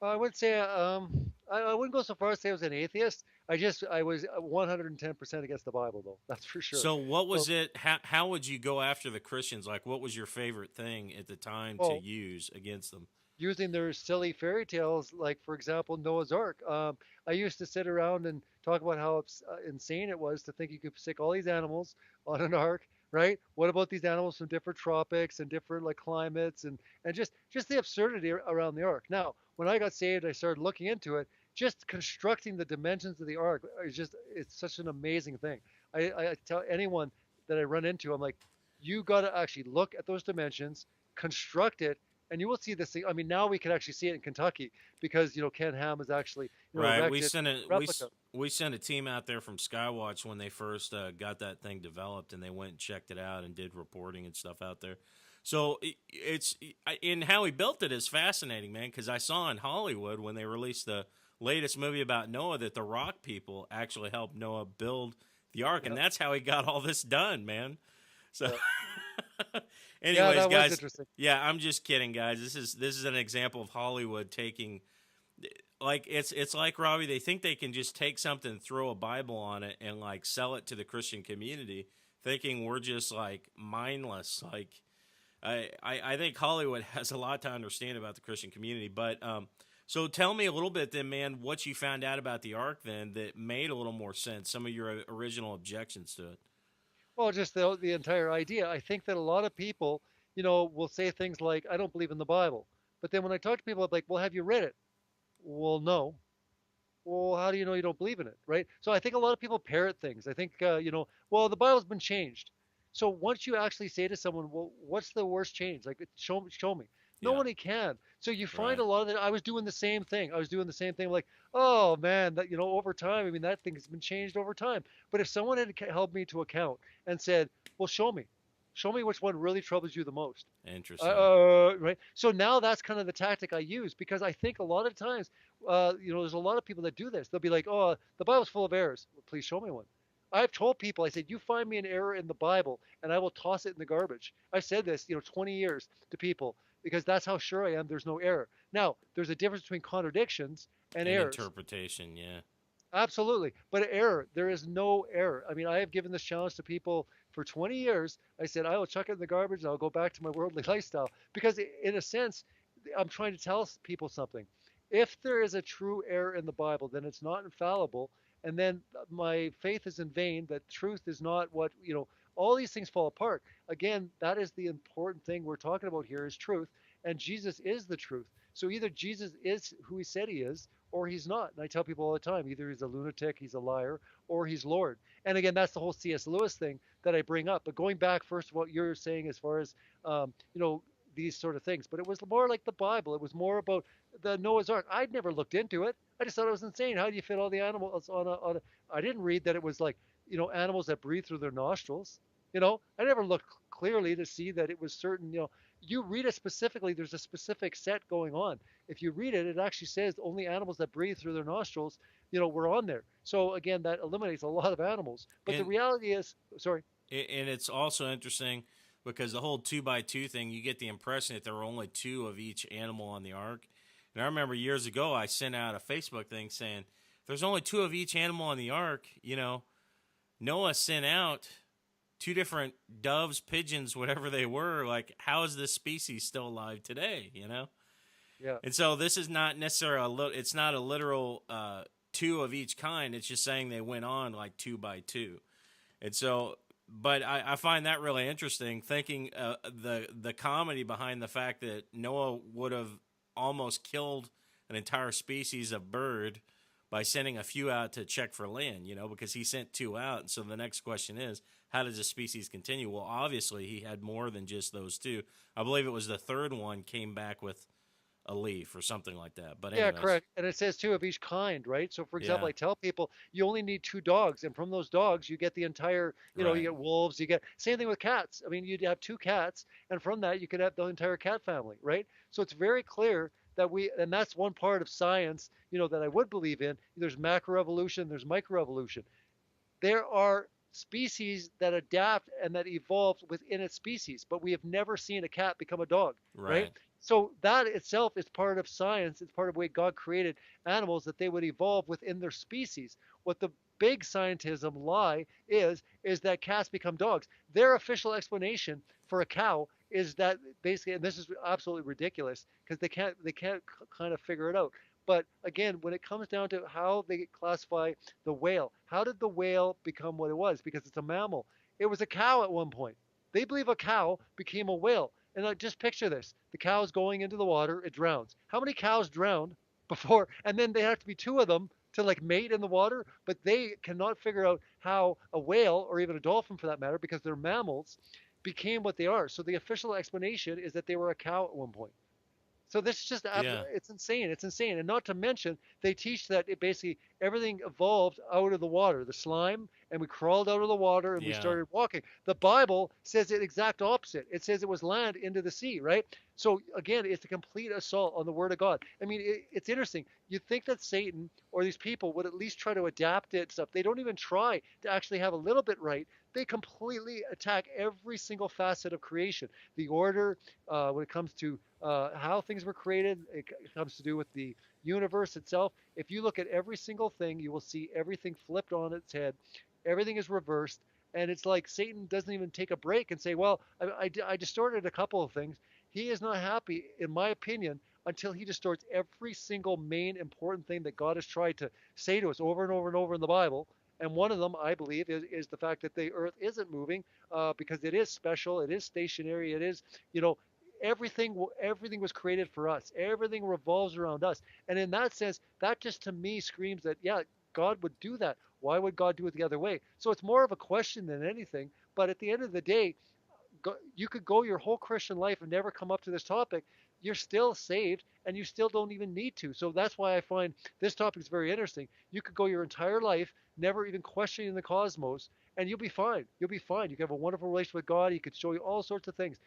B: I would say I wouldn't go so far as to say I was an atheist. I was 110% against the Bible, though. That's for sure.
A: So what
B: So,
A: was it? How would you go after the Christians? Like, what was your favorite thing at the time to
B: oh,
A: use against them?
B: using their silly fairy tales, like for example Noah's Ark. I used to sit around and talk about how insane it was to think you could stick all these animals on an ark, right? What about these animals from different tropics and different like climates and just the absurdity around the ark. Now, when I got saved, I started looking into it. Just constructing the dimensions of the ark is just it's such an amazing thing. I tell anyone that I run into, I'm like, you got to actually look at those dimensions, construct it, and you will see this thing. I mean, now we can actually see it in Kentucky because Ken Ham has actually
A: Right. We
B: erected
A: sent a
B: a replica.
A: we sent a team out there from Skywatch when they first got that thing developed, and they went and checked it out and did reporting and stuff out there. So it's and how he built it is fascinating, man. Because I saw in Hollywood when they released the latest movie about Noah that the Rock people actually helped Noah build the ark, and
B: Yep,
A: that's how he got all this done, man. So,
B: yep. Yeah,
A: anyways,
B: that was
A: guys,
B: interesting.
A: yeah, I'm just kidding, guys. This is an example of Hollywood taking, like, it's like, Robbie. They think they can just take something, throw a Bible on it, and like sell it to the Christian community, thinking we're just like mindless. Like, I think Hollywood has a lot to understand about the Christian community. But so tell me a little bit then, man, what you found out about the ark then that made a little more sense. Some of your original objections to it.
B: Well, just the entire idea. I think that a lot of people, will say things like, "I don't believe in the Bible," but then when I talk to people, I'm like, "Well, have you read it?" Well, no. Well, how do you know you don't believe in it, right? So I think a lot of people parrot things. I think, well, the Bible's been changed. So once you actually say to someone, well, what's the worst change? Like, show me.
A: Yeah.
B: Nobody can. So you find
A: Right.
B: a lot of that. I was doing the same thing. I was doing the same thing. Like, oh man, that over time. I mean, that thing has been changed over time. But if someone had held me to account and said, well, show me which one really troubles you the most.
A: Interesting.
B: Right. So now that's kind of the tactic I use because I think a lot of times, there's a lot of people that do this. They'll be like, "Oh, the Bible's full of errors." Well, please show me one. I've told people, I said, "You find me an error in the Bible, and I will toss it in the garbage." I've said this, 20 years to people because that's how sure I am. There's no error. Now, there's a difference between contradictions and
A: And
B: errors.
A: interpretation, yeah.
B: Absolutely. But error, there is no error. I mean, I have given this challenge to people for 20 years. I said, I will chuck it in the garbage and I'll go back to my worldly lifestyle. Because, in a sense, I'm trying to tell people something. If there is a true error in the Bible, then it's not infallible. And then my faith is in vain, that truth is not what, all these things fall apart. Again, that is the important thing we're talking about here is truth. And Jesus is the truth. So either Jesus is who he said he is, or he's not. And I tell people all the time, either he's a lunatic, he's a liar, or he's Lord. And again, that's the whole C.S. Lewis thing that I bring up. But going back first to what you're saying as far as, these sort of things, but it was more like the Bible. It was more about the Noah's Ark. I'd never looked into it. I just thought it was insane. How do you fit all the animals on a I didn't read that it was like, animals that breathe through their nostrils. I never looked clearly to see that it was certain, you read it specifically, there's a specific set going on. If you read it, it actually says only animals that breathe through their nostrils, were on there. So again, that eliminates a lot of animals. But the
A: And
B: reality is, sorry,
A: and it's also interesting because the whole two by two thing, you get the impression that there were only two of each animal on the ark. And I remember years ago, I sent out a Facebook thing saying, if there's only two of each animal on the ark, Noah sent out two different doves, pigeons, whatever they were. Like, how is this species still alive today?
B: yeah,
A: And so this is not necessarily it's not a literal two of each kind. It's just saying they went on like two by two. And so, but I find that really interesting, thinking the comedy behind the fact that Noah would have almost killed an entire species of bird by sending a few out to check for land, because he sent two out. And so the next question is, how does the species continue? Well, obviously he had more than just those two. I believe it was the third one came back with a leaf or something like that. But
B: Yeah,
A: anyways,
B: correct. And it says too of each kind, right? So for example,
A: yeah,
B: I tell people you only need two dogs, and from those dogs you get the entire, you
A: right,
B: get wolves, you get same thing with cats. I mean, you'd have two cats, and from that you could have the entire cat family, right? So it's very clear that and that's one part of science, that I would believe in. There's macroevolution, there's microevolution. There are species that adapt and that evolve within its species, but we have never seen a cat become a dog, right?
A: right,
B: So that itself is part of science. It's part of the way God created animals, that they would evolve within their species. What the big scientism lie is that cats become dogs. Their official explanation for a cow is that basically, and this is absolutely ridiculous because they can't kind of figure it out. But again, when it comes down to how they classify the whale. How did the whale become what it was? Because it's a mammal. It was a cow at one point. They believe a cow became a whale. And just picture this. The cow's going into the water, it drowns. How many cows drowned before? And then there have to be two of them to like mate in the water, but they cannot figure out how a whale, or even a dolphin for that matter, because they're mammals, became what they are. So the official explanation is that they were a cow at one point. So this is just
A: yeah,
B: it's insane. It's insane. And not to mention, they teach that it basically everything evolved out of the water, the slime, and we crawled out of the water and we
A: yeah,
B: started walking. The Bible says the exact opposite. It says it was land into the sea, right? So again, it's a complete assault on the word of God. I mean, it's interesting. You'd think that Satan or these people would at least try to adapt it stuff. They don't even try to actually have a little bit right. They completely attack every single facet of creation, the order, when it comes to how things were created. It comes to do with the universe itself. If you look at every single thing, you will see everything flipped on its head. Everything is reversed. And it's like Satan doesn't even take a break and say, well, I distorted a couple of things. He is not happy, in my opinion, until he distorts every single main important thing that God has tried to say to us over and over and over in the Bible. And one of them, I believe, is the fact that the earth isn't moving because it is special, it is stationary, it is, you know, everything was created for us. Everything revolves around us. And in that sense, that just to me screams that, yeah, God would do that. Why would God do it the other way? So it's more of a question than anything. But at the end of the day, you could go your whole Christian life and never come up to this topic. You're still saved and you still don't even need to. So that's why I find this topic is very interesting. You could go your entire life never even questioning the cosmos and you'll be fine. You'll be fine. You can have a wonderful relationship with God. He could show you all sorts of things.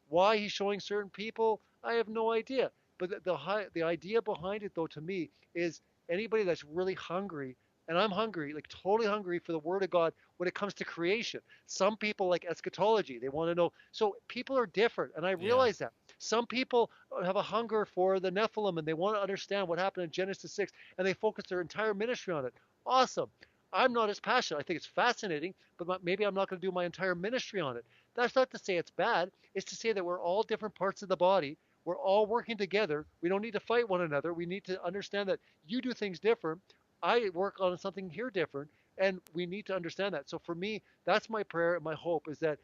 B: Why he's showing certain people, I have no idea. But the idea behind it, though, to me, is anybody that's really hungry, and I'm hungry, like totally hungry for the Word of God when it comes to creation. Some people like eschatology; they want to know. So people are different, and I
A: yeah,
B: realize that. Some people have a hunger for the Nephilim, and they want to understand what happened in Genesis 6, and they focus their entire ministry on it. Awesome. I'm not as passionate. I think it's fascinating, but maybe I'm not going to do my entire ministry on it. That's not to say it's bad. It's to say that we're all different parts of the body. We're all working together. We don't need to fight one another. We need to understand that you do things different. I work on something here different, and we need to understand that. So for me, that's my prayer and my hope is that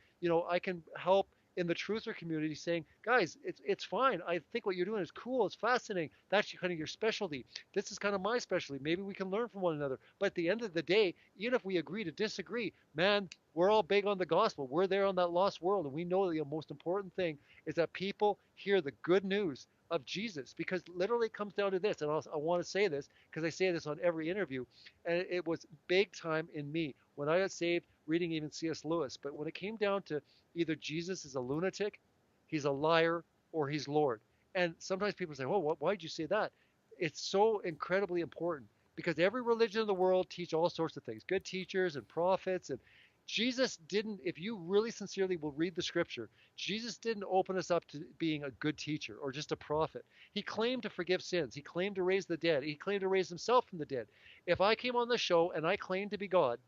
B: I can help in the truther community, saying, guys, it's fine. I think what you're doing is cool. It's fascinating. That's kind of your specialty. This is kind of my specialty. Maybe we can learn from one another. But at the end of the day, even if we agree to disagree, man, we're all big on the gospel. We're there on that lost world, and we know the most important thing is that people hear the good news of Jesus, because literally it comes down to this. And I want to say this because I say this on every interview, and it was big time in me when I got saved, reading even C.S. Lewis. But when it came down to either Jesus is a lunatic, he's a liar, or he's Lord. And sometimes people say, well, why'd you say that? It's so incredibly important because every religion in the world teach all sorts of things, good teachers and prophets. And Jesus didn't, if you really sincerely will read the scripture, Jesus didn't open us up to being a good teacher or just a prophet. He claimed to forgive sins. He claimed to raise the dead. He claimed to raise himself from the dead. If I came on the show and I claimed to be God,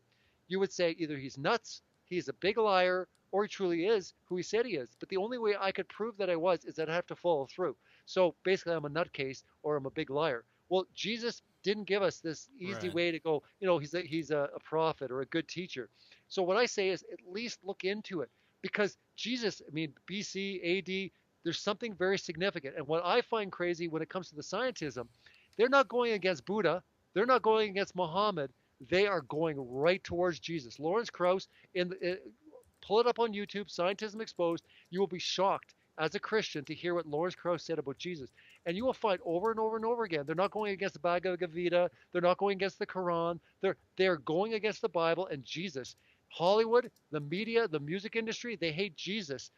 B: you would say either he's nuts, he's a big liar, or he truly is who he said he is. But the only way I could prove that I was is that I have to follow through. So basically, I'm a nutcase or I'm a big liar. Well, Jesus didn't give us this easy
A: right,
B: way to go, he's a prophet or a good teacher. So what I say is at least look into it because Jesus, I mean, BC, AD, there's something very significant. And what I find crazy when it comes to the scientism, they're not going against Buddha. They're not going against Muhammad. They are going right towards Jesus. Lawrence Krauss, pull it up on YouTube, Scientism Exposed. You will be shocked. as a Christian to hear what Lawrence Krauss said about Jesus. And you will find over and over and over again, they're not going against the Bhagavad Gita, they're not going against the Quran, they're going against the Bible and Jesus. Hollywood, the media, the music industry, they hate Jesus.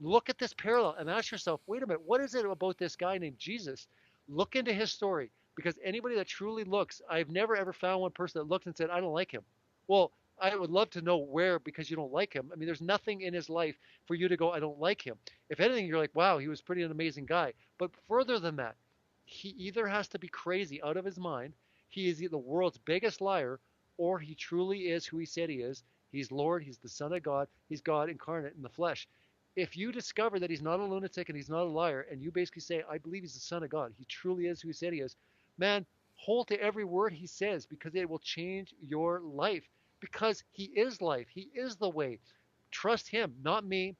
B: Look at this parallel and ask yourself, wait a minute, what is it about this guy named Jesus? Look into his story, because anybody that truly looks, I've never ever found one person that looked and said, I don't like him. Well, I would love to know where, because you don't like him. I mean, there's nothing in his life for you to go, I don't like him. If anything, you're like, wow, he was pretty an amazing guy. But further than that, he either has to be crazy out of his mind, he is the world's biggest liar, or he truly is who he said he is. He's Lord, he's the Son of God, he's God incarnate in the flesh. If you discover that he's not a lunatic and he's not a liar, and you basically say, I believe he's the Son of God, he truly is who he said he is, man, hold to every word he says, because it will change your life. Because he is life, he is the way. Trust him, not me,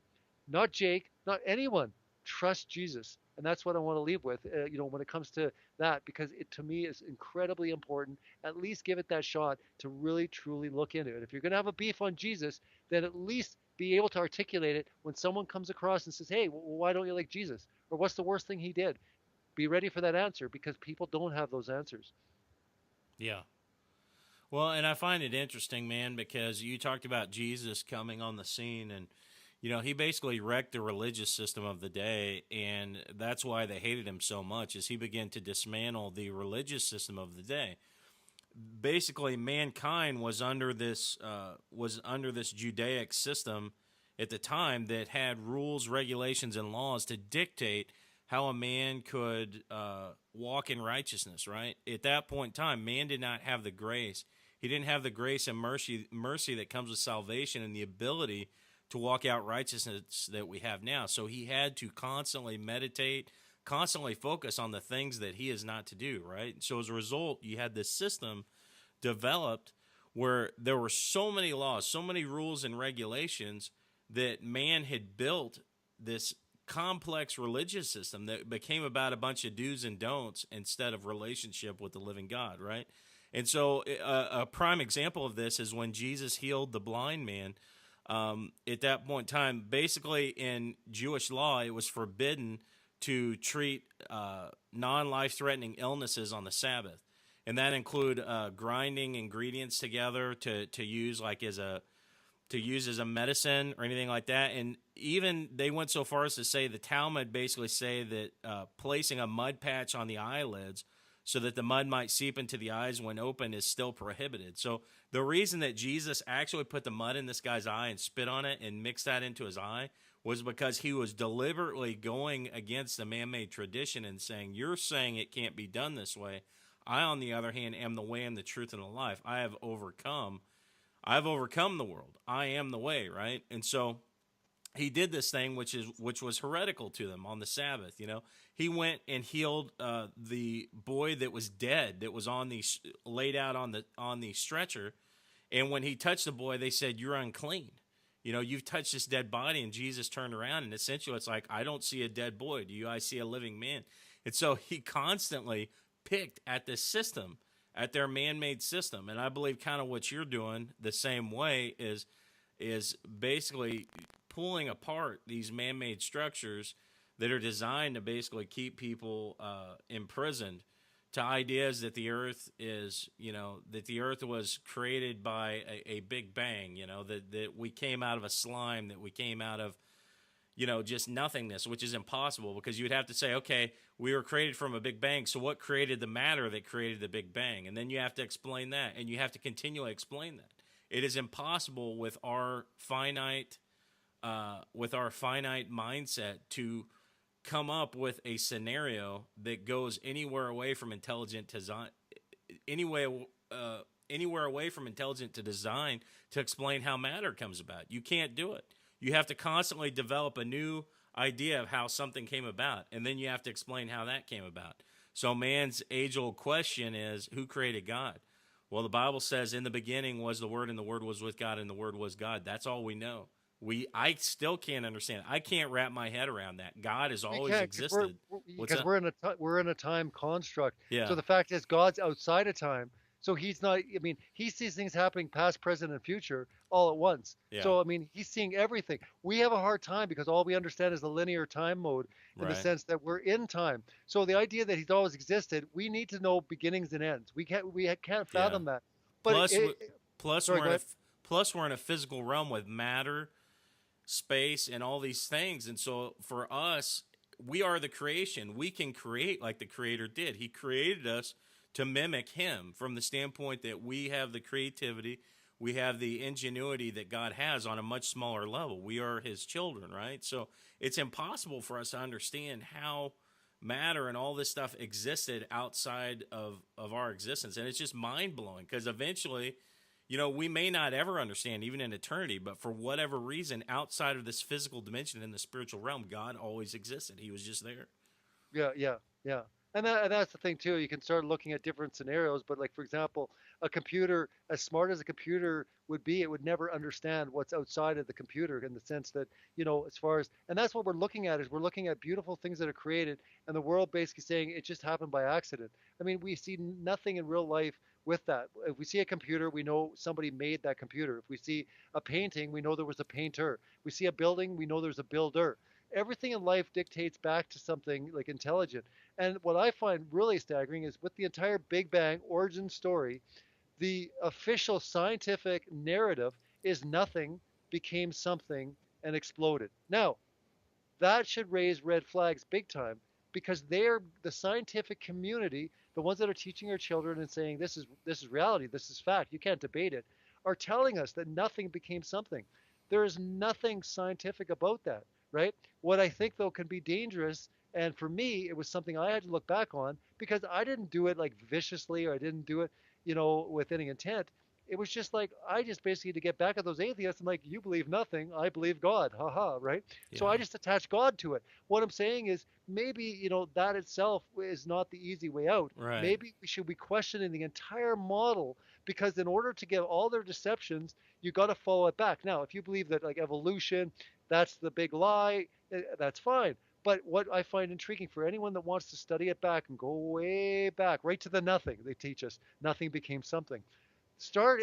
B: not Jake, not anyone. Trust Jesus. And that's what I want to leave with, when it comes to that, because it to me is incredibly important. At least give it that shot to really, truly look into it. If you're going to have a beef on Jesus, then at least be able to articulate it when someone comes across and says, hey, why don't you like Jesus? Or what's the worst thing he did? Be ready for that answer, because people don't have those answers.
A: Yeah. Well, and I find it interesting, man, because you talked about Jesus coming on the scene, and he basically wrecked the religious system of the day, and that's why they hated him so much, is he began to dismantle the religious system of the day. Basically, mankind was under this Judaic system at the time that had rules, regulations, and laws to dictate how a man could walk in righteousness. Right at that point in time, man did not have the grace. He didn't have the grace and mercy that comes with salvation and the ability to walk out righteousness that we have now. So he had to constantly meditate, constantly focus on the things that he is not to do, right? So as a result, you had this system developed where there were so many laws, so many rules and regulations, that man had built this complex religious system that became about a bunch of do's and don'ts instead of relationship with the living God, right? And so a prime example of this is when Jesus healed the blind man. At that point in time, basically in Jewish law, it was forbidden to treat non-life-threatening illnesses on the Sabbath, and that include grinding ingredients together to use as a medicine or anything like that. And even they went so far as to say, the Talmud basically say that placing a mud patch on the eyelids so that the mud might seep into the eyes when open is still prohibited. So the reason that Jesus actually put the mud in this guy's eye and spit on it and mixed that into his eye was because he was deliberately going against the man-made tradition and saying, you're saying it can't be done this way. I, on the other hand, am the way and the truth and the life. I've overcome the world. I am the way, right? And so he did this thing which was heretical to them on the Sabbath. He went and healed the boy that was dead, that was laid out on the stretcher, and when he touched the boy, they said, "You're unclean. You've touched this dead body." And Jesus turned around, and essentially, it's like, "I don't see a dead boy. Do you? I see a living man." And so he constantly picked at this system, at their man-made system, and I believe kind of what you're doing the same way is basically pulling apart these man-made structures that are designed to basically keep people imprisoned to ideas that the earth was created by a big bang, that we came out of a slime, that we came out of, just nothingness, which is impossible, because you would have to say, okay, we were created from a big bang, so what created the matter that created the big bang? And then you have to explain that, and you have to continually explain that. It is impossible with our finite mindset to come up with a scenario that goes anywhere away from intelligent design, anywhere away from intelligent to design to explain how matter comes about. You can't do it. You have to constantly develop a new idea of how something came about, and then you have to explain how that came about. So man's age-old question is, who created God? Well, the Bible says, in the beginning was the Word, and the Word was with God, and the Word was God. That's all we know. I still can't understand. I can't wrap my head around that. God has always existed.
B: Because we're in a time construct.
A: Yeah.
B: So the fact is, God's outside of time. So he's not, I mean, he sees things happening past, present, and future all at once.
A: Yeah.
B: So, I mean, he's seeing everything. We have a hard time because all we understand is the linear time mode in the
A: Right.
B: sense that we're in time. So the idea that he's always existed, we need to know beginnings and ends. We can't
A: Yeah.
B: fathom that. But
A: Plus, plus
B: sorry,
A: we're
B: go
A: in
B: ahead.
A: plus we're in a physical realm with matter, space, and all these things. And so for us, we are the creation. We can create like the Creator did. He created us to mimic Him from the standpoint that we have the creativity, we have the ingenuity that God has on a much smaller level. We are His children, right? So it's impossible for us to understand how matter and all this stuff existed outside of our existence. And it's just mind blowing because eventually, we may not ever understand, even in eternity, but for whatever reason, outside of this physical dimension in the spiritual realm, God always existed. He was just there.
B: Yeah, yeah, yeah. And that's the thing too. You can start looking at different scenarios, but like for example, a computer, as smart as a computer would be, it would never understand what's outside of the computer in the sense that, as far as, and that's what we're looking at is we're looking at beautiful things that are created and the world basically saying it just happened by accident. I mean, we see nothing in real life with that. If we see a computer, we know somebody made that computer. If we see a painting, we know there was a painter. We see a building, we know there's a builder. Everything in life dictates back to something like intelligent. And what I find really staggering is with the entire Big Bang origin story, the official scientific narrative is nothing became something and exploded. Now, that should raise red flags big time because they're the scientific community, the ones that are teaching our children and saying this is reality, this is fact, you can't debate it, are telling us that nothing became something. There is nothing scientific about that, right? What I think though can be dangerous, and for me it was something I had to look back on because I didn't do it like viciously or I didn't do it, with any intent. It was just like I just basically to get back at those atheists. I'm like, you believe nothing, I believe God, haha, right? So I
A: Yeah.
B: just attach God to it. What I'm saying is maybe, that itself is not the easy way out.
A: Right.
B: Maybe we should be questioning the entire model because in order to get all their deceptions, you got to follow it back. Now, if you believe that like evolution, that's the big lie, that's fine. But what I find intriguing for anyone that wants to study it back and go way back, right to the nothing, they teach us nothing became something. Start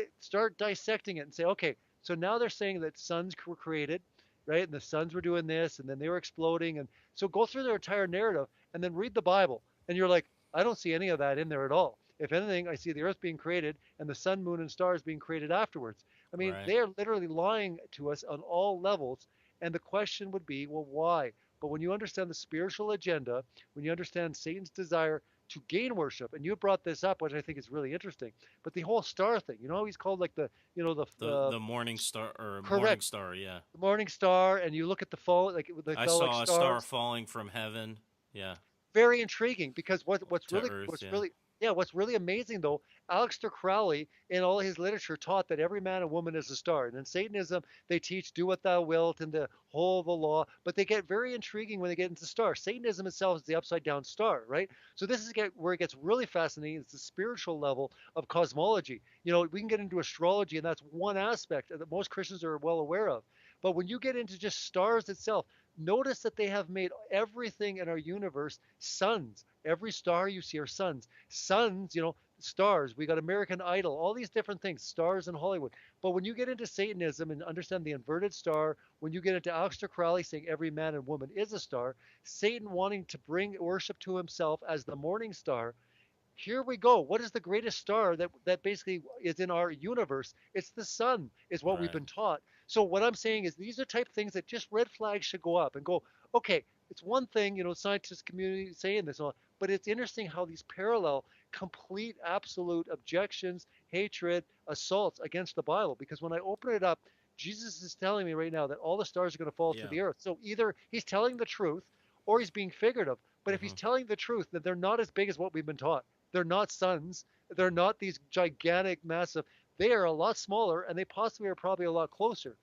B: dissecting it and say, okay, so now they're saying that suns were created, right? And the suns were doing this, and then they were exploding, and so go through their entire narrative and then read the Bible, and you're like, I don't see any of that in there at all. If anything, I see the earth being created and the sun, moon, and stars being created afterwards. I mean,
A: Right.
B: they are literally lying to us on all levels. And the question would be, well, why? But when you understand the spiritual agenda, when you understand Satan's desire to gain worship, and you brought this up, which I think is really interesting, but the whole star thing, he's called like the
A: The morning star or morning
B: correct
A: star, yeah.
B: the morning star, and you look at the phone, like they
A: I
B: fell like
A: saw a star
B: stars.
A: falling from heaven. Yeah.
B: Very intriguing because what's
A: To
B: really
A: earth,
B: what's
A: yeah.
B: really yeah what's really amazing though, Aleister Crowley in all his literature taught that every man and woman is a star, and in Satanism they teach do what thou wilt and the whole of the law, but they get very intriguing when they get into star. Satanism itself is the upside down star, right? So this is where it gets really fascinating. It's the spiritual level of cosmology. We can get into astrology, and that's one aspect that most Christians are well aware of. But when you get into just stars itself, notice that they have made everything in our universe suns. Every star you see are suns. Suns, stars. We got American Idol, all these different things, stars in Hollywood. But when you get into Satanism and understand the inverted star, when you get into Aleister Crowley saying every man and woman is a star, Satan wanting to bring worship to himself as the morning star, here we go. What is the greatest star that basically is in our universe? It's the sun, is what we've
A: Right.
B: been taught. So what I'm saying is these are type of things that just red flags should go up and go, okay, it's one thing, scientist community saying this, but it's interesting how these parallel complete absolute objections, hatred, assaults against the Bible. Because when I open it up, Jesus is telling me right now that all the stars are going to fall to
A: Yeah.
B: the earth. So either he's telling the truth or he's being figurative. But if he's
A: Hmm.
B: telling the truth, then they're not as big as what we've been taught. They're not suns. They're not these gigantic, massive. They are a lot smaller, and they possibly are probably a lot closer.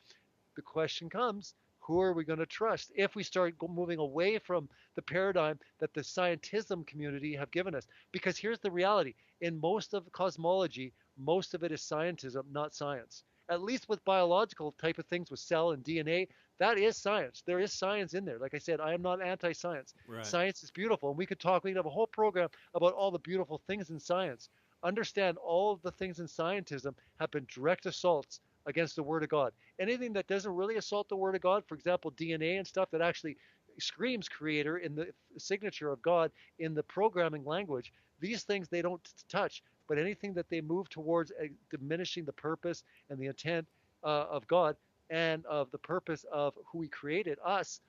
B: The question comes, who are we going to trust if we start moving away from the paradigm that the scientism community have given us? Because here's the reality. In most of cosmology, most of it is scientism, not science. At least with biological type of things with cell and DNA, that is science. There is science in there. Like I said, I am not anti-science.
A: Right.
B: Science is beautiful, and we could have a whole program about all the beautiful things in science. understand all of the things in scientism have been direct assaults against the Word of God. Anything that doesn't really assault the Word of God, for example, DNA and stuff that actually screams creator in the signature of God in the programming language, these things they don't touch. But anything that they move towards diminishing the purpose and the intent of God and of the purpose of who He created us,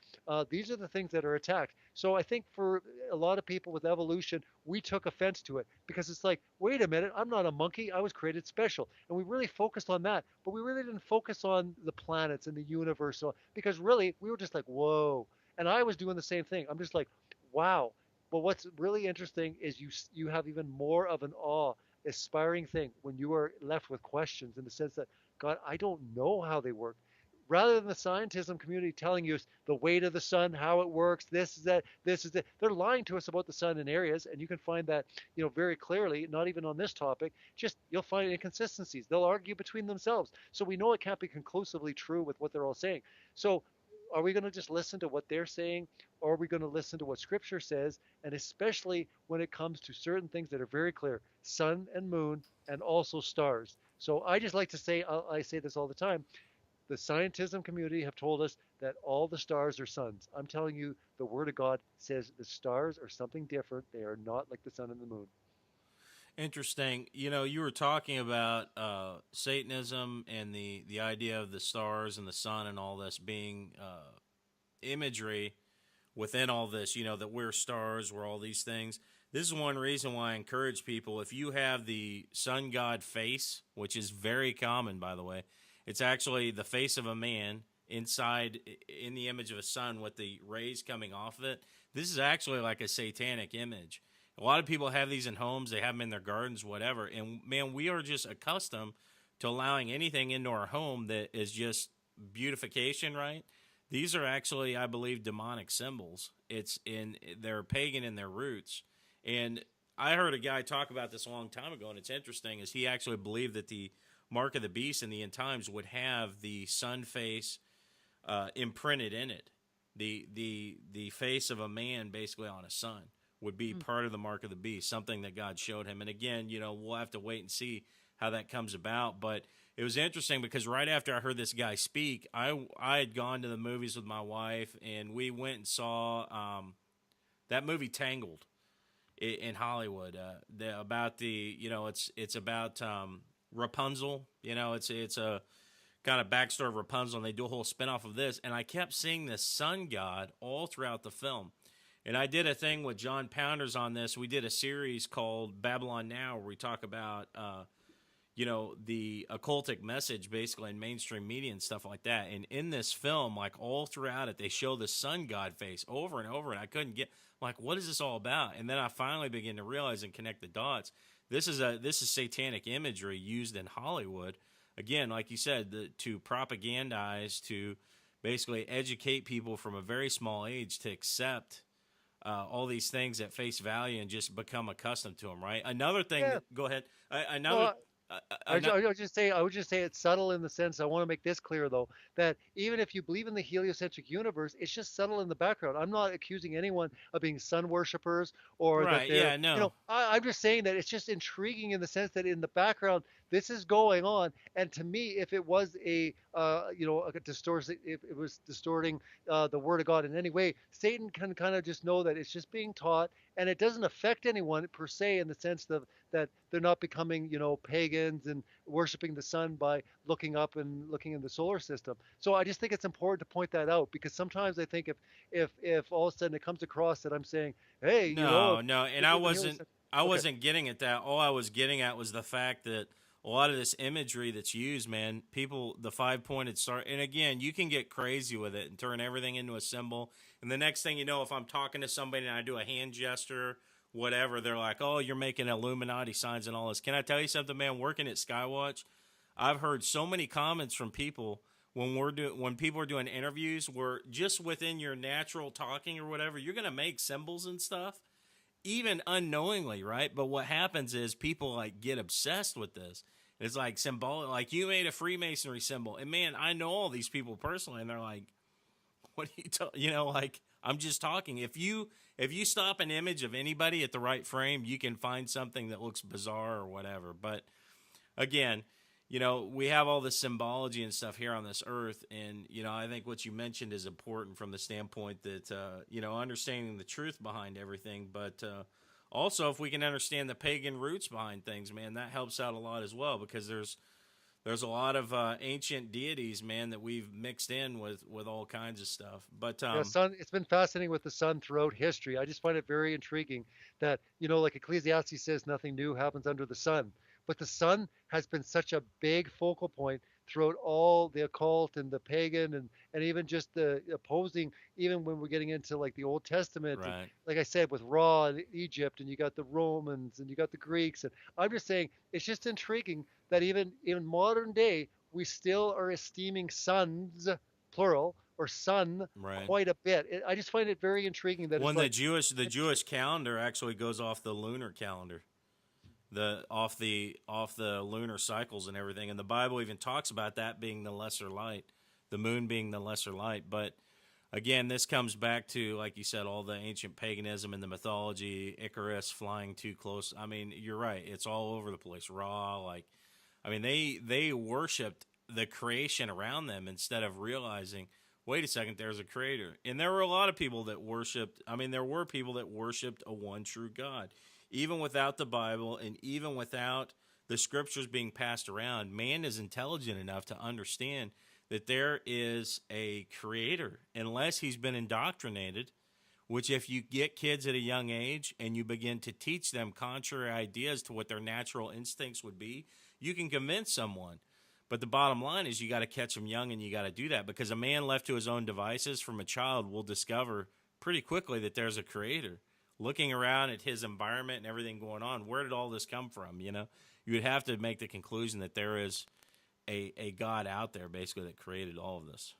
B: these are the things that are attacked. So I think for a lot of people with evolution, we took offense to it because it's like, wait a minute, I'm not a monkey. I was created special. And we really focused on that, but we really didn't focus on the planets and the universe. So, because really, we were just like, whoa. And I was doing the same thing. I'm just like, wow. But what's really interesting is you have even more of an awe, aspiring thing when you are left with questions in the sense that, God, I don't know how they work. Rather than the scientism community telling you the weight of the sun, how it works, this is that, this is that, they're lying to us about the sun in areas, and you can find that, very clearly. Not even on this topic. Just you'll find inconsistencies. They'll argue between themselves, so we know it can't be conclusively true with what they're all saying. So, are we going to just listen to what they're saying, or are we going to listen to what Scripture says? And especially when it comes to certain things that are very clear: sun and moon, and also stars. So I just like to say, I say this all the time, the scientism community have told us that all the stars are suns. I'm telling you, the Word of God says the stars are something different. They are not like the sun and the moon.
A: Interesting. You were talking about Satanism and the idea of the stars and the sun and all this being imagery within all this, that we're stars, we're all these things. This is one reason why I encourage people, if you have the sun god face, which is very common, by the way, it's actually the face of a man inside in the image of a sun with the rays coming off of it. This is actually like a satanic image. A lot of people have these in homes. They have them in their gardens, whatever. And, man, we are just accustomed to allowing anything into our home that is just beautification, right? These are actually, I believe, demonic symbols. They're pagan in their roots. And I heard a guy talk about this a long time ago, and it's interesting, is he actually believed that the mark of the beast in the end times would have the sun face imprinted in it. The face of a man basically on a sun would be part of the mark of the beast, something that God showed him. And again, we'll have to wait and see how that comes about. But it was interesting because right after I heard this guy speak, I had gone to the movies with my wife, and we went and saw that movie Tangled in Hollywood. It's about Rapunzel. It's a kind of backstory of Rapunzel, and they do a whole spinoff of this. And I kept seeing this sun god all throughout the film. And I did a thing with John Pounders on this. We did a series called Babylon Now, where we talk about, the occultic message basically in mainstream media and stuff like that. And in this film, like all throughout it, they show the sun god face over and over. And I couldn't get, like, what is this all about? And then I finally began to realize and connect the dots. This is satanic imagery used in Hollywood. Again, like you said, to propagandize, to basically educate people from a very small age to accept all these things at face value and just become accustomed to them, right? Another thing,
B: Yeah.
A: go ahead.
B: Well, I would just say it's subtle in the sense. I want to make this clear, though, that even if you believe in the heliocentric universe, it's just subtle in the background. I'm not accusing anyone of being sun worshippers or that
A: Right,
B: they're,
A: yeah, no.
B: I'm just saying that it's just intriguing in the sense that in the background, this is going on. And to me, if it was a distortion, if it was distorting the word of God in any way, Satan can kind of just know that it's just being taught, and it doesn't affect anyone per se in the sense that they're not becoming, pagans and worshiping the sun by looking up and looking in the solar system. So I just think it's important to point that out, because sometimes I think if all of a sudden it comes across that I'm saying, hey,
A: No, no, and I
B: the
A: wasn't
B: heliocentric.
A: I
B: Okay.
A: wasn't getting at that. All I was getting at was the fact that a lot of this imagery that's used, man, people, the five-pointed star, and again, you can get crazy with it and turn everything into a symbol. And the next thing you know, if I'm talking to somebody and I do a hand gesture, whatever, they're like, "Oh, you're making Illuminati signs and all this." Can I tell you something, man? Working at Skywatch, I've heard so many comments from people when people are doing interviews where just within your natural talking or whatever, you're going to make symbols and stuff, even unknowingly, right? But what happens is people like get obsessed with this. It's like symbolic, like you made a Freemasonry symbol, and man, I know all these people personally, and they're like, What do you tell? Like I'm just talking. If you stop an image of anybody at the right frame, you can find something that looks bizarre or whatever. But again, we have all this symbology and stuff here on this earth, and I think what you mentioned is important from the standpoint that understanding the truth behind everything, but also if we can understand the pagan roots behind things, man, that helps out a lot as well, because there's a lot of ancient deities, man, that we've mixed in with all kinds of stuff. But
B: Yeah, sun. It's been fascinating with the sun throughout history. I just find it very intriguing that, like Ecclesiastes says, nothing new happens under the sun. But the sun has been such a big focal point throughout all the occult and the pagan and even just the opposing, even when we're getting into like the Old Testament. And
A: right,
B: like I said, with Ra and Egypt, and you got the Romans and you got the Greeks. And I'm just saying it's just intriguing that even modern day, we still are esteeming suns, plural, or sun
A: right.
B: quite a bit. I just find it very intriguing that it's
A: When the
B: like,
A: Jewish calendar actually goes off the lunar calendar, the off the lunar cycles and everything, and the Bible even talks about that being the lesser light, the moon being the lesser light. But again, this comes back to, like you said, all the ancient paganism and the mythology, Icarus flying too close. I mean, you're right; it's all over the place. Ra, like, I mean, they worshipped the creation around them instead of realizing, wait a second, there's a creator. And there were a lot of people that worshipped, I mean, there were people that worshipped a one true God. Even without the Bible and even without the scriptures being passed around, man is intelligent enough to understand that there is a creator, unless he's been indoctrinated, which if you get kids at a young age and you begin to teach them contrary ideas to what their natural instincts would be, you can convince someone. But the bottom line is you got to catch them young, and you got to do that, because a man left to his own devices from a child will discover pretty quickly that there's a creator. Looking around at his environment and everything going on, where did all this come from? You would have to make the conclusion that there is a God out there, basically, that created all of this.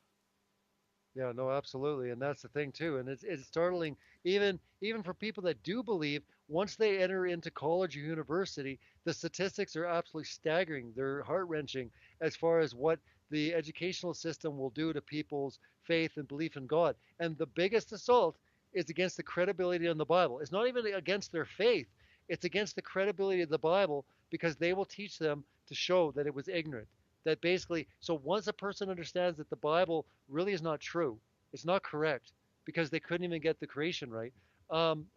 B: yeah, no, absolutely, and that's the thing too. And it's startling, even for people that do believe. Once they enter into college or university, the statistics are absolutely staggering. They're heart wrenching as far as what the educational system will do to people's faith and belief in God. And the biggest assault is against the credibility of the Bible. It's not even against their faith; it's against the credibility of the Bible, because they will teach them to show that it was ignorant. That basically, so once a person understands that the Bible really is not true, it's not correct, because they couldn't even get the creation right.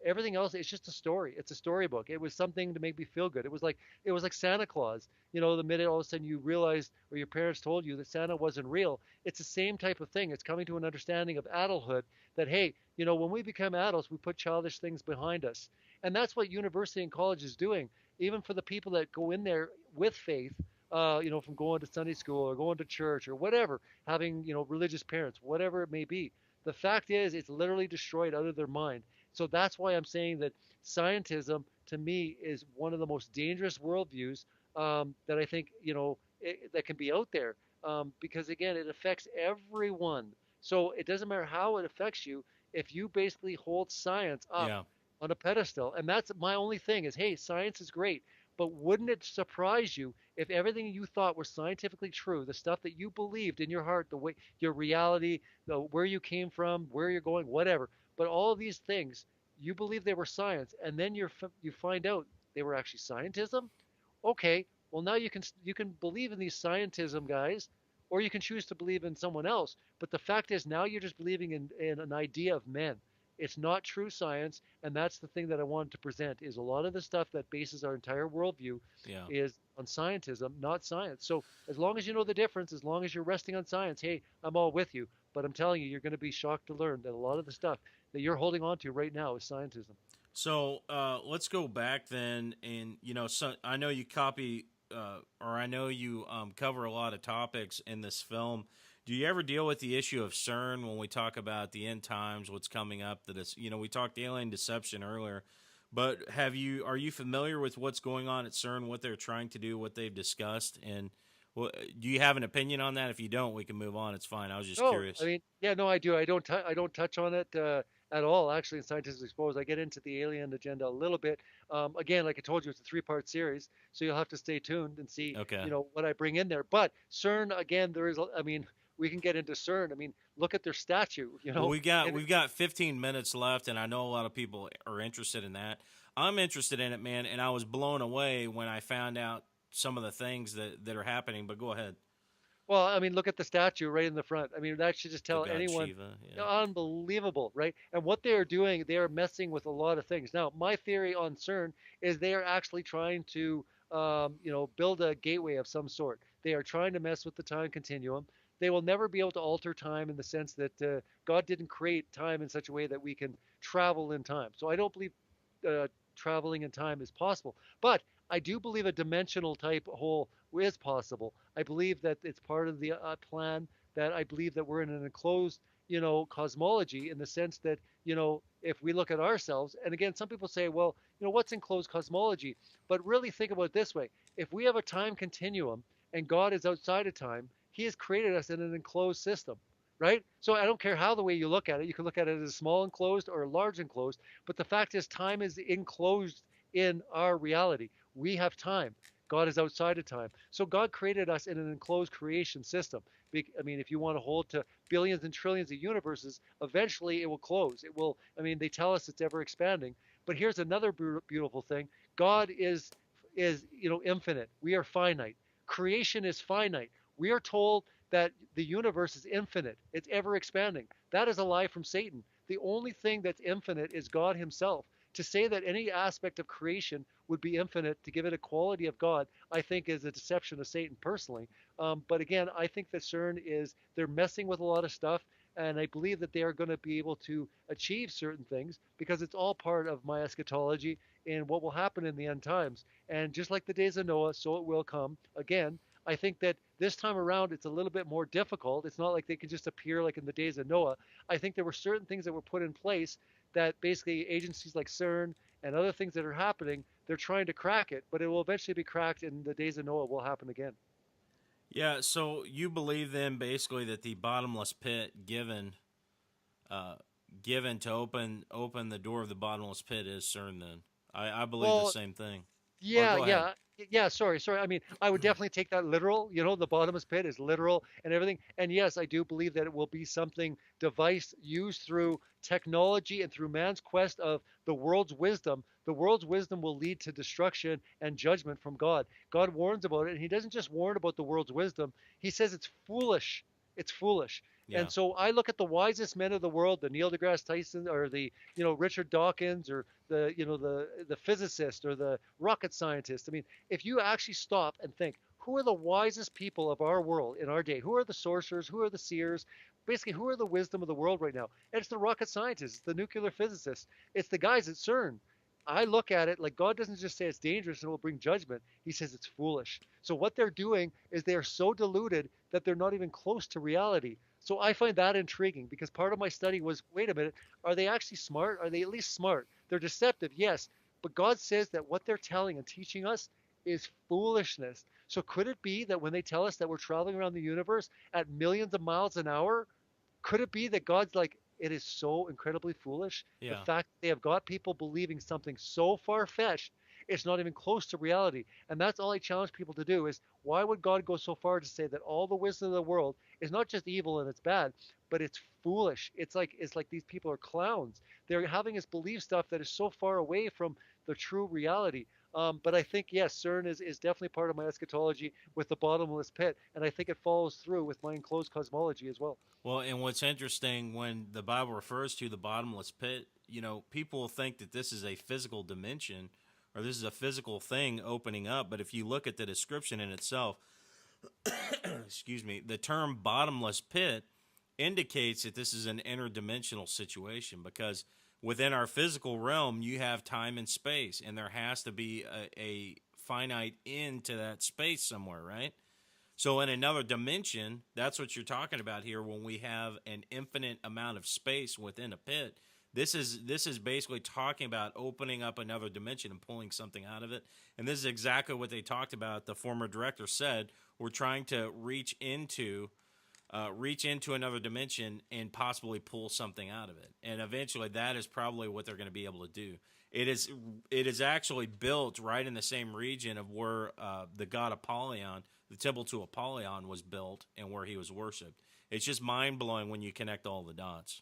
B: Everything else, it's just a story. It's a storybook. It was something to make me feel good. It was like Santa Claus. The minute all of a sudden you realized, or your parents told you, that Santa wasn't real, it's the same type of thing. It's coming to an understanding of adulthood that, hey, when we become adults, we put childish things behind us. And that's what university and college is doing. Even for the people that go in there with faith, from going to Sunday school or going to church or whatever, having, religious parents, whatever it may be. The fact is, it's literally destroyed out of their mind. So that's why I'm saying that scientism, to me, is one of the most dangerous worldviews that I think, that can be out there. Because again, it affects everyone. So it doesn't matter how it affects you. If you basically hold science up
A: Yeah.
B: on a pedestal, and that's my only thing is, hey, science is great, but wouldn't it surprise you if everything you thought was scientifically true, the stuff that you believed in your heart, the way your reality, where you came from, where you're going, whatever, but all of these things you believe they were science, and then you find out they were actually scientism? Okay, well now you can believe in these scientism guys, or you can choose to believe in someone else. But the fact is, now you're just believing in an idea of men. It's not true science, and that's the thing that I wanted to present. Is a lot of the stuff that bases our entire worldview
A: Yeah.
B: is on scientism, not science. So as long as you know the difference, as long as you're resting on science, hey, I'm all with you. But I'm telling you, you're going to be shocked to learn that a lot of the stuff that you're holding on to right now is scientism.
A: So let's go back then, and so I know you copy, or I know you cover a lot of topics in this film. Do you ever deal with the issue of CERN when we talk about the end times, what's coming up? That is, we talked alien deception earlier, but are you familiar with what's going on at CERN, what they're trying to do, what they've discussed, and do you have an opinion on that? If you don't, we can move on. It's fine. I was just
B: No, I
A: curious.
B: mean, yeah, no, I do. I don't touch on it at all. Actually, in Scientism Exposed, I get into the alien agenda a little bit. Again, like I told you, it's a three-part series, so you'll have to stay tuned and see,
A: Okay.
B: what I bring in there. But CERN, again, I mean, we can get into CERN. I mean, look at their statue,
A: Well,
B: and
A: we've got 15 minutes left, and I know a lot of people are interested in that. I'm interested in it, man, and I was blown away when I found out some of the things that are happening. But go ahead.
B: well, I mean, look at the statue right in the front. I mean, that should just
A: The
B: tell
A: god
B: anyone,
A: Shiva, yeah.
B: unbelievable, right? And what they are doing, they are messing with a lot of things. Now, my theory on CERN is they are actually trying to, build a gateway of some sort. They are trying to mess with the time continuum. They will never be able to alter time in the sense that God didn't create time in such a way that we can travel in time. So I don't believe uh, traveling in time is possible. But I do believe a dimensional type hole is possible. I believe that it's part of the plan. That I believe that we're in an enclosed, cosmology in the sense that, if we look at ourselves, and again, some people say, well, what's enclosed cosmology? But really think about it this way: if we have a time continuum and God is outside of time, He has created us in an enclosed system, right? So I don't care how the way you look at it. You can look at it as a small enclosed or a large enclosed, but the fact is, time is enclosed in our reality. We have time. God is outside of time. So God created us in an enclosed creation system. I mean, if you want to hold to billions and trillions of universes, eventually it will close. It will, I mean, they tell us it's ever expanding. But here's another beautiful thing. God is, infinite. We are finite. Creation is finite. We are told that the universe is infinite. It's ever expanding. That is a lie from Satan. The only thing that's infinite is God himself. To say that any aspect of creation would be infinite, to give it a quality of God, I think is a deception of Satan personally. But again, I think that CERN they're messing with a lot of stuff. And I believe that they are going to be able to achieve certain things because it's all part of my eschatology and what will happen in the end times. And just like the days of Noah, so it will come. Again, I think that this time around it's a little bit more difficult. It's not like they can just appear like in the days of Noah. I think there were certain things that were put in place that basically agencies like CERN and other things that are happening, they're trying to crack it, but it will eventually be cracked and the days of Noah will happen again.
A: Yeah, so you believe then basically that the bottomless pit uh, given to open the door of the bottomless pit is CERN then. I believe the
B: Well,
A: same thing. Or
B: yeah,
A: go ahead.
B: yeah, yeah. Sorry. I mean, I would definitely take that literal. The bottomless pit is literal and everything. And yes, I do believe that it will be something device used through technology and through man's quest of the world's wisdom. The world's wisdom will lead to destruction and judgment from God. God warns about it, and He doesn't just warn about the world's wisdom. He says it's foolish. It's foolish.
A: Yeah.
B: And so I look at the wisest men of the world, the Neil deGrasse Tyson or the Richard Dawkins or the physicist or the rocket scientist. I mean, if you actually stop and think, who are the wisest people of our world in our day? Who are the sorcerers? Who are the seers? Basically, who are the wisdom of the world right now? And it's the rocket scientists, it's the nuclear physicists, it's the guys at CERN. I look at it like God doesn't just say it's dangerous and will bring judgment. He says it's foolish. So what they're doing is they are so deluded that they're not even close to reality. So I find that intriguing because part of my study was, wait a minute, are they actually smart? Are they at least smart? They're deceptive, yes, but God says that what they're telling and teaching us is foolishness. So could it be that when they tell us that we're traveling around the universe at millions of miles an hour, could it be that God's like, it is so incredibly foolish? The
A: Yeah.
B: fact that they have got people believing something so far fetched, it's not even close to reality. And that's all I challenge people to do is why would God go so far to say that all the wisdom of the world is not just evil and it's bad, but it's foolish. It's like these people are clowns. They're having us believe stuff that is so far away from the true reality. But I think, yes, CERN is definitely part of my eschatology with the bottomless pit. And I think it follows through with my enclosed cosmology as well.
A: Well, and what's interesting when the Bible refers to the bottomless pit, people think that this is a physical dimension or this is a physical thing opening up. But if you look at the description in itself, excuse me, the term bottomless pit indicates that this is an interdimensional situation because within our physical realm, you have time and space, and there has to be a finite end to that space somewhere, right? So in another dimension, that's what you're talking about here when we have an infinite amount of space within a pit. This is basically talking about opening up another dimension and pulling something out of it. And this is exactly what they talked about. The former director said, we're trying to reach into another dimension and possibly pull something out of it. And eventually that is probably what they're going to be able to do. It is actually built right in the same region of where the god Apollyon, the temple to Apollyon, was built and where he was worshipped. it's just mind blowing when you connect all the dots.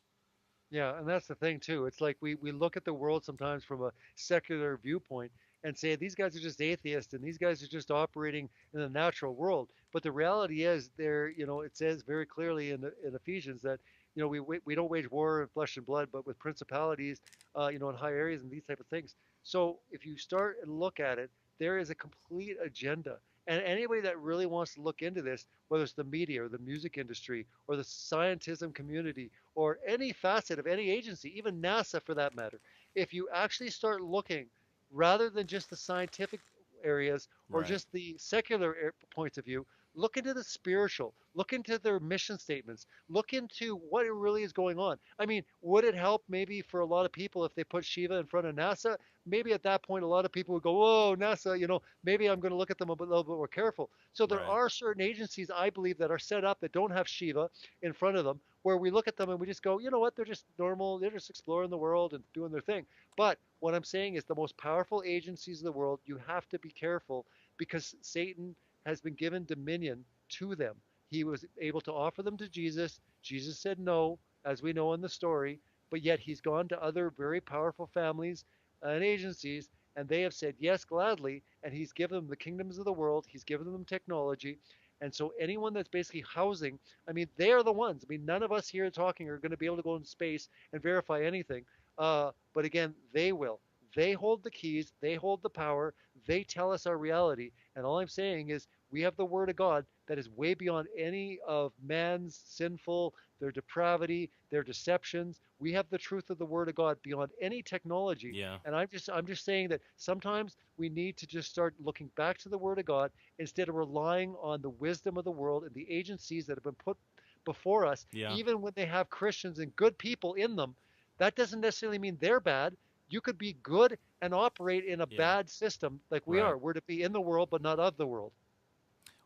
B: Yeah, and that's the thing too. It's like we look at the world sometimes from a secular viewpoint and say these guys are just atheists and these guys are just operating in the natural world. But the reality is, it says very clearly in Ephesians that we don't wage war in flesh and blood, but with principalities, in high areas and these type of things. So if you start and look at it, there is a complete agenda. And anybody that really wants to look into this, whether it's the media or the music industry or the scientism community or any facet of any agency, even NASA for that matter, if you actually start looking rather than just the scientific areas or
A: Right.
B: just the secular points of view, look into the spiritual, look into their mission statements, look into what it really is going on. I mean, would it help maybe for a lot of people if they put Shiva in front of NASA? Maybe at that point, a lot of people would go, whoa, NASA, maybe I'm going to look at them a little bit more careful. So there
A: Right.
B: are certain agencies, I believe, that are set up that don't have Shiva in front of them, where we look at them and we just go, you know what, they're just normal, they're just exploring the world and doing their thing. But what I'm saying is the most powerful agencies in the world, you have to be careful because Satan has been given dominion to them. He was able to offer them to Jesus. Jesus said no, as we know in the story, but yet he's gone to other very powerful families and agencies, and they have said yes gladly, and he's given them the kingdoms of the world, he's given them technology. And so anyone that's basically housing, I mean, they are the ones. I mean, none of us here talking are going to be able to go into space and verify anything. But again, they will. They hold the keys, they hold the power, they tell us our reality. And all I'm saying is we have the word of God that is way beyond any of man's sinful, their depravity, their deceptions. We have the truth of the word of God beyond any technology.
A: Yeah.
B: And I'm just saying that sometimes we need to just start looking back to the word of God instead of relying on the wisdom of the world and the agencies that have been put before us,
A: Yeah.
B: even when they have Christians and good people in them. That doesn't necessarily mean they're bad. You could be good and operate in a
A: Yeah.
B: bad system like we
A: Right.
B: are. We're to be in the world, but not of the world.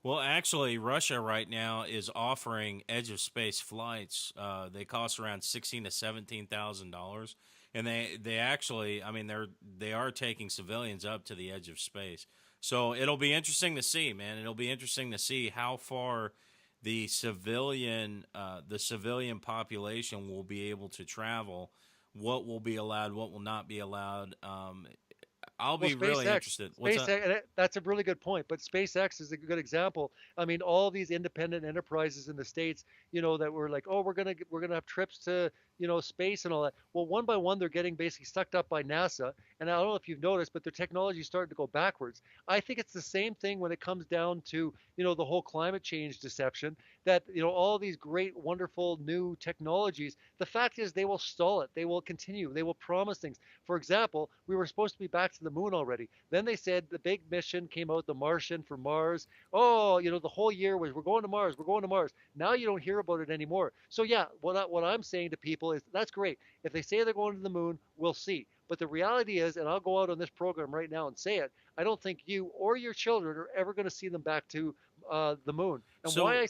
A: Well, actually, Russia right now is offering edge of space flights. They cost around $16,000 to $17,000, and they actually, I mean, they are taking civilians up to the edge of space. So it'll be interesting to see, man. It'll be interesting to see how far the civilian population will be able to travel. What will be allowed, what will not be allowed. I'll
B: Well,
A: be really interested. What's up?
B: SpaceX, and that's a really good point. But SpaceX is a good example. I mean, all these independent enterprises in the states, that were like, oh, we're gonna have trips to, space and all that. Well, one by one, they're getting basically sucked up by NASA. And I don't know if you've noticed, but their technology is starting to go backwards. I think it's the same thing when it comes down to, the whole climate change deception. That all these great, wonderful new technologies. The fact is, they will stall it. They will continue. They will promise things. For example, we were supposed to be back to the moon already. Then they said the big mission came out, the Martian for Mars. Oh, the whole year was we're going to Mars, we're going to Mars. Now you don't hear about it anymore. So yeah, what I'm saying to people is that's great. If they say they're going to the moon, we'll see. But the reality is, and I'll go out on this program right now and say it, I don't think you or your children are ever going to see them back to the moon. And
A: So
B: why I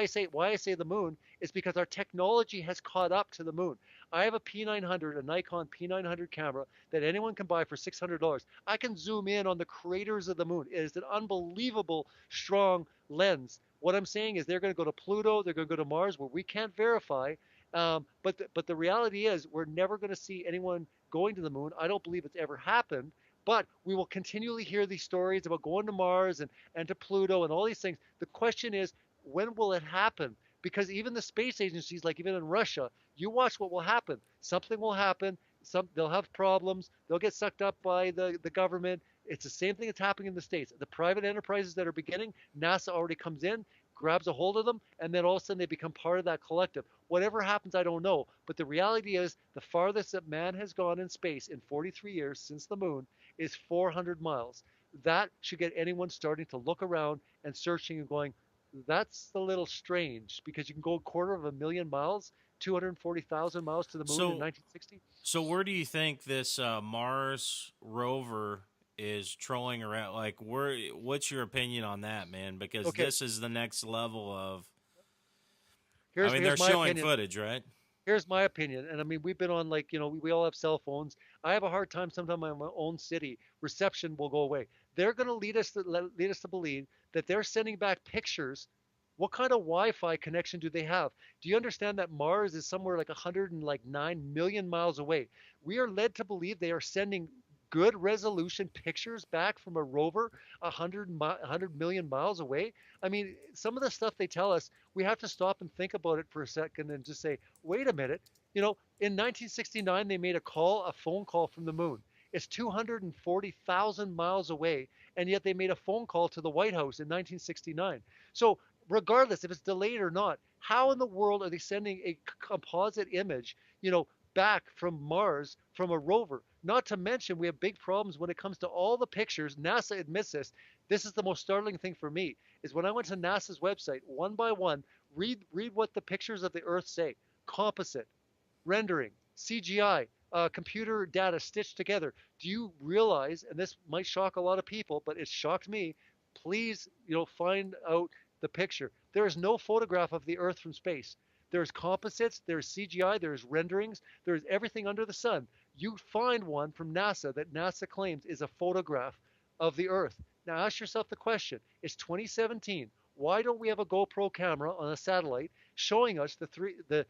B: say the moon is because our technology has caught up to the moon. I have a P900, a Nikon P900 camera that anyone can buy for $600. I can zoom in on the craters of the moon. It is an unbelievable strong lens. What I'm saying is they're going to go to Pluto, they're going to go to Mars, where we can't verify. But the reality is we're never going to see anyone going to the moon. I don't believe it's ever happened. But we will continually hear these stories about going to Mars and to Pluto and all these things. The question is, when will it happen? Because even the space agencies, like even in Russia, you watch what will happen. Something will happen. They'll have problems. They'll get sucked up by the government. It's the same thing that's happening in the States. The private enterprises that are beginning, NASA already comes in, grabs a hold of them, and then all of a sudden they become part of that collective. Whatever happens, I don't know. But the reality is, the farthest that man has gone in space in 43 years since the moon is 400 miles. That should get anyone starting to look around and searching and going, that's a little strange because you can go a quarter of a million miles, 240,000 miles to the moon in
A: so
B: 1960.
A: So where do you think this Mars rover is trolling around? Like, what's your opinion on that, man? Because
B: Okay,
A: this is the next level of. I
B: here's
A: mean, they're
B: here's my
A: showing
B: opinion.
A: footage, right?
B: Here's my opinion, and I mean we've been on like we all have cell phones. I have a hard time sometimes in my own city. Reception will go away. They're going to lead us to believe that they're sending back pictures What kind of Wi-Fi connection do they have? Do you understand that Mars is somewhere like 109 million miles away? We are led to believe they are sending good resolution pictures back from a rover 100 million miles away. I mean, some of the stuff they tell us, we have to stop and think about it for a second and just say, wait a minute. In 1969, they made a phone call from the moon. It's 240,000 miles away, and yet they made a phone call to the White House in 1969. So, regardless if it's delayed or not, how in the world are they sending a composite image, back from Mars from a rover? Not to mention, we have big problems when it comes to all the pictures. NASA admits this. This is the most startling thing for me, is when I went to NASA's website one by one, read what the pictures of the Earth say. Composite, rendering, CGI, computer data stitched together. Do you realize, and this might shock a lot of people, but it shocked me, please, find out the picture. There is no photograph of the Earth from space. There's composites, there's CGI, there's renderings, there's everything under the sun. You find one from NASA that NASA claims is a photograph of the Earth. Now ask yourself the question, it's 2017. Why don't we have a GoPro camera on a satellite showing us the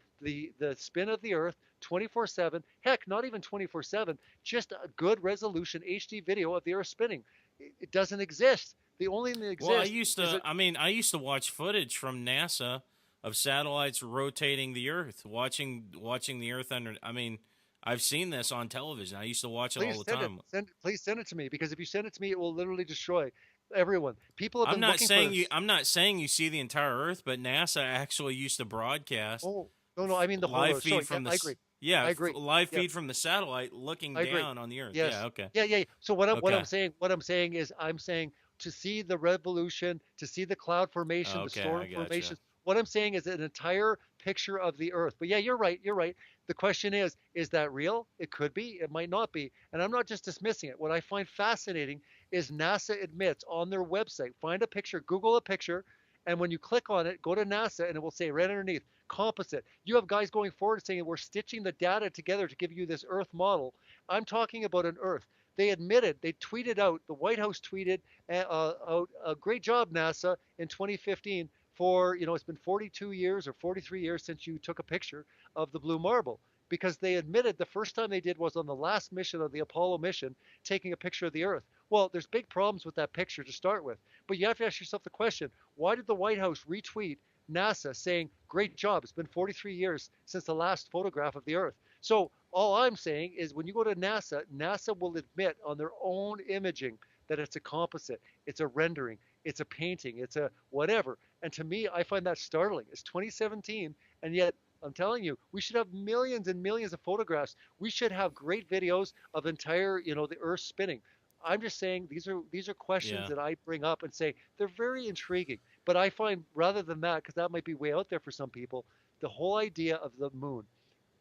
B: spin of the Earth 24/7? Heck, not even 24/7, just a good resolution HD video of the Earth spinning. It doesn't exist. The only thing that
A: Well,
B: exists is
A: I used to watch footage from NASA of satellites rotating the Earth, watching the Earth under. I mean, I've seen this on television. I used to watch it all
B: please
A: the time.
B: please send it to me, because if you send it to me, it will literally destroy everyone. People have
A: I'm
B: been
A: not
B: looking
A: saying
B: for
A: you.
B: this.
A: I'm not saying you see the entire Earth, but NASA actually used to broadcast
B: Oh, no, I mean the whole
A: live
B: Earth. So
A: feed from
B: yeah,
A: the
B: I agree.
A: yeah
B: I agree.
A: live
B: Yeah,
A: feed from the satellite looking
B: I agree.
A: down on the Earth.
B: Yes.
A: Yeah. Okay.
B: Yeah, yeah. So what I'm
A: Okay.
B: saying, is I'm saying to see the revolution, to see the cloud formation, the
A: Okay. I
B: storm
A: gotcha.
B: formations. What I'm saying is an entire picture of the Earth. But yeah, you're right. You're right. The question is that real? It could be. It might not be. And I'm not just dismissing it. What I find fascinating is NASA admits on their website, find a picture, Google a picture, and when you click on it, go to NASA, and it will say right underneath, composite. You have guys going forward saying we're stitching the data together to give you this Earth model. I'm talking about an Earth. They admitted, they tweeted out, the White House tweeted out, a great job, NASA, in 2015 for, it's been 42 years or 43 years since you took a picture of the blue marble. Because they admitted the first time they did was on the last mission of the Apollo mission, taking a picture of the Earth. Well, there's big problems with that picture to start with. But you have to ask yourself the question, why did the White House retweet NASA saying, great job, it's been 43 years since the last photograph of the Earth? So all I'm saying is when you go to NASA, NASA will admit on their own imaging that it's a composite, it's a rendering, it's a painting, it's a whatever. And to me, I find that startling. It's 2017, and yet I'm telling you, we should have millions and millions of photographs. We should have great videos of entire, the Earth spinning. I'm just saying these are questions
A: Yeah.
B: that I bring up and say they're very intriguing. But I find rather than that, because that might be way out there for some people, the whole idea of the moon.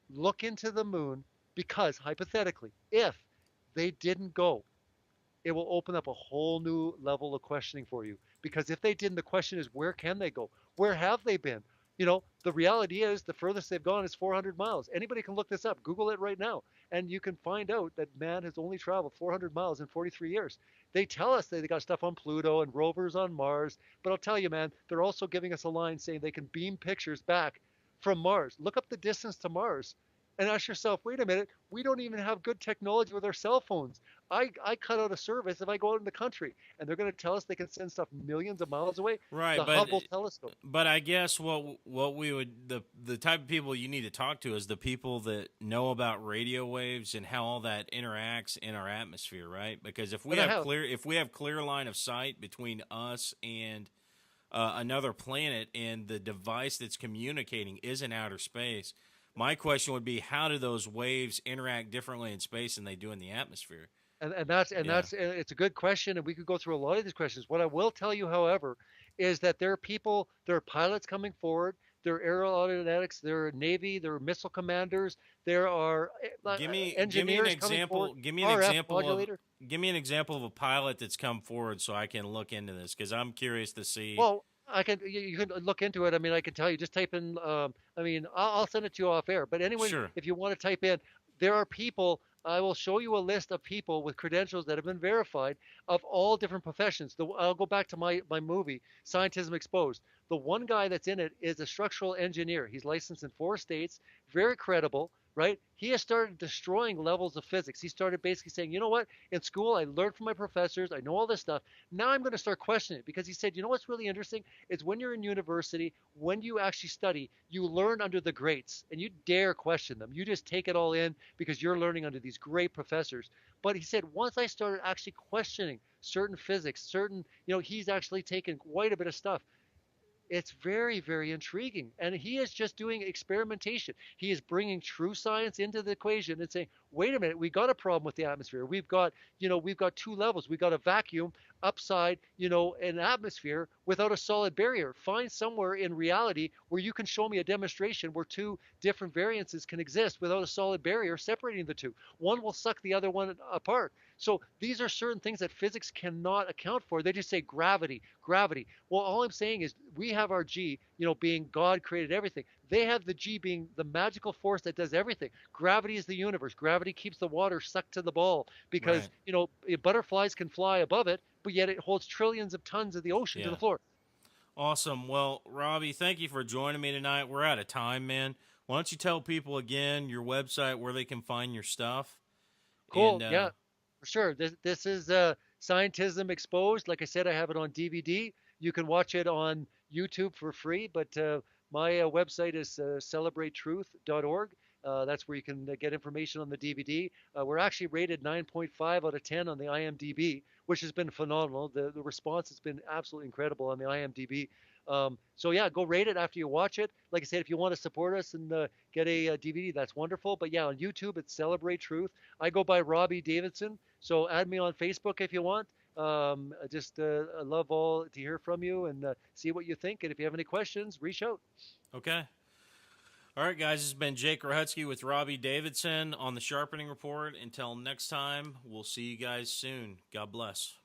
B: Look into the moon, because hypothetically, if they didn't go, it will open up a whole new level of questioning for you. Because if they didn't, the question is, where can they go? Where have they been? The reality is the furthest they've gone is 400 miles. Anybody can look this up. Google it right now. And you can find out that man has only traveled 400 miles in 43 years. They tell us that they got stuff on Pluto and rovers on Mars. But I'll tell you, man, they're also giving us a line saying they can beam pictures back from Mars. Look up the distance to Mars and ask yourself, wait a minute, we don't even have good technology with our cell phones. I cut out a service if I go out in the country, and they're going to tell us they can send stuff millions of miles away.
A: Right,
B: The Hubble telescope.
A: but I guess what we would the type of people you need to talk to is the people that know about radio waves and how all that interacts in our atmosphere, right? Because if we have clear line of sight between us and another planet, and the device that's communicating is in outer space, my question would be, how do those waves interact differently in space than they do in the atmosphere?
B: And that's it's a good question, and we could go through a lot of these questions. What I will tell you, however, is that there are pilots coming forward. There are aeronautics, there are Navy, there are missile commanders, there are
A: Give me an
B: engineers coming forward.
A: example.
B: RF modulator.
A: Give me an example of a pilot that's come forward so I can look into this, because I'm curious to see.
B: Well, you can look into it. I mean, I can tell you. Just type in. I mean, I'll send it to you off air. But anyone,
A: Sure.
B: if you want to type in, there are people I will show you a list of people with credentials that have been verified of all different professions. I'll go back to my movie, Scientism Exposed. The one guy that's in it is a structural engineer. He's licensed in 4 states, very credible, right? He has started destroying levels of physics. He started basically saying, you know what? In school, I learned from my professors. I know all this stuff. Now I'm going to start questioning it because he said, you know what's really interesting? Is when you're in university, when you actually study, you learn under the greats and you dare question them. You just take it all in because you're learning under these great professors. But he said, once I started actually questioning certain physics, he's actually taken quite a bit of stuff. It's very, very intriguing. And he is just doing experimentation. He is bringing true science into the equation and saying, wait a minute, we got a problem with the atmosphere. We've got 2 levels. We've got a vacuum upside, an atmosphere without a solid barrier. Find somewhere in reality where you can show me a demonstration where 2 different variances can exist without a solid barrier separating the two. One will suck the other one apart. So these are certain things that physics cannot account for. They just say gravity, gravity. Well, all I'm saying is we have our G, being God created everything. They have the G being the magical force that does everything. Gravity is the universe. Gravity keeps the water sucked to the ball because,
A: Right.
B: butterflies can fly above it, but yet it holds trillions of tons of the ocean to
A: Yeah.
B: the floor.
A: Awesome. Well, Robbie, thank you for joining me tonight. We're out of time, man. Why don't you tell people again your website where they can find your stuff? And
B: Cool. Yeah, for sure. This is Scientism Exposed. Like I said, I have it on DVD. You can watch it on YouTube for free, but my website is celebratetruth.org. That's where you can get information on the DVD. We're actually rated 9.5 out of 10 on the IMDb, which has been phenomenal. The response has been absolutely incredible on the IMDb. So yeah, go rate it after you watch it. Like I said, if you want to support us and get a DVD, that's wonderful. But yeah, on YouTube, it's Celebrate Truth. I go by Robbie Davidson. So add me on Facebook if you want. I love all to hear from you and see what you think. And if you have any questions, reach out.
A: okay. All right, guys. This has been Jake Rahutsky with Robbie Davidson on the Sharpening Report. Until next time, we'll see you guys soon. God bless.